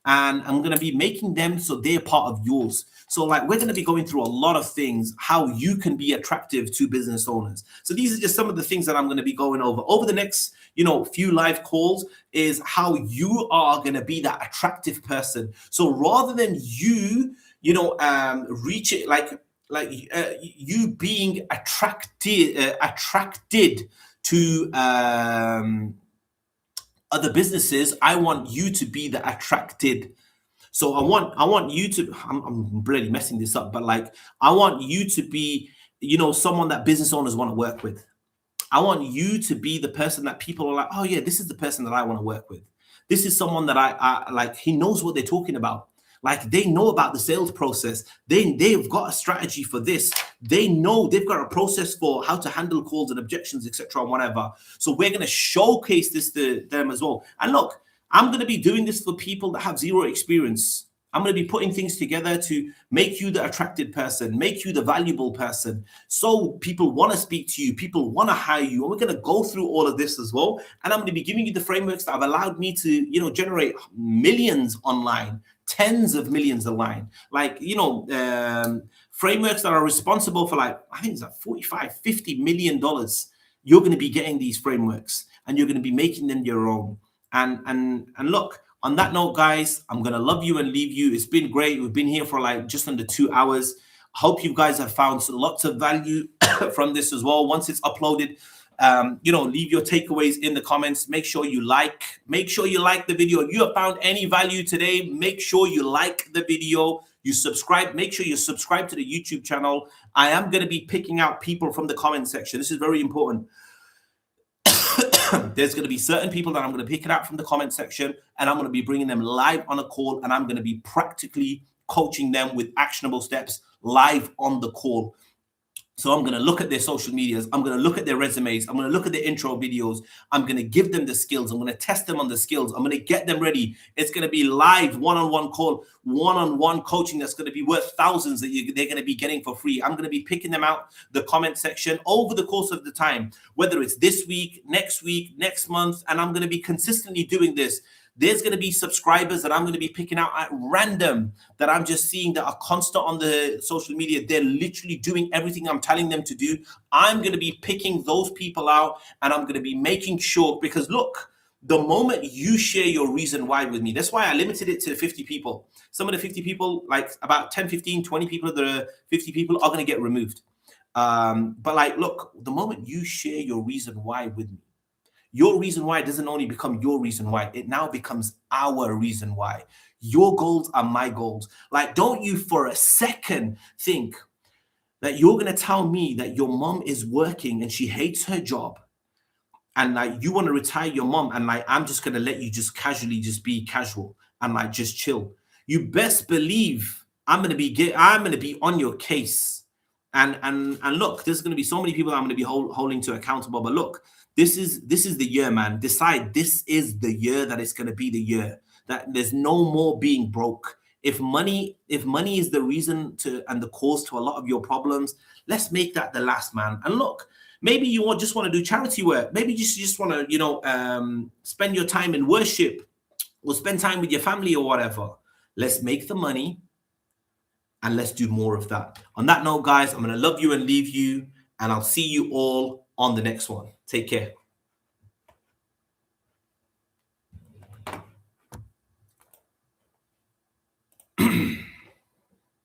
And I'm going to be making them so they're part of yours. So like, we're going to be going through a lot of things, how you can be attractive to business owners. So these are just some of the things that I'm going to be going over the next, few live calls, is how you are going to be that attractive person. So rather than you, reach it like you being attracted to other businesses, I want you to be the attracted. So I want you to, I'm really messing this up, but like, I want you to be, someone that business owners want to work with. I want you to be the person that people are like, oh yeah, this is the person that I want to work with. This is someone that I like, he knows what they're talking about. Like, they know about the sales process. They've got a strategy for this. They know they've got a process for how to handle calls and objections, etc., and whatever. So we're going to showcase this to them as well. And look, I'm going to be doing this for people that have zero experience. I'm going to be putting things together to make you the attracted person, make you the valuable person. So people want to speak to you, people want to hire you. And we're going to go through all of this as well. And I'm going to be giving you the frameworks that have allowed me to, generate millions online, tens of millions online. Like, frameworks that are responsible for, like, I think it's like $45-50 million. You're going to be getting these frameworks and you're going to be making them your own. And look, on that note, guys, I'm going to love you and leave you. It's been great. We've been here for like just under 2 hours. Hope you guys have found lots of value from this as well. Once it's uploaded, leave your takeaways in the comments. Make sure you like the video. If you have found any value today, make sure you like the video. You subscribe. Make sure you subscribe to the YouTube channel. I am going to be picking out people from the comment section. This is very important. There's going to be certain people that I'm going to pick it out from the comment section, and I'm going to be bringing them live on a call, and I'm going to be practically coaching them with actionable steps live on the call. So I'm going to look at their social medias. I'm going to look at their resumes. I'm going to look at their intro videos. I'm going to give them the skills. I'm going to test them on the skills. I'm going to get them ready. It's going to be live one-on-one call, one-on-one coaching that's going to be worth thousands that they're going to be getting for free. I'm going to be picking them out the comment section over the course of the time, whether it's this week, next month, and I'm going to be consistently doing this. There's going to be subscribers that I'm going to be picking out at random that I'm just seeing that are constant on the social media. They're literally doing everything I'm telling them to do. I'm going to be picking those people out, and I'm going to be making sure, because look, the moment you share your reason why with me, that's why I limited it to 50 people. Some of the 50 people, like about 10, 15, 20 people of the 50 people are going to get removed. But like, look, the moment you share your reason why with me, your reason why doesn't only become your reason why, it now becomes our reason why. Your goals are my goals. Like, don't you for a second think that you're going to tell me that your mom is working and she hates her job, and like you want to retire your mom, and like I'm just going to let you just casually just be casual and like just chill. You best believe I'm going to be on your case. And look, there's going to be so many people that I'm going to be holding to accountable. But look, this is the year, man. Decide this is the year that it's going to be the year that there's no more being broke. If money is the reason to and the cause to a lot of your problems, let's make that the last, man. And look, maybe you just want to do charity work. Maybe you just want to, spend your time in worship or spend time with your family or whatever. Let's make the money and let's do more of that. On that note, guys, I'm going to love you and leave you, and I'll see you all on the next one. Take care.